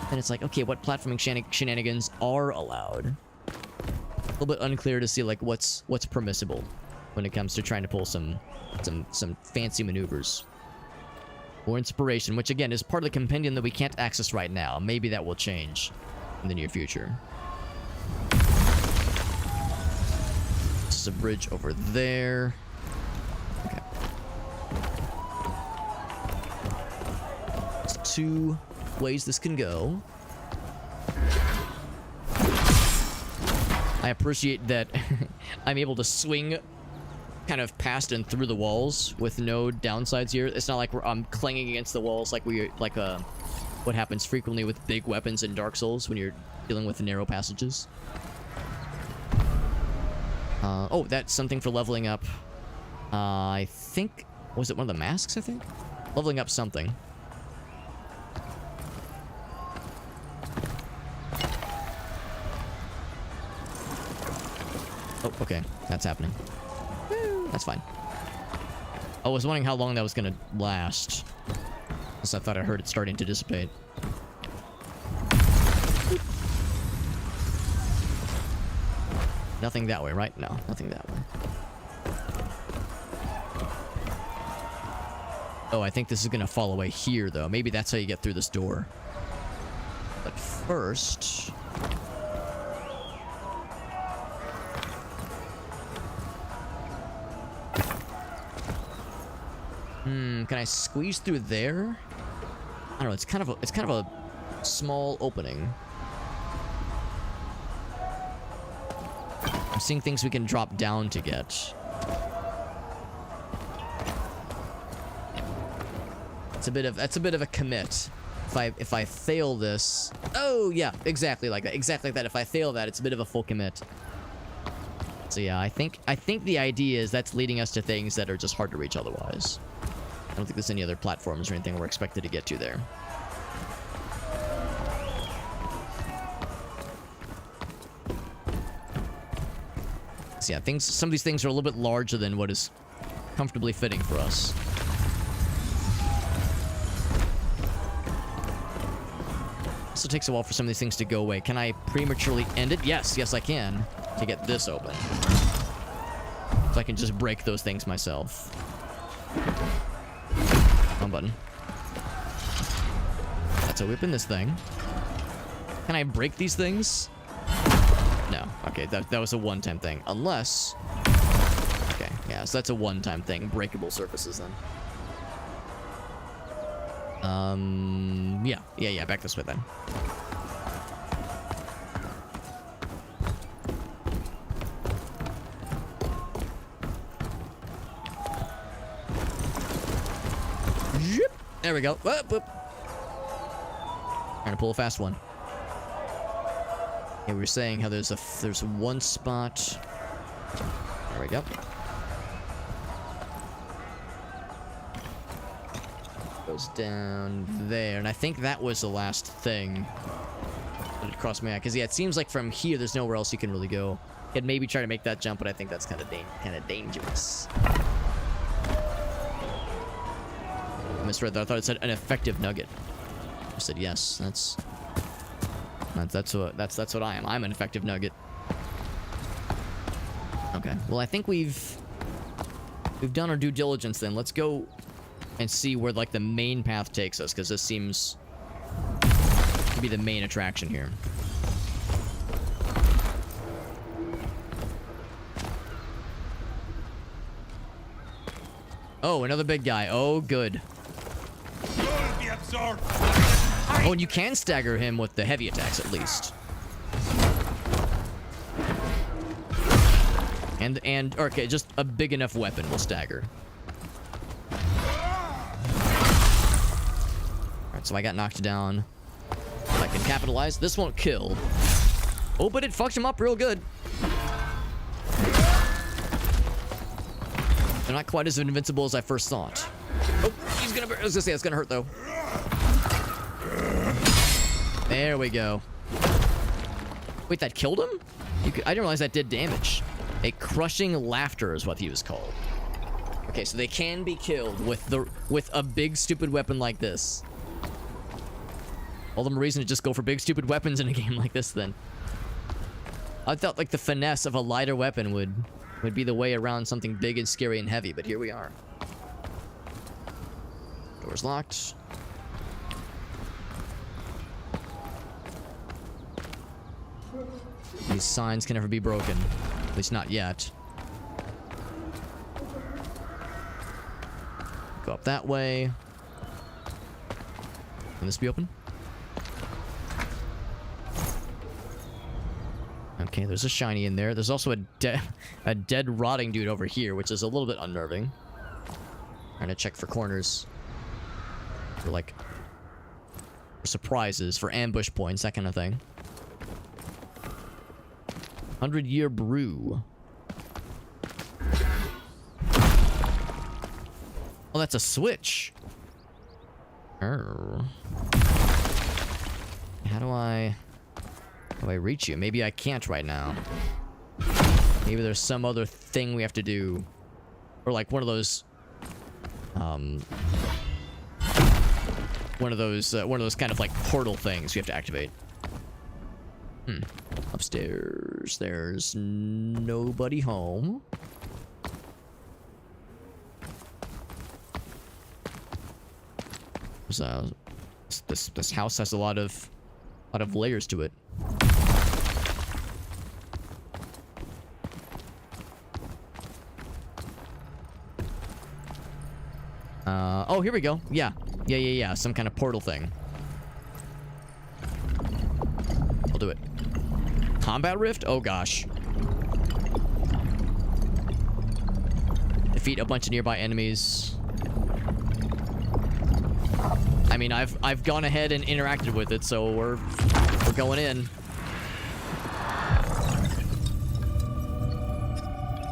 And it's like, okay, what platforming shenanigans are allowed? A little bit unclear to see like what's permissible when it comes to trying to pull some fancy maneuvers. Or inspiration, which again is part of the compendium that we can't access right now. Maybe that will change in the near future. This is a bridge over there. Okay. There's 2 ways this can go. I appreciate that I'm able to swing kind of past and through the walls with no downsides here. It's not like I'm clanging against the walls like what happens frequently with big weapons in Dark Souls when you're dealing with narrow passages. Oh, that's something for leveling up. I think... Was it one of the masks, I think? Leveling up something. Oh, okay. That's happening. That's fine. I was wondering how long that was gonna last. Because I thought I heard it starting to dissipate. Nothing that way, right? No, nothing that way. Oh, I think this is gonna fall away here, though. Maybe that's how you get through this door. But first... can I squeeze through there? I don't know, it's kind of a small opening. I'm seeing things we can drop down to get. That's a bit of a commit. If I fail this... Oh, yeah, exactly like that. Exactly like that. If I fail that, it's a bit of a full commit. So yeah, I think the idea is that's leading us to things that are just hard to reach otherwise. I don't think there's any other platforms or anything we're expected to get to there. So yeah, some of these things are a little bit larger than what is comfortably fitting for us. Also takes a while for some of these things to go away. Can I prematurely end it? Yes, I can. To get this open. So I can just break those things myself. One button. That's how we open this thing. Can I break these things? No. Okay, that was a one-time thing. Unless... Okay, yeah, so that's a one-time thing. Breakable surfaces, then. Yeah, back this way, then. There we go. Whoop, whoop. Trying to pull a fast one. Yeah, we were saying how there's one spot. There we go. Goes down there, and I think that was the last thing that had crossed my eye. Because yeah, it seems like from here there's nowhere else you can really go. Could maybe try to make that jump, but I think that's kind of dangerous. I misread that. I thought it said an effective nugget. I said yes. That's what I am. I'm an effective nugget. Okay. Well, I think we've done our due diligence. Then let's go and see where like the main path takes us, because this seems to be the main attraction here. Oh, another big guy. Oh, good. Oh, and you can stagger him with the heavy attacks, at least. And okay, just a big enough weapon will stagger. Alright, so I got knocked down. If I can capitalize, this won't kill. Oh, but it fucked him up real good. They're not quite as invincible as I first thought. Oh, I was gonna say it's gonna hurt though. There we go. Wait, that killed him? I didn't realize that did damage. A crushing laughter is what he was called. Okay, so they can be killed with a big stupid weapon like this. All the more reason to just go for big stupid weapons in a game like this then. I thought like the finesse of a lighter weapon would be the way around something big and scary and heavy, but here we are. Door's locked. These signs can never be broken. At least not yet. Go up that way. Can this be open? Okay, there's a shiny in there. There's also a dead rotting dude over here, which is a little bit unnerving. Trying to check for corners. For like for surprises, for ambush points, that kind of thing. 100-year brew. Oh, that's a switch. Oh. How do I reach you? Maybe I can't right now. Maybe there's some other thing we have to do. Or like one of those one of those kind of like portal things you have to activate. Upstairs, there's nobody home. This house has a lot of layers to it. Oh, here we go. Yeah. Some kind of portal thing. I'll do it. Combat rift? Oh gosh. Defeat a bunch of nearby enemies. I mean, I've gone ahead and interacted with it, so we're going in.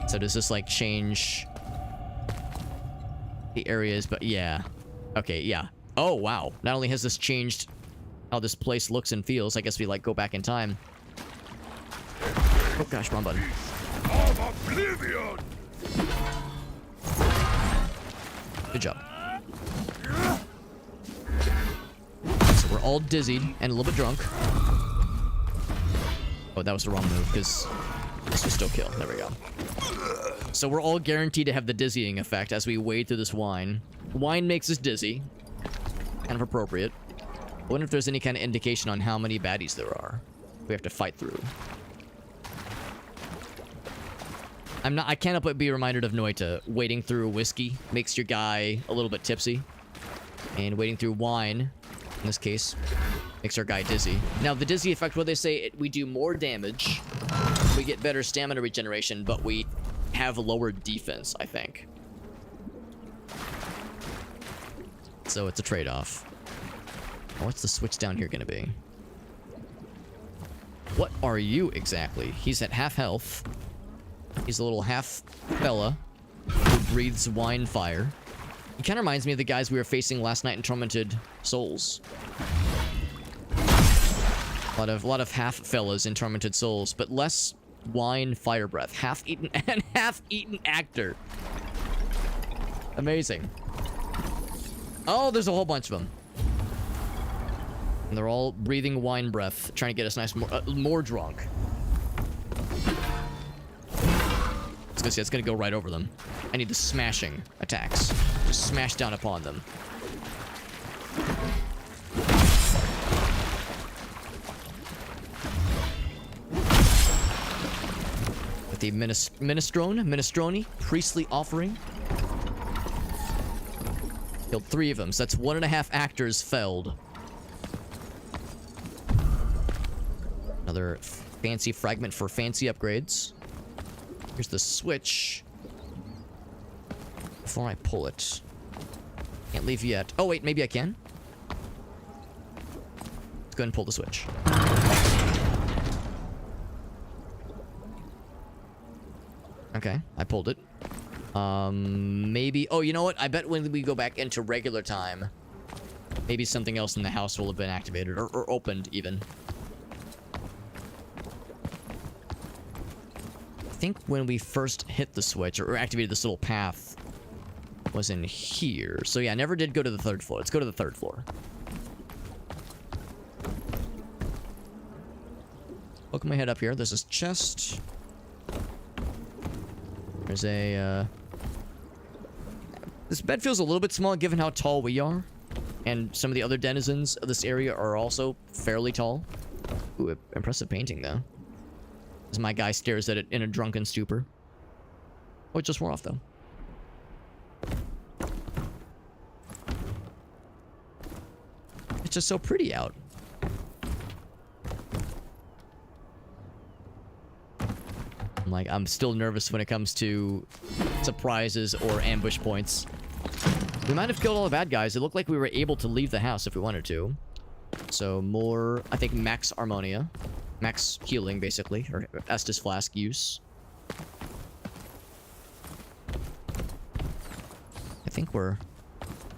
So does this like change the areas? But yeah. Okay, yeah. Oh wow. Not only has this changed how this place looks and feels, I guess we like go back in time. Oh gosh, wrong button.
Of oblivion!
Good job. So we're all dizzied and a little bit drunk. Oh, that was the wrong move, because this will still kill. There we go. So we're all guaranteed to have the dizzying effect as we wade through this wine. Wine makes us dizzy. Kind of appropriate. I wonder if there's any kind of indication on how many baddies there are we have to fight through. I can't help but be reminded of Noita. Wading through whiskey makes your guy a little bit tipsy. And wading through wine, in this case, makes our guy dizzy. Now, the dizzy effect, what they say, we do more damage, we get better stamina regeneration, but we have lower defense, I think. So it's a trade-off. What's the switch down here gonna be? What are you exactly? He's at half health. He's a little half fella who breathes wine fire. He kind of reminds me of the guys we were facing last night in Tormented Souls. A lot of half fellas in Tormented Souls, but less wine fire breath. Half-eaten and half-eaten actor. Amazing. Oh, there's a whole bunch of them. And they're all breathing wine breath, trying to get us nice more drunk. It's gonna go right over them. I need the smashing attacks. Just smash down upon them. With the minestrone, priestly offering. Killed 3 of them, so that's 1.5 actors felled. Another fancy fragment for fancy upgrades. Here's the switch. Before I pull it. Can't leave yet. Oh, wait, maybe I can. Let's go ahead and pull the switch. Okay, I pulled it. Maybe... Oh, you know what? I bet when we go back into regular time, maybe something else in the house will have been activated, or opened, even. I think when we first hit the switch or activated this little path was in here. So yeah, I never did go to the 3rd floor. Let's go to the 3rd floor. Poke my head up here. There's this chest. There's a this bed feels a little bit small given how tall we are, and some of the other denizens of this area are also fairly tall. Ooh, impressive painting though. As my guy stares at it in a drunken stupor. Oh, it just wore off, though. It's just so pretty out. I'm still nervous when it comes to surprises or ambush points. We might have killed all the bad guys. It looked like we were able to leave the house if we wanted to. So more, I think, max Harmonia. Max healing, basically. Or Estus Flask use. I think we're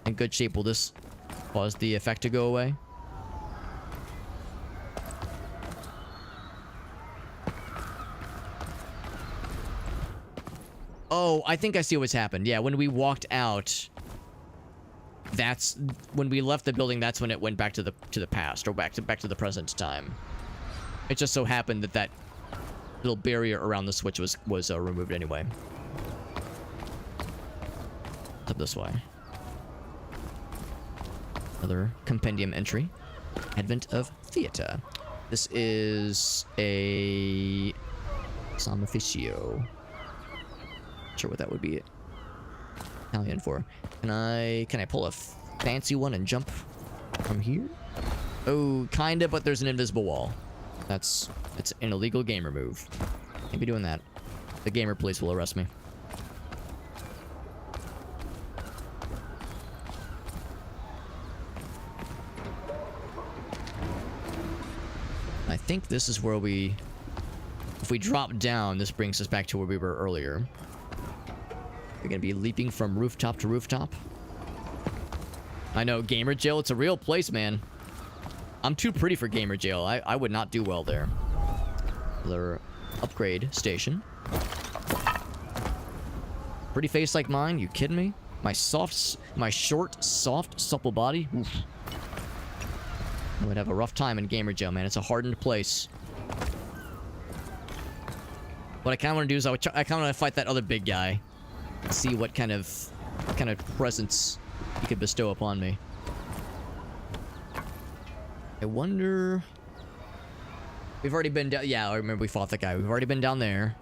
in good shape. Will this cause the effect to go away? Oh, I think I see what's happened. Yeah, when we walked out, that's when we left the building. That's when it went back to the past, or back to the present time. It just so happened that little barrier around the switch was removed anyway. Up this way. Another compendium entry. Advent of Theater. This is a Somnificio. Sure what that would be Italian for. Can I pull a fancy one and jump from here? Oh, kinda, but there's an invisible wall. It's an illegal gamer move. Can't be doing that. The gamer police will arrest me. I think this is where if we drop down, this brings us back to where we were earlier. We're gonna be leaping from rooftop to rooftop. I know, gamer jail, it's a real place, man. I'm too pretty for gamer jail. I would not do well there. Another upgrade station. Pretty face like mine? You kidding me? My short, soft, supple body? Oof. I would have a rough time in gamer jail, man. It's a hardened place. What I kind of want to do is I kind of want to fight that other big guy. See what kind of presence he could bestow upon me. I wonder... We've already been down... Yeah, I remember we fought that guy. We've already been down there.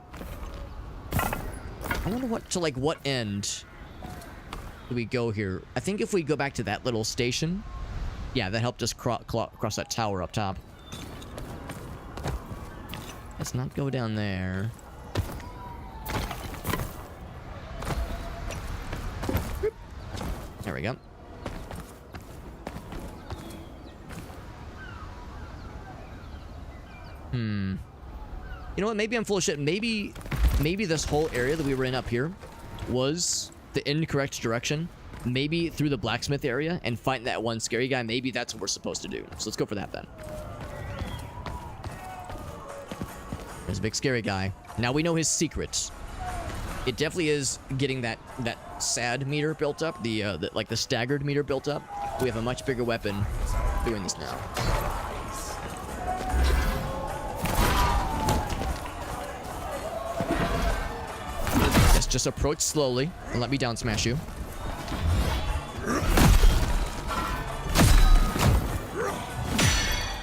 I wonder what end do we go here? I think if we go back to that little station... Yeah, that helped us cross that tower up top. Let's not go down there. There we go. You know what? Maybe I'm full of shit. Maybe this whole area that we were in up here was the incorrect direction. Maybe through the blacksmith area and fighting that one scary guy. Maybe that's what we're supposed to do. So let's go for that then. There's a big scary guy. Now we know his secrets. It definitely is getting that sad meter built up, the staggered meter built up. We have a much bigger weapon doing this now. Just approach slowly and let me down smash you.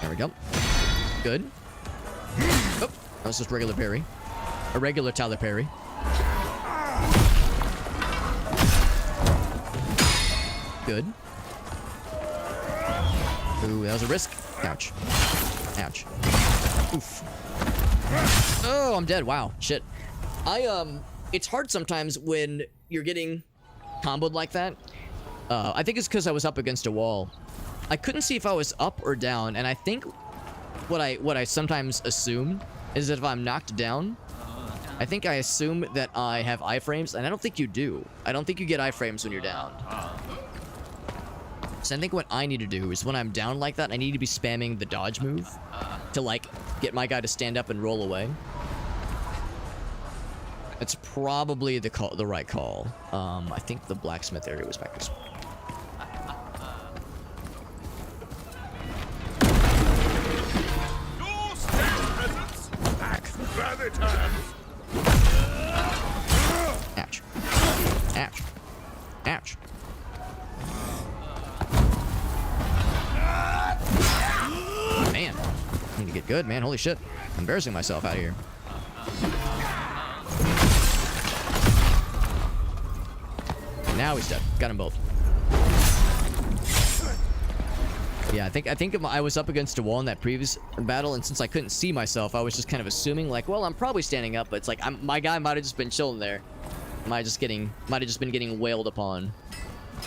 There we go. Good. Oh, that was just regular parry. A regular Tyler parry. Good. Ooh, that was a risk. Ouch. Ouch. Oof. Oh, I'm dead. Wow. Shit. It's hard sometimes when you're getting comboed like that. I think it's because I was up against a wall. I couldn't see if I was up or down, and I think what I sometimes assume is that if I'm knocked down, I think I assume that I have iframes, and I don't think you do. I don't think you get iframes when you're down. So I think what I need to do is when I'm down like that, I need to be spamming the dodge move to get my guy to stand up and roll away. It's probably the right call. I think the blacksmith area was back this way.
Your stand presence lacks gravitas.
Ouch. Ouch. Ouch. Man. I need to get good, man. Holy shit. I'm embarrassing myself out here. Now he's dead. Got them both. Yeah, I think if I was up against a wall in that previous battle, and since I couldn't see myself, I was just kind of assuming, like, well, I'm probably standing up, but it's like my guy might have just been chilling there. Might have just been getting wailed upon.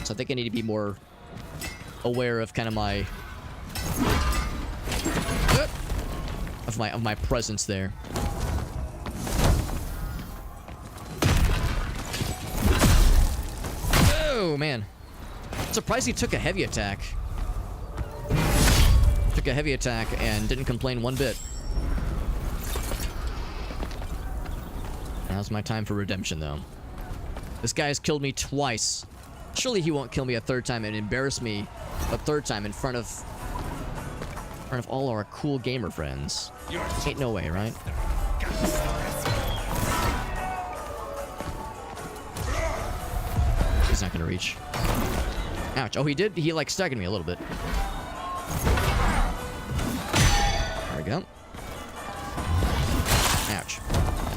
So I think I need to be more aware of kind of my of my presence there. Oh man, I'm surprised he took a heavy attack. Took a heavy attack and didn't complain one bit. Now's my time for redemption, though. This guy has killed me twice. Surely he won't kill me a third time and embarrass me a third time in front of all our cool gamer friends. Ain't no way, right? He's not gonna reach. Ouch. Oh, he did. He like staggered me a little bit. There we go. Ouch.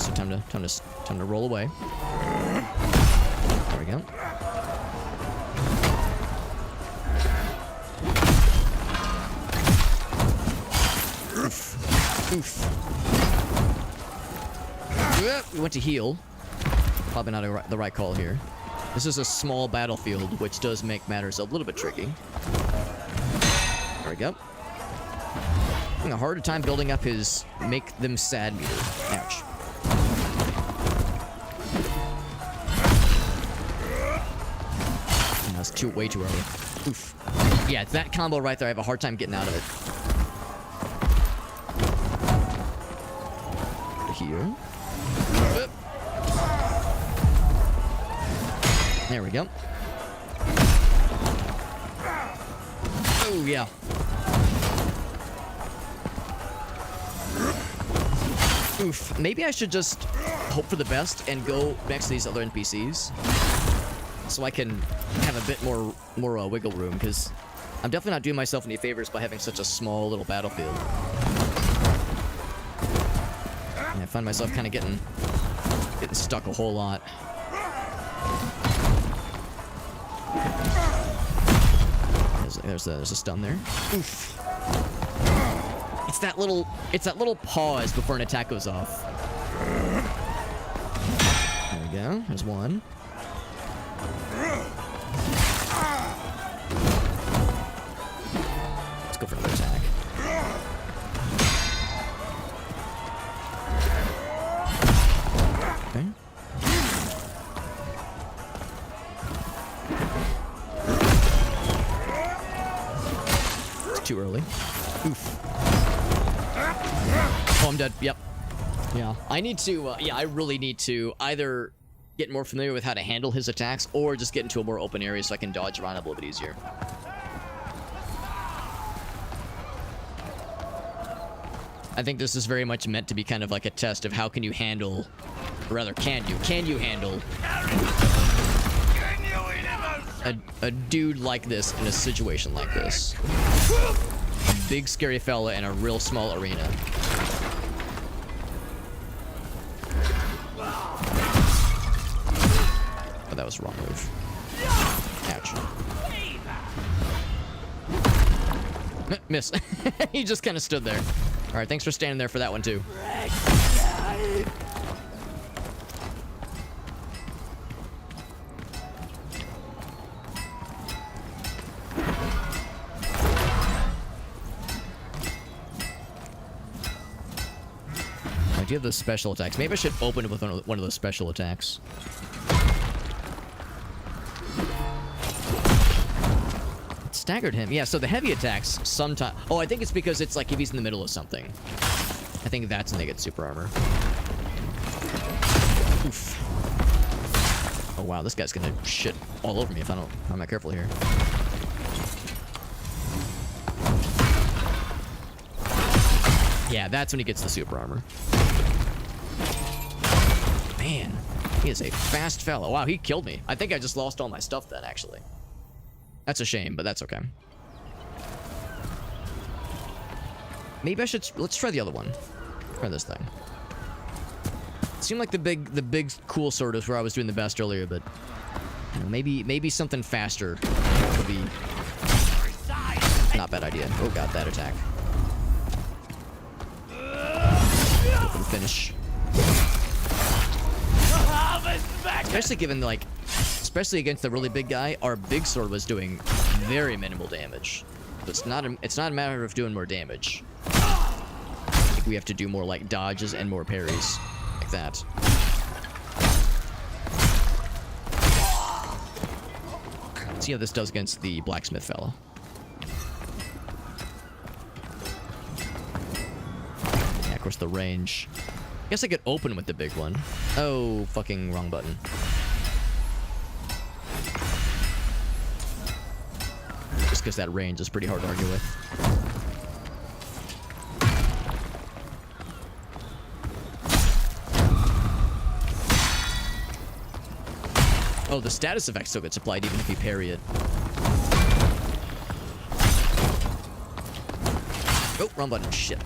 So time to roll away. There we go. Oof. Oof. We went to heal. Probably not the right call here. This is a small battlefield, which does make matters a little bit tricky. There we go. Having a harder time building up his make them sad meter. Ouch. That's way too early. Oof. Yeah, it's that combo right there. I have a hard time getting out of it. Here. There we go. Oh, yeah. Oof. Maybe I should just hope for the best and go next to these other NPCs. So I can have a bit more wiggle room, because I'm definitely not doing myself any favors by having such a small little battlefield. And I find myself kind of getting stuck a whole lot. There's a stun there. Oof. It's that little pause before an attack goes off. There we go. There's one. Let's go for another attack. Okay. It's too early. Oof. Oh, I'm dead. Yep. Yeah. I need to, yeah, I really need to either get more familiar with how to handle his attacks, or just get into a more open area so I can dodge around a little bit easier. I think this is very much meant to be kind of like a test of how can you handle, or rather, can you handle a dude like this in a situation like this? A big scary fella in a real small arena. Oh, that was the wrong move. Ouch. Miss. He just kind of stood there. All right, thanks for standing there for that one too. I do have those special attacks. Maybe I should open it with one of those special attacks. Staggered him. Yeah, so the heavy attacks sometimes... Oh, I think it's because it's like if he's in the middle of something. I think that's when they get super armor. Oof. Oh, wow, this guy's gonna shit all over me if I'm not careful here. Yeah, that's when he gets the super armor. Man, he is a fast fellow. Wow, he killed me. I think I just lost all my stuff then, actually. That's a shame, but that's okay. Maybe I should... Let's try the other one. Try this thing. It seemed like the big cool sword is where I was doing the best earlier, but... You know, maybe something faster would be... not bad idea. Oh god, that attack. For the finish. Especially given, like, especially against the really big guy, our big sword was doing very minimal damage. So it's not a matter of doing more damage. I think we have to do more, like, dodges and more parries. Like that. See how this does against the blacksmith fella. Yeah, of course, the range. I guess I could open with the big one. Oh, fucking wrong button. Just because that range is pretty hard to argue with. Oh, the status effect still gets applied even if you parry it. Oh, wrong button. Shit.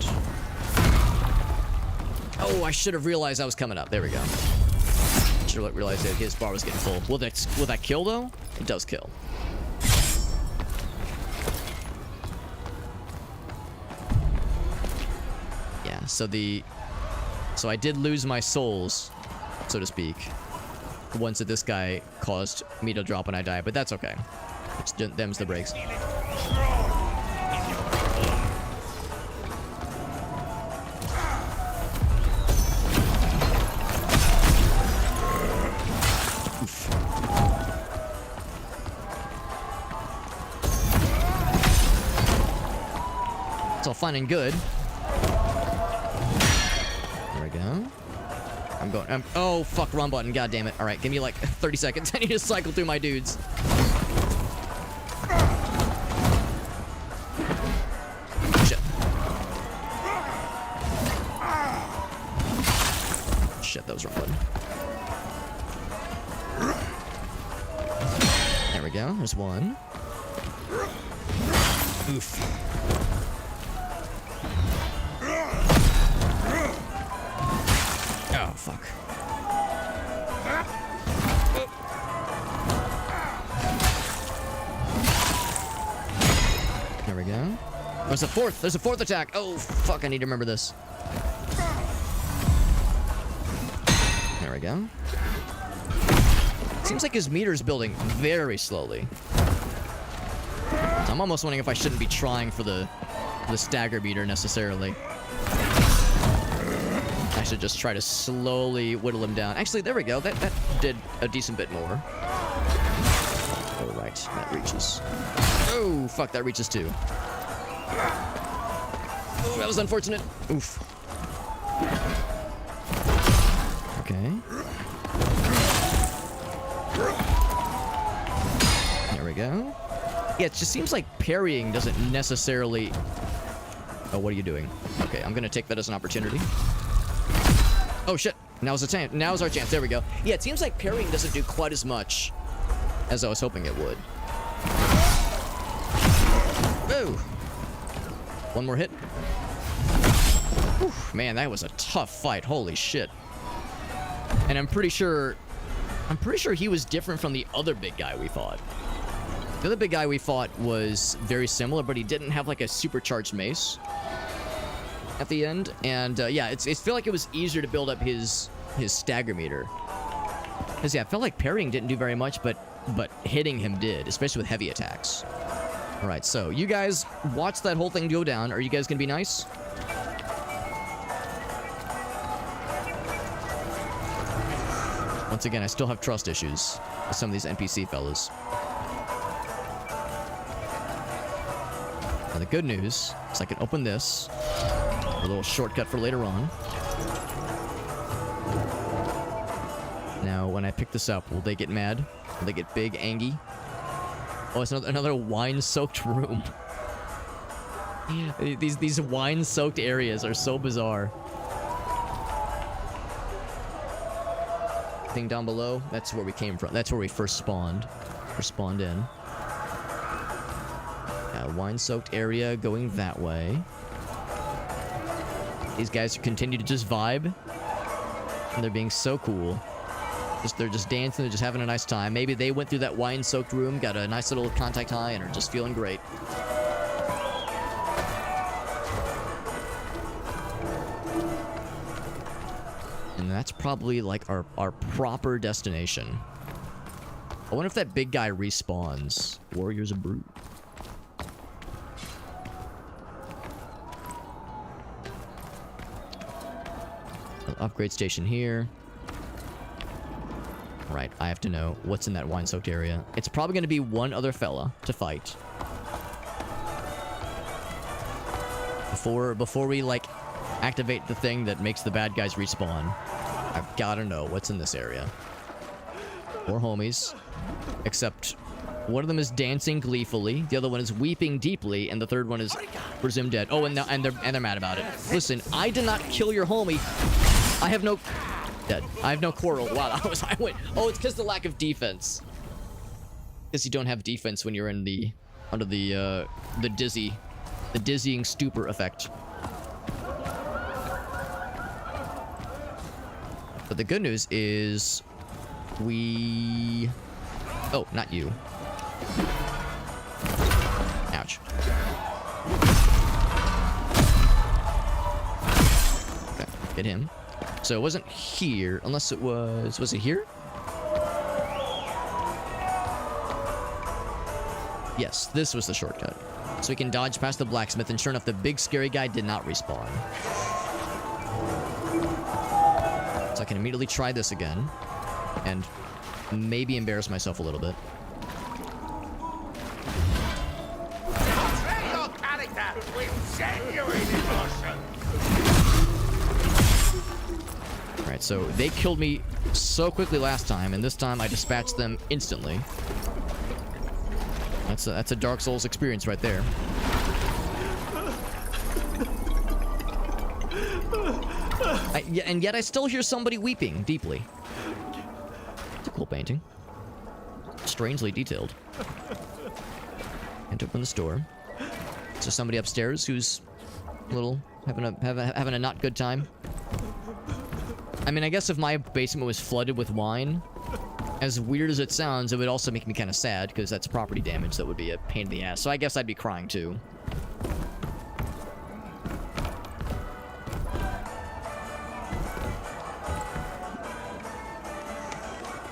Oh, I should have realized I was coming up. There we go. Should have realized that his bar was getting full. Will that kill, though? It does kill. Yeah, so I did lose my souls, so to speak. The ones that this guy caused me to drop when I died, but that's okay. It's them's the breaks. Oof. It's all fun and good. There we go. Oh, fuck, wrong button. God damn it. All right, give me like 30 seconds. I need to cycle through my dudes. Shit. Shit, that was wrong button. There we go. There's one. Oof. Oh, fuck. There we go. There's a fourth. There's a fourth attack. Oh, fuck. I need to remember this. There we go. Seems like his meter's building very slowly. So I'm almost wondering if I shouldn't be trying for the stagger meter necessarily. I should just try to slowly whittle him down. Actually, there we go. That did a decent bit more. Oh, right. That reaches. Oh, fuck. That reaches too. Oh, that was unfortunate. Oof. Okay. There we go. Yeah, it just seems like parrying doesn't necessarily... Oh, what are you doing? Okay, I'm gonna take that as an opportunity. Oh, shit. Now's the chance. Now's our chance. There we go. Yeah, it seems like parrying doesn't do quite as much as I was hoping it would. Whoa. One more hit. Whew, man, that was a tough fight. Holy shit. And I'm pretty sure he was different from the other big guy we fought. The other big guy we fought was very similar, but he didn't have like a supercharged mace at the end. And yeah, it felt like it was easier to build up his stagger meter. Because yeah, it felt like parrying didn't do very much, but hitting him did, especially with heavy attacks. All right, so you guys watch that whole thing go down. Are you guys gonna be nice? Once again, I still have trust issues with some of these NPC fellas. Now the good news is I can open this. A little shortcut for later on. Now, when I pick this up, will they get mad? Will they get big, angry? Oh, it's another wine-soaked room. These wine-soaked areas are so bizarre. Thing down below, that's where we came from. That's where we first spawned. Or spawned in. Wine-soaked area going that way. These guys continue to just vibe. And they're being so cool. They're just dancing, they're just having a nice time. Maybe they went through that wine-soaked room, got a nice little contact high, and are just feeling great. And that's probably like our proper destination. I wonder if that big guy respawns. Warriors of Brute. Upgrade station here. Right, I have to know what's in that wine-soaked area. It's probably going to be one other fella to fight. Before we, like, activate the thing that makes the bad guys respawn, I've got to know what's in this area. 4 homies. Except one of them is dancing gleefully, the other one is weeping deeply, and the third one is presumed dead. Oh, and they're mad about it. Listen, I did not kill your homie. I have no... Dead. I have no quarrel. Wow, I went... Oh, it's because the lack of defense. Because you don't have defense when you're in the... Under the dizzying stupor effect. But the good news is... We... Oh, not you. Ouch. Okay, get him. So it wasn't here, unless it was... Was it here? Yes, this was the shortcut. So we can dodge past the blacksmith, and sure enough, the big scary guy did not respawn. So I can immediately try this again. And maybe embarrass myself a little bit.
Portray your character with genuine emotion.
Alright, so they killed me so quickly last time, and this time I dispatched them instantly. That's a Dark Souls experience right there. And yet I still hear somebody weeping deeply. It's a cool painting. Strangely detailed. And open the store. So somebody upstairs who's a little having a not good time. I mean, I guess if my basement was flooded with wine, as weird as it sounds, it would also make me kind of sad, because that's property damage that would be a pain in the ass. So I guess I'd be crying too.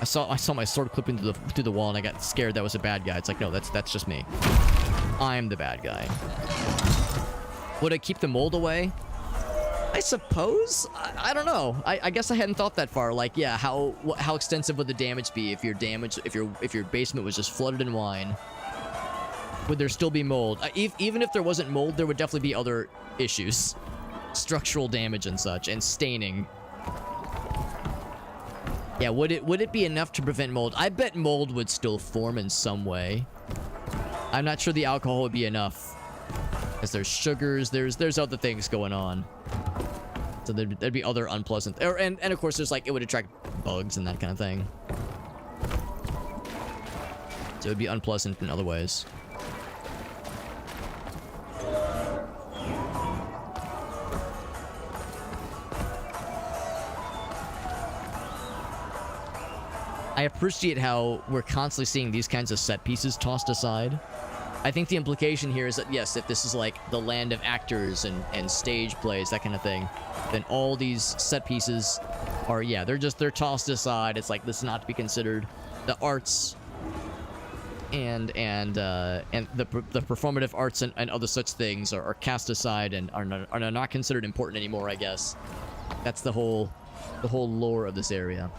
I saw my sword clipping through the wall, and I got scared that was a bad guy. It's like, no, that's just me. I'm the bad guy. Would it keep the mold away? I suppose. I don't know. I guess I hadn't thought that far. Like, yeah, how extensive would the damage be if your basement was just flooded in wine? Would there still be mold? Even if there wasn't mold, there would definitely be other issues, structural damage and such, and staining. Yeah, would it be enough to prevent mold? I bet mold would still form in some way. I'm not sure the alcohol would be enough. Because there's sugars, there's other things going on. So there'd be other unpleasant... And of course, there's like, it would attract bugs and that kind of thing. So it would be unpleasant in other ways. I appreciate how we're constantly seeing these kinds of set pieces tossed aside. I think the implication here is that, yes, if this is like the land of actors and stage plays, that kind of thing, then all these set pieces are, yeah, they're tossed aside. It's like, this is not to be considered. The arts and the performative arts and other such things are cast aside and are not considered important anymore, I guess. That's the whole lore of this area.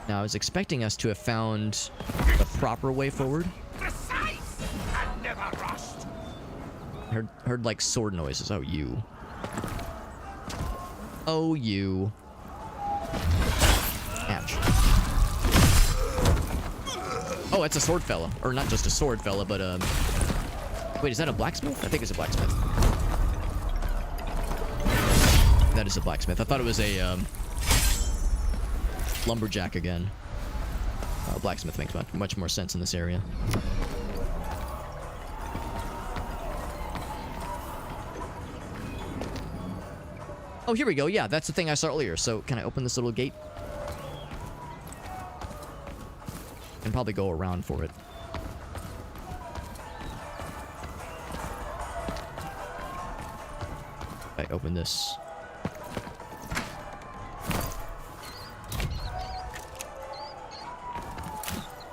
Now, I was expecting us to have found the proper way forward.
Precise and never rushed.
Heard like sword noises. Oh, you. Oh, you. Ouch. Oh, it's a sword fella. Or not just a sword fella, but wait, is that a blacksmith? I think it's a blacksmith. That is a blacksmith. I thought it was a lumberjack again. Blacksmith makes much more sense in this area. Oh, here we go. Yeah, that's the thing I saw earlier. So, can I open this little gate? Can probably go around for it. I open this.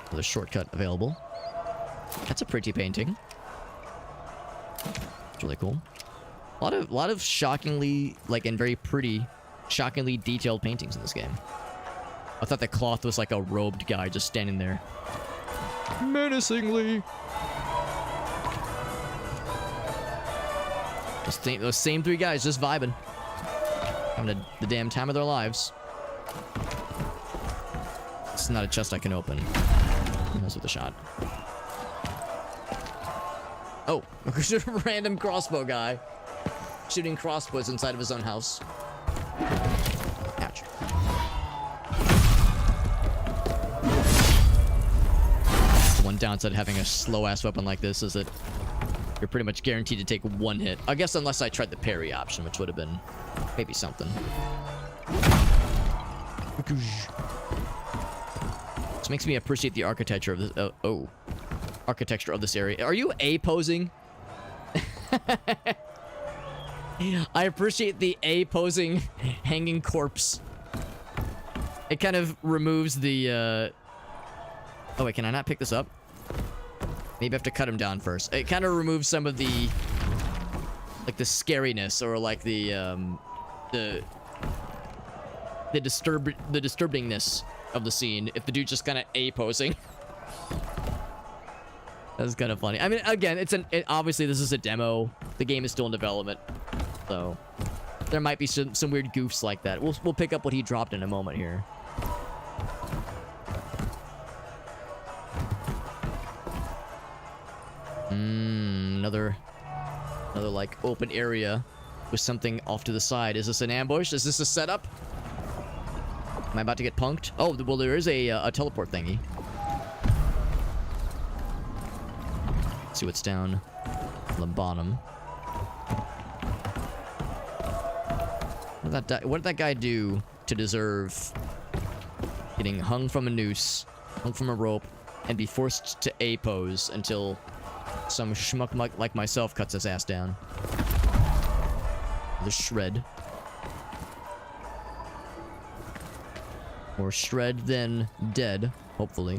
Another shortcut available. That's a pretty painting. It's really cool. A lot of shockingly, like, and very pretty, shockingly detailed paintings in this game. I thought the cloth was like a robed guy just standing there. Menacingly. Those same three guys just vibing. Having the damn time of their lives. It's not a chest I can open. That's with a shot. Oh, random crossbow guy. Shooting crossbows inside of his own house. Ouch. One downside of having a slow-ass weapon like this is that you're pretty much guaranteed to take one hit. I guess unless I tried the parry option, which would have been maybe something. This makes me appreciate the architecture of this. Architecture of this area. Are you A-posing? I appreciate the A-posing hanging corpse. It kind of removes the, Oh, wait, can I not pick this up? Maybe I have to cut him down first. It kind of removes some of the... like, the scariness, or, like, the disturbingness of the scene if the dude's just kind of A-posing. That's kind of funny. I mean, again, obviously this is a demo. The game is still in development. So, there might be some weird goofs like that. We'll pick up what he dropped in a moment here. Another like open area with something off to the side. Is this an ambush? Is this a setup? Am I about to get punked? Oh, well, there is a teleport thingy. Let's see what's down on the bottom. What did that guy do to deserve getting hung from a noose, hung from a rope, and be forced to A-pose until some schmuck like myself cuts his ass down? The shred. More shred than dead, hopefully.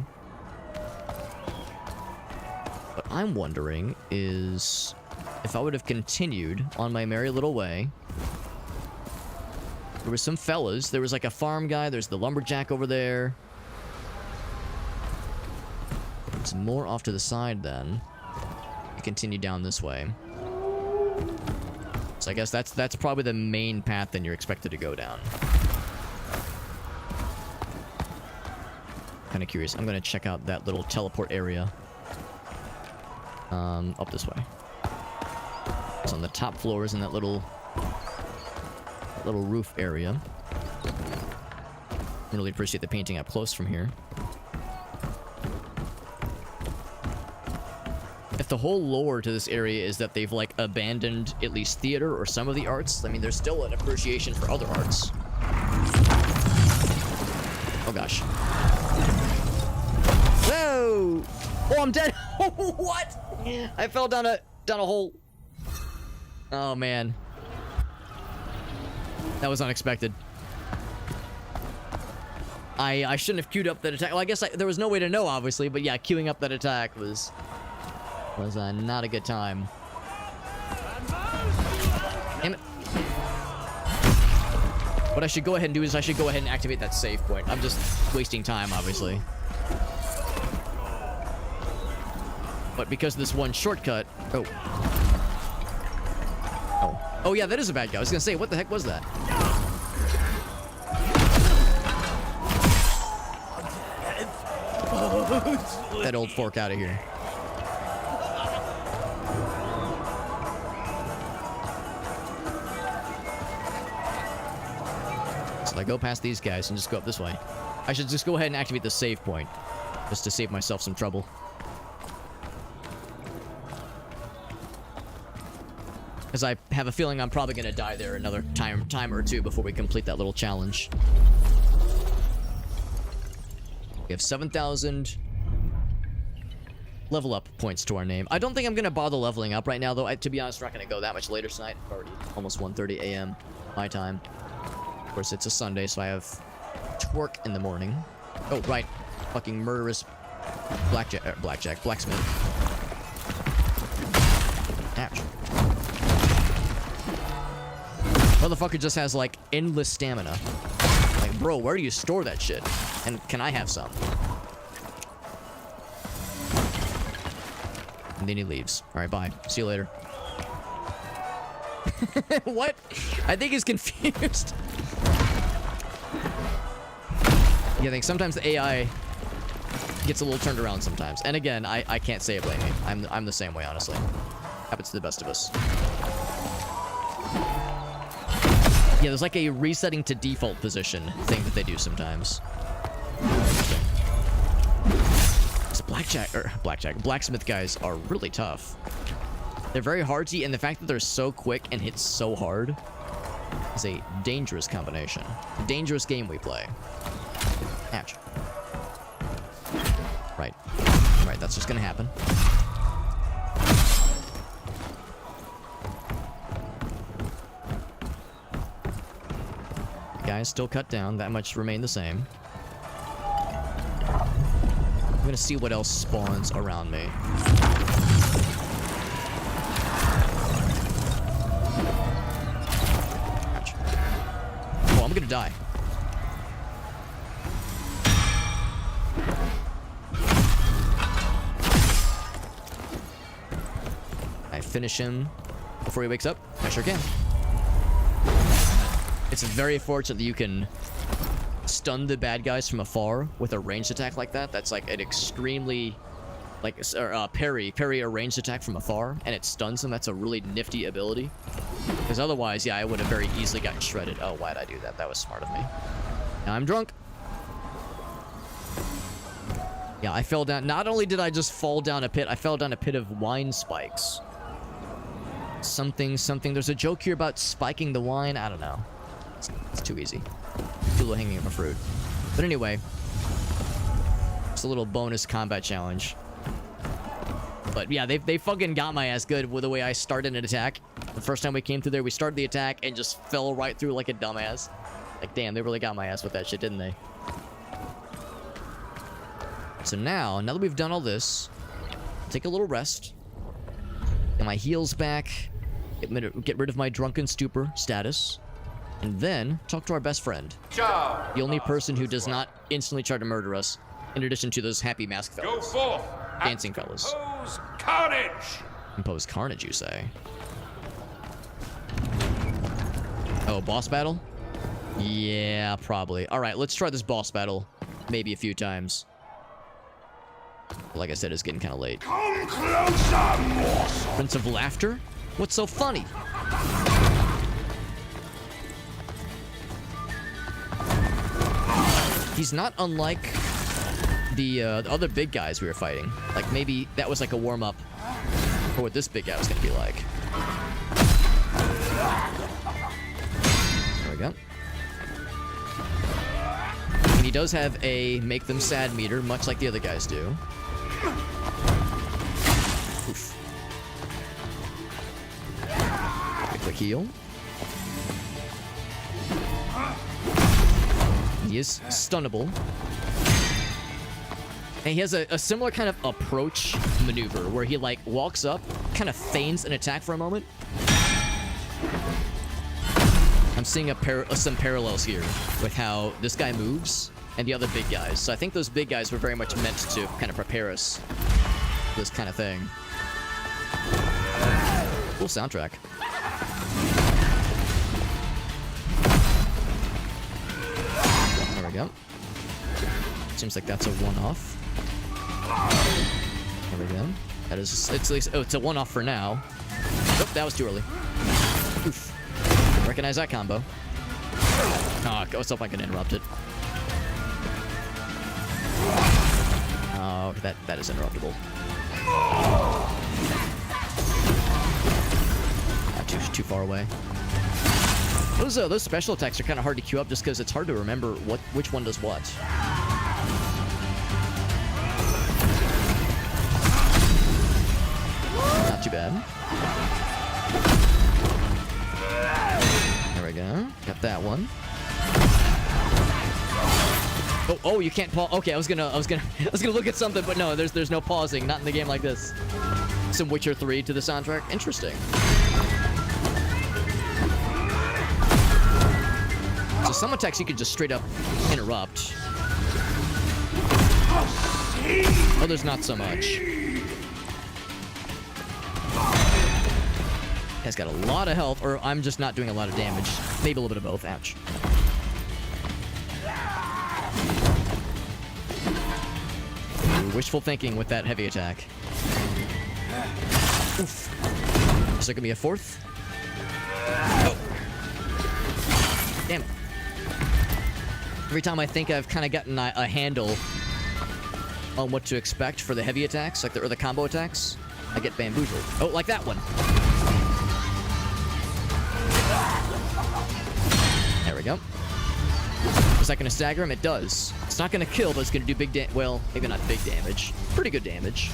What I'm wondering is if I would have continued on my merry little way. There were some fellas. There was like a farm guy. There's the lumberjack over there. Some more off to the side then. We continue down this way. So I guess that's probably the main path then you're expected to go down. Kind of curious. I'm gonna check out that little teleport area. Up this way. It's on the top floors in that little roof area. I really appreciate the painting up close from here. If the whole lore to this area is that they've like abandoned at least theater or some of the arts, I mean, there's still an appreciation for other arts. Oh gosh. Whoa! Oh, I'm dead. What? I fell down a hole. Oh man. That was unexpected. I shouldn't have queued up that attack. Well, I guess there was no way to know, obviously, but yeah, queuing up that attack was not a good time. Damn it. What I should go ahead and do is I should go ahead and activate that save point. I'm just wasting time, obviously. But because of this one shortcut... Oh. Oh. Oh, yeah, that is a bad guy. I was gonna say, what the heck was that? That old fork out of here. So I go past these guys and just go up this way. I should just go ahead and activate the save point. Just to save myself some trouble. Because I have a feeling I'm probably going to die there another time or two before we complete that little challenge. We have 7,000 level up points to our name. I don't think I'm gonna bother leveling up right now, though. To be honest, we're not gonna go that much later tonight. Already almost 1:30 a.m. my time. Of course, it's a Sunday, so I have twerk in the morning. Oh, right. Fucking murderous blacksmith. Ouch. Motherfucker just has, like, endless stamina. Like, bro, where do you store that shit? And can I have some? And then he leaves. Alright, bye. See you later. What? I think he's confused. Yeah, I think sometimes the AI gets a little turned around sometimes. And again, I can't say it blame me. I'm the same way, honestly. Happens to the best of us. Yeah, there's like a resetting to default position thing that they do sometimes. These blacksmith guys are really tough. They're very hard to eat, and the fact that they're so quick and hit so hard is a dangerous combination. A dangerous game we play. Ouch. Right. Right, that's just gonna happen. The guys still cut down. That much remain the same. I'm gonna see what else spawns around me. Ouch. Oh, I'm gonna die. I finish him before he wakes up. I sure can. It's very fortunate that you can stun the bad guys from afar with a ranged attack like that. That's like an extremely, like, parry a ranged attack from afar, and it stuns them. That's a really nifty ability. Because otherwise, yeah, I would have very easily gotten shredded. Oh, why'd I do that? That was smart of me. Now I'm drunk. Yeah, I fell down. Not only did I just fall down a pit, I fell down a pit of wine spikes. Something. There's a joke here about spiking the wine. I don't know. It's too easy. Too low hanging of a fruit. But anyway, it's a little bonus combat challenge. But yeah, they fucking got my ass good with the way I started an attack. The first time we came through there, we started the attack and just fell right through like a dumbass. Like, damn, they really got my ass with that shit, didn't they? So now that we've done all this, take a little rest. Get my heals back. Get rid of my drunken stupor status. And then talk to our best friend. The only person who does not instantly try to murder us, in addition to those happy mask fellas.
Go forth.
Dancing fellas.
Impose carnage.
Impose carnage, you say? Oh, boss battle? Yeah, probably. Alright, let's try this boss battle. Maybe a few times. Like I said, it's getting kind of late.
Come closer, morsel.
Prince of Laughter? What's so funny? He's not unlike the other big guys we were fighting. Like, maybe that was like a warm-up for what this big guy was going to be like. There we go. And he does have a make them sad meter, much like the other guys do. Oof. A quick heal. He is stunnable. And he has a similar kind of approach maneuver where he, like, walks up, kind of feigns an attack for a moment. I'm seeing some parallels here with how this guy moves and the other big guys. So I think those big guys were very much meant to kind of prepare us for this kind of thing. Cool soundtrack. There we go. Seems like that's a one-off. There we go. That is, it's a one-off for now. Nope, that was too early. Oof. Recognize that combo. Oh, let's hope I can interrupt it. Oh, that is interruptible. Too far away. Those special attacks are kind of hard to queue up just because it's hard to remember which one does what. too bad. There we go. Got that one. Oh, you can't pause. Okay, I was gonna look at something, but no, there's no pausing. Not in the game like this. Some Witcher 3 to the soundtrack. Interesting. So some attacks you could just straight up interrupt. Oh, there's not so much. Has got a lot of health, or I'm just not doing a lot of damage. Maybe a little bit of both. Ouch. Wishful thinking with that heavy attack. Oof. Is there gonna be a fourth? Oh. Damn it. Every time I think I've kind of gotten a handle on what to expect for the heavy attacks, like the combo attacks, I get bamboozled. Oh, like that one. There we go. Is that going to stagger him? It does. It's not going to kill, but it's going to do big damage. Well, maybe not big damage. Pretty good damage.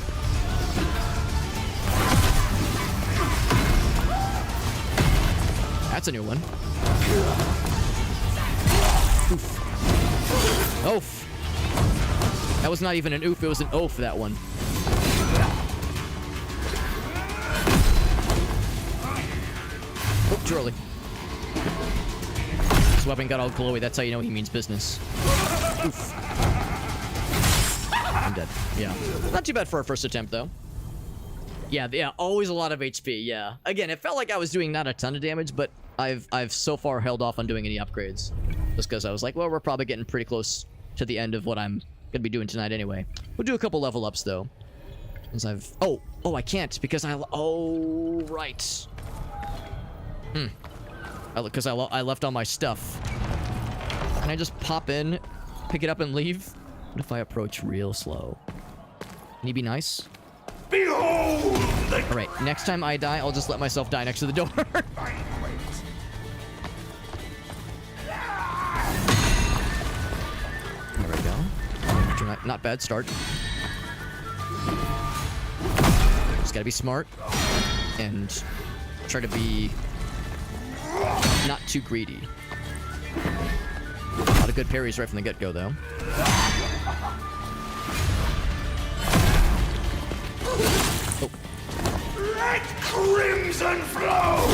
That's a new one. Oof. Oof. That was not even an oof, it was an oof, that one. Oh, too early. This weapon got all glowy, that's how you know he means business. Oof. I'm dead. Yeah. Not too bad for a first attempt, though. Yeah, always a lot of HP, yeah. Again, it felt like I was doing not a ton of damage, but I've so far held off on doing any upgrades. Just because I was like, well, we're probably getting pretty close to the end of what I'm gonna be doing tonight anyway. We'll do a couple level ups, though. Since I've... Oh, I can't, because oh, right. Because I left all my stuff. Can I just pop in, pick it up, and leave? What if I approach real slow? Can you be nice?
Behold!
Alright, next time I die, I'll just let myself die next to the door. There we go. Not bad start. Just gotta be smart. And try to be not too greedy. A lot of good parries right from the get-go, though. Oh.
Let crimson flow!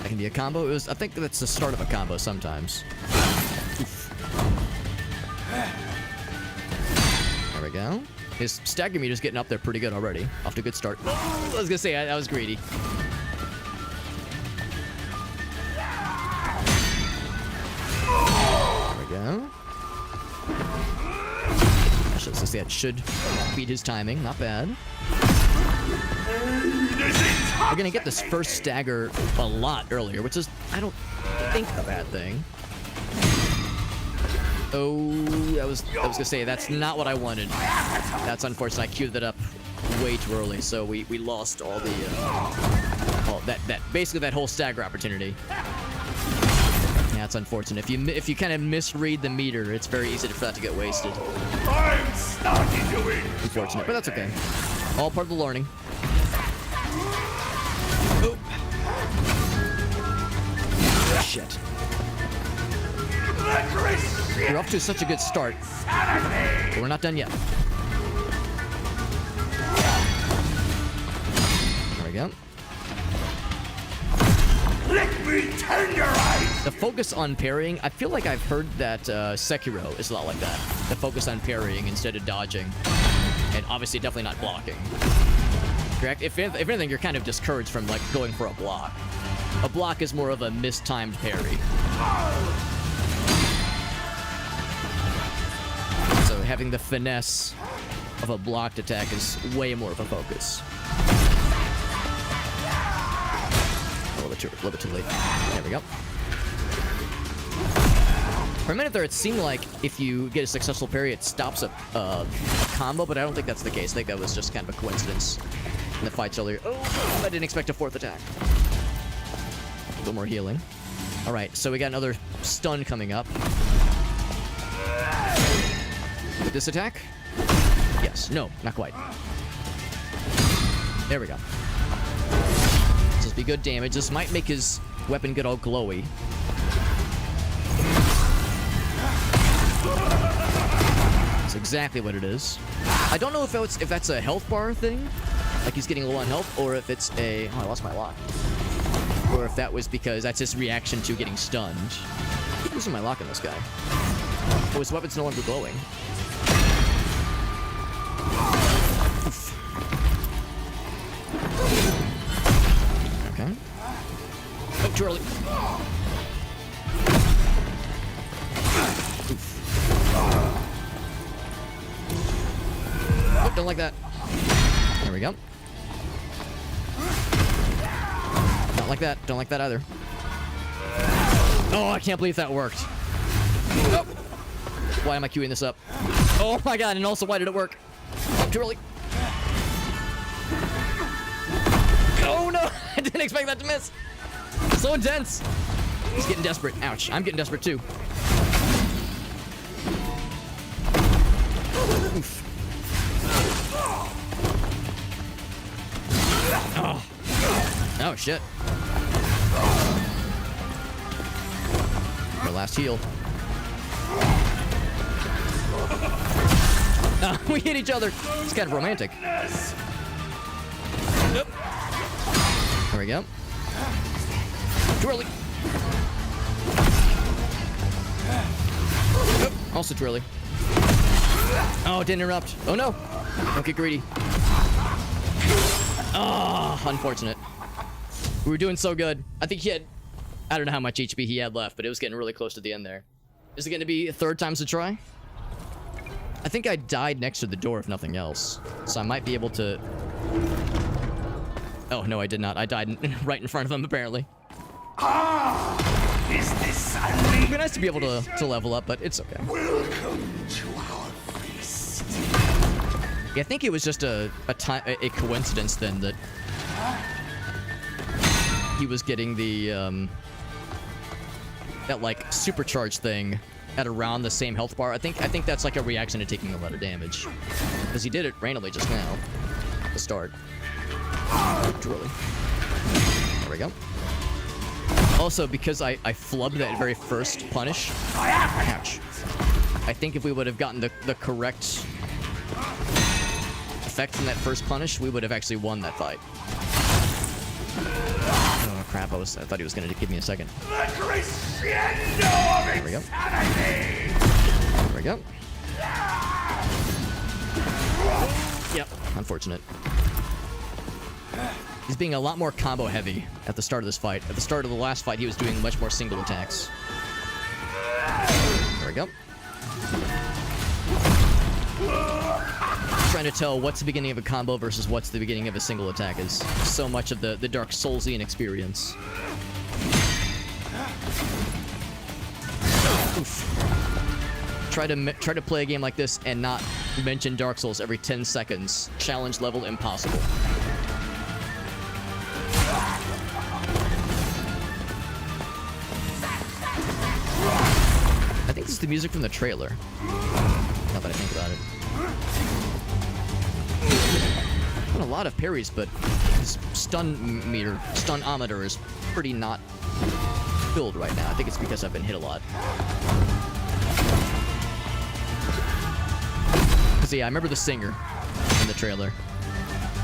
That can be a combo. I think that's the start of a combo sometimes. Oof. There we go. His stagger meter's getting up there pretty good already. Off to a good start. I was gonna say, that was greedy. There we go. I was gonna say that should beat his timing. Not bad. We're gonna get this first stagger a lot earlier, which is, I don't think, a bad thing. Oh, I was gonna say, that's not what I wanted. That's unfortunate. I queued that up way too early, so we lost all the, basically that whole stagger opportunity. Yeah, it's unfortunate. If you kind of misread the meter, it's very easy for that to get wasted.
I'm starting to win.
Unfortunate, but that's okay. All part of the learning. Oh. Shit. You're off to such a good start. But we're not done yet. There we go.
Let me tenderize.
The focus on parrying, I feel like I've heard that Sekiro is a lot like that. The focus on parrying instead of dodging. And obviously definitely not blocking. Correct? If anything, you're kind of discouraged from, like, going for a block. A block is more of a mistimed parry. So having the finesse of a blocked attack is way more of a focus. A little bit too late. There we go. For a minute there, it seemed like if you get a successful parry, it stops a combo, but I don't think that's the case. I think that was just kind of a coincidence in the fights earlier. Oh, I didn't expect a fourth attack. A little more healing. All right, so we got another stun coming up. With this attack? Yes. No, not quite. There we go. This will be good damage. This might make his weapon get all glowy. That's exactly what it is. I don't know if that's a health bar thing, like he's getting low on health, or if it's a... Oh, I lost my lock. Or if that was because that's his reaction to getting stunned. I'm losing my lock on this guy. Oh, his weapon's no longer glowing. Oof. Okay. Oh, too early. Oof. Oh, don't like that. There we go. Not like that. Don't like that either. Oh, I can't believe that worked. Oh. Why am I queuing this up? Oh my god, and also why did it work? Oh, too early. Oh no! I didn't expect that to miss. So intense. He's getting desperate. Ouch. I'm getting desperate too. Oof. Oh. Oh shit. Our last heal. We hit each other. It's kind of romantic. Yep. There we go. Too early. Yep. Also too early. Oh, it didn't interrupt. Oh no. Don't get greedy. Oh, unfortunate. We were doing so good. I think he had... I don't know how much HP he had left, but it was getting really close to the end there. Is it going to be a third time's a try? I think I died next to the door, if nothing else. So I might be able to... Oh, no, I did not. I died right in front of him, apparently.
Is this
It'd be nice to be able to level up, but it's okay.
welcome to our feast?
Yeah, I think it was just a coincidence then that he was getting the that like supercharged thing at around the same health bar. I think that's like a reaction to taking a lot of damage, because he did it randomly just now at the start. Too early. There we go. Also, because I flubbed that very first punish. Ouch. I think if we would have gotten the correct effect from that first punish, we would have actually won that fight. Oh crap! I thought he was gonna give me a second. There we go. There we go. Yep. Unfortunate. He's being a lot more combo heavy at the start of this fight. At the start of the last fight, he was doing much more single attacks. There we go. Trying to tell what's the beginning of a combo versus what's the beginning of a single attack is so much of the Dark Soulsian experience. Oof. Try to play a game like this and not mention Dark Souls every 10 seconds. Challenge level impossible. I think this is the music from the trailer. Now that I think about it. Done a lot of parries, but his stunometer is pretty not filled right now. I think it's because I've been hit a lot. Cause yeah, I remember the singer in the trailer.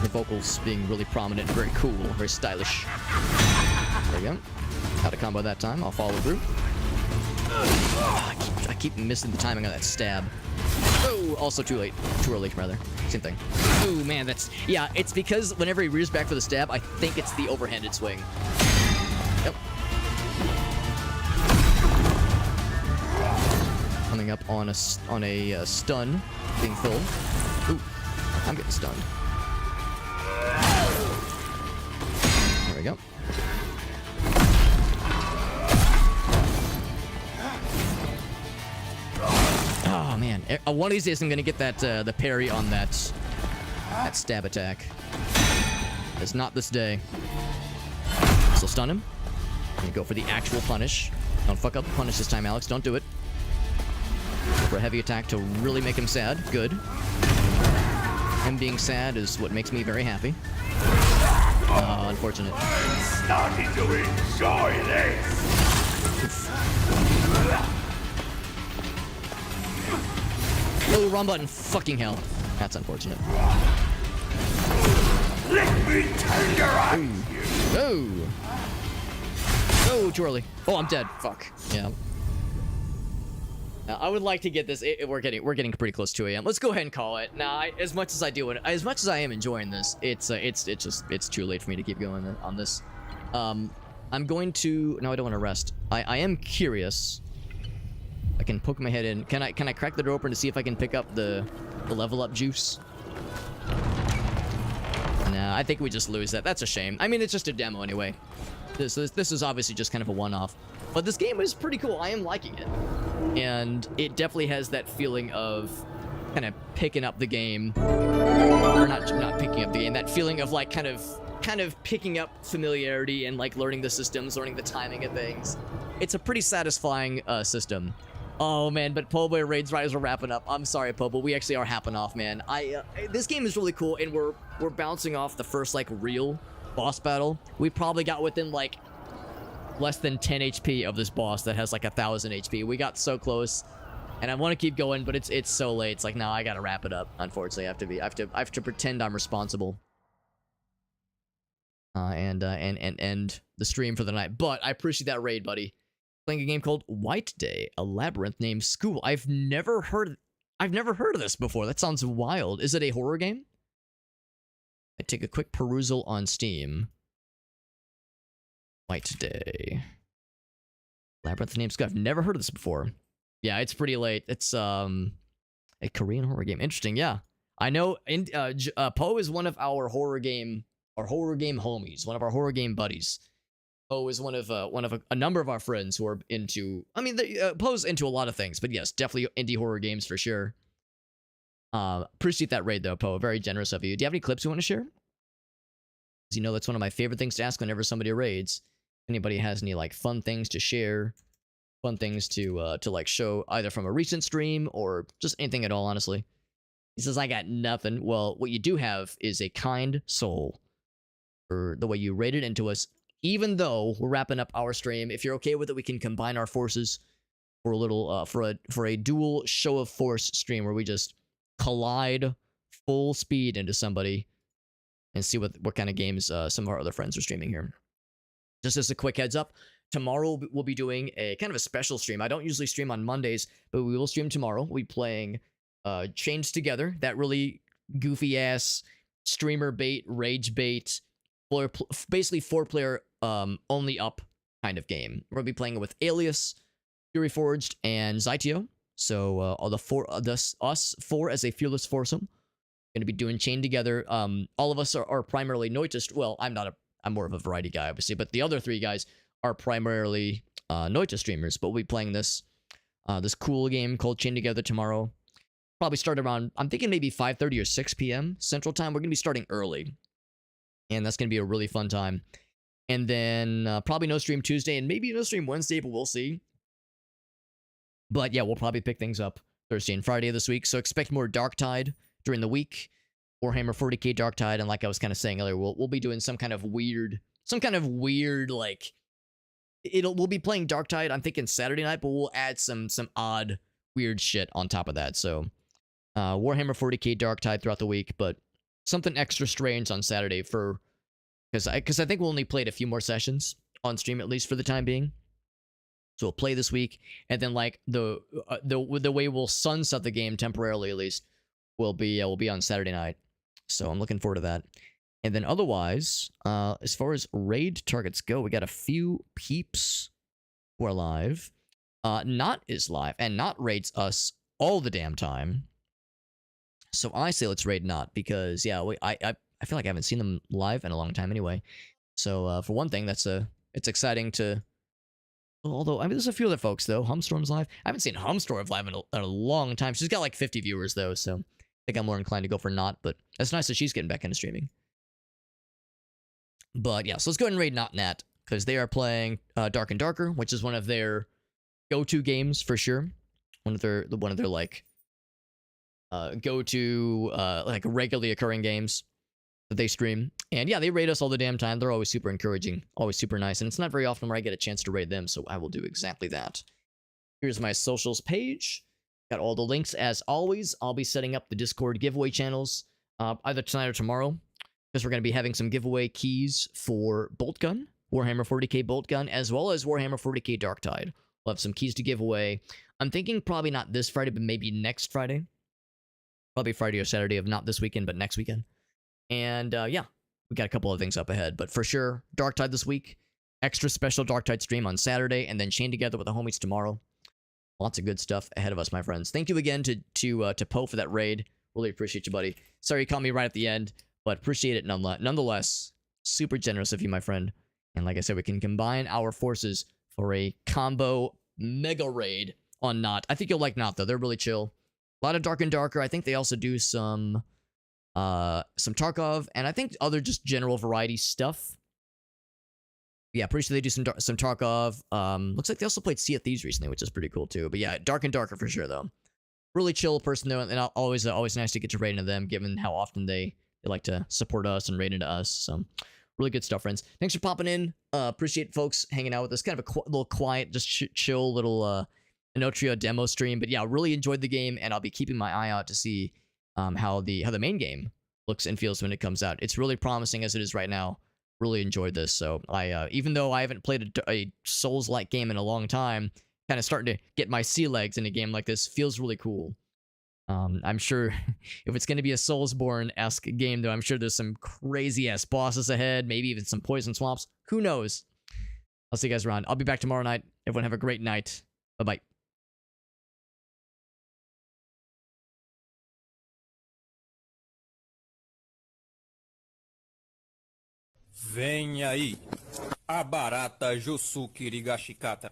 The vocals being really prominent, very cool, very stylish. There we go. Got a combo that time. I'll follow through. I keep missing the timing on that stab. Oh, also too late. Too early, rather. Same thing. Oh, man, that's... Yeah, it's because whenever he rears back for the stab, I think it's the overhanded swing. Yep. Coming up on a stun being filled. Ooh, I'm getting stunned. There we go. Oh man, one of these days I'm gonna get that the parry on that stab attack. It's not this day. So stun him. And go for the actual punish. Don't fuck up the punish this time, Alex. Don't do it. Go for a heavy attack to really make him sad. Good. Him being sad is what makes me very happy. Unfortunate.
I'm starting to enjoy this.
Oh, wrong button. Fucking hell. That's unfortunate.
Let me tenderize you.
Oh. Oh, too early. Oh, I'm dead. Fuck. Yeah. I would like to get this. We're getting pretty close to 2 a.m. Let's go ahead and call it. Now, as much as I am enjoying this, it's too late for me to keep going on this. I'm going to. No, I don't want to rest. I am curious. I can poke my head in. Can I crack the door open to see if I can pick up the level up juice? Nah, I think we just lose that. That's a shame. I mean, it's just a demo anyway. This is obviously just kind of a one-off. But this game is pretty cool. I am liking it. And it definitely has that feeling of kind of picking up the game. Or not picking up the game. That feeling of like kind of picking up familiarity and like learning the systems, learning the timing of things. It's a pretty satisfying system. Oh man, but Pobo Raids Riders are wrapping up. I'm sorry, Pobo. We actually are happen off, man. This game is really cool, and we're bouncing off the first like real boss battle. We probably got within like less than 10 HP of this boss that has like 1,000 HP. We got so close, and I want to keep going, but it's so late. It's like, no, I gotta wrap it up. Unfortunately, I have to pretend I'm responsible. And end the stream for the night. But I appreciate that raid, buddy. Playing a game called White Day, a labyrinth named School. I've never heard of this before. That sounds wild. Is it a horror game? I take a quick perusal on Steam. White Day. Labyrinth named School. I've never heard of this before. Yeah, it's pretty late. It's a Korean horror game. Interesting, yeah. I know Poe is one of our horror game homies, one of our horror game buddies. Poe is one of a number of our friends who are into. I mean, Poe's into a lot of things, but yes, definitely indie horror games for sure. Appreciate that raid though, Poe. Very generous of you. Do you have any clips you want to share? Because you know that's one of my favorite things to ask whenever somebody raids. Anybody has any like fun things to share, fun things to like show either from a recent stream or just anything at all. Honestly, he says I got nothing. Well, what you do have is a kind soul for the way you raided into us. Even though we're wrapping up our stream, if you're okay with it, we can combine our forces for a little for a dual show of force stream where we just collide full speed into somebody and see what kind of games some of our other friends are streaming here. Just as a quick heads up, tomorrow we'll be doing a kind of a special stream. I don't usually stream on Mondays, but we will stream tomorrow. We'll be playing Chains Together, that really goofy ass streamer bait, rage bait, basically 4-player only up kind of game. We'll be playing it with Alias, Fury Forged, and Zytio. So all the us four as a fearless foursome, going to be doing Chain Together. All of us are primarily Noitist. Well, I'm more of a variety guy, obviously, but the other 3 guys are primarily Noitist streamers. But we'll be playing this cool game called Chain Together tomorrow. Probably start around, I'm thinking maybe 5:30 or 6 p.m. Central Time. We're going to be starting early, and that's going to be a really fun time. And then probably no stream Tuesday and maybe no stream Wednesday, but we'll see. But yeah, we'll probably pick things up Thursday and Friday of this week. So expect more Darktide during the week. Warhammer 40k Darktide. And like I was kind of saying earlier, we'll be doing some kind of weird like we'll be playing Darktide, I'm thinking Saturday night, but we'll add some odd weird shit on top of that. So Warhammer 40k Darktide throughout the week, but something extra strange on Saturday for because I think we'll only played a few more sessions on stream, at least for the time being. So we'll play this week, and then like the way we'll sunset the game temporarily, at least, will be on Saturday night. So I'm looking forward to that. And then otherwise, as far as raid targets go, we got a few peeps who are live. Not is live, and Not raids us all the damn time. So I say let's raid Not, because yeah, I feel like I haven't seen them live in a long time anyway. So for one thing, it's exciting to. Although I mean, there's a few other folks though. Humstorm's live. I haven't seen Humstorm live in a long time. She's got like 50 viewers though, so I think I'm more inclined to go for Not. But it's nice that she's getting back into streaming. But yeah, so let's go ahead and raid Not Nat, because they are playing Dark and Darker, which is one of their go-to games for sure. One of their like go-to like regularly occurring games. that they stream. And yeah, they rate us all the damn time. They're always super encouraging, always super nice. And it's not very often where I get a chance to rate them, so I will do exactly that. Here's my socials page. Got all the links as always. I'll be setting up the Discord giveaway channels either tonight or tomorrow, because we're going to be having some giveaway keys for Bolt Gun, Warhammer 40k Bolt Gun, as well as Warhammer 40k Darktide. We'll have some keys to give away. I'm thinking probably not this Friday, but maybe next Friday. Probably Friday or Saturday of not this weekend, but next weekend. And yeah, we got a couple of things up ahead. But for sure, Darktide this week. Extra special Darktide stream on Saturday, and then Chain Together with the homies tomorrow. Lots of good stuff ahead of us, my friends. Thank you again to Poe for that raid. Really appreciate you, buddy. Sorry you caught me right at the end, but appreciate it nonetheless. Super generous of you, my friend. And like I said, we can combine our forces for a combo mega raid on Not. I think you'll like Not, though. They're really chill. A lot of Dark and Darker. I think they also do some Tarkov, and I think other just general variety stuff. Yeah, pretty sure they do some Tarkov. Looks like they also played Sea of Thieves recently, which is pretty cool too. But yeah, Dark and Darker for sure though. Really chill person though, and always nice to get to raid into them, given how often they like to support us and raid into us. So really good stuff, friends. Thanks for popping in. Appreciate folks hanging out with us. Kind of a little quiet, just chill little Enotria demo stream. But yeah, really enjoyed the game, and I'll be keeping my eye out to see how the main game looks and feels when it comes out. It's really promising as it is right now. Really enjoyed this. So I even though I haven't played a Souls-like game in a long time, kind of starting to get my sea legs in a game like this feels really cool. I'm sure if it's going to be a Soulsborne-esque game, though, I'm sure there's some crazy-ass bosses ahead, maybe even some poison swamps. Who knows? I'll see you guys around. I'll be back tomorrow night. Everyone have a great night. Bye-bye.
Vem aí, a barata Jusukirigashikata.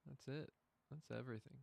That's it. That's everything.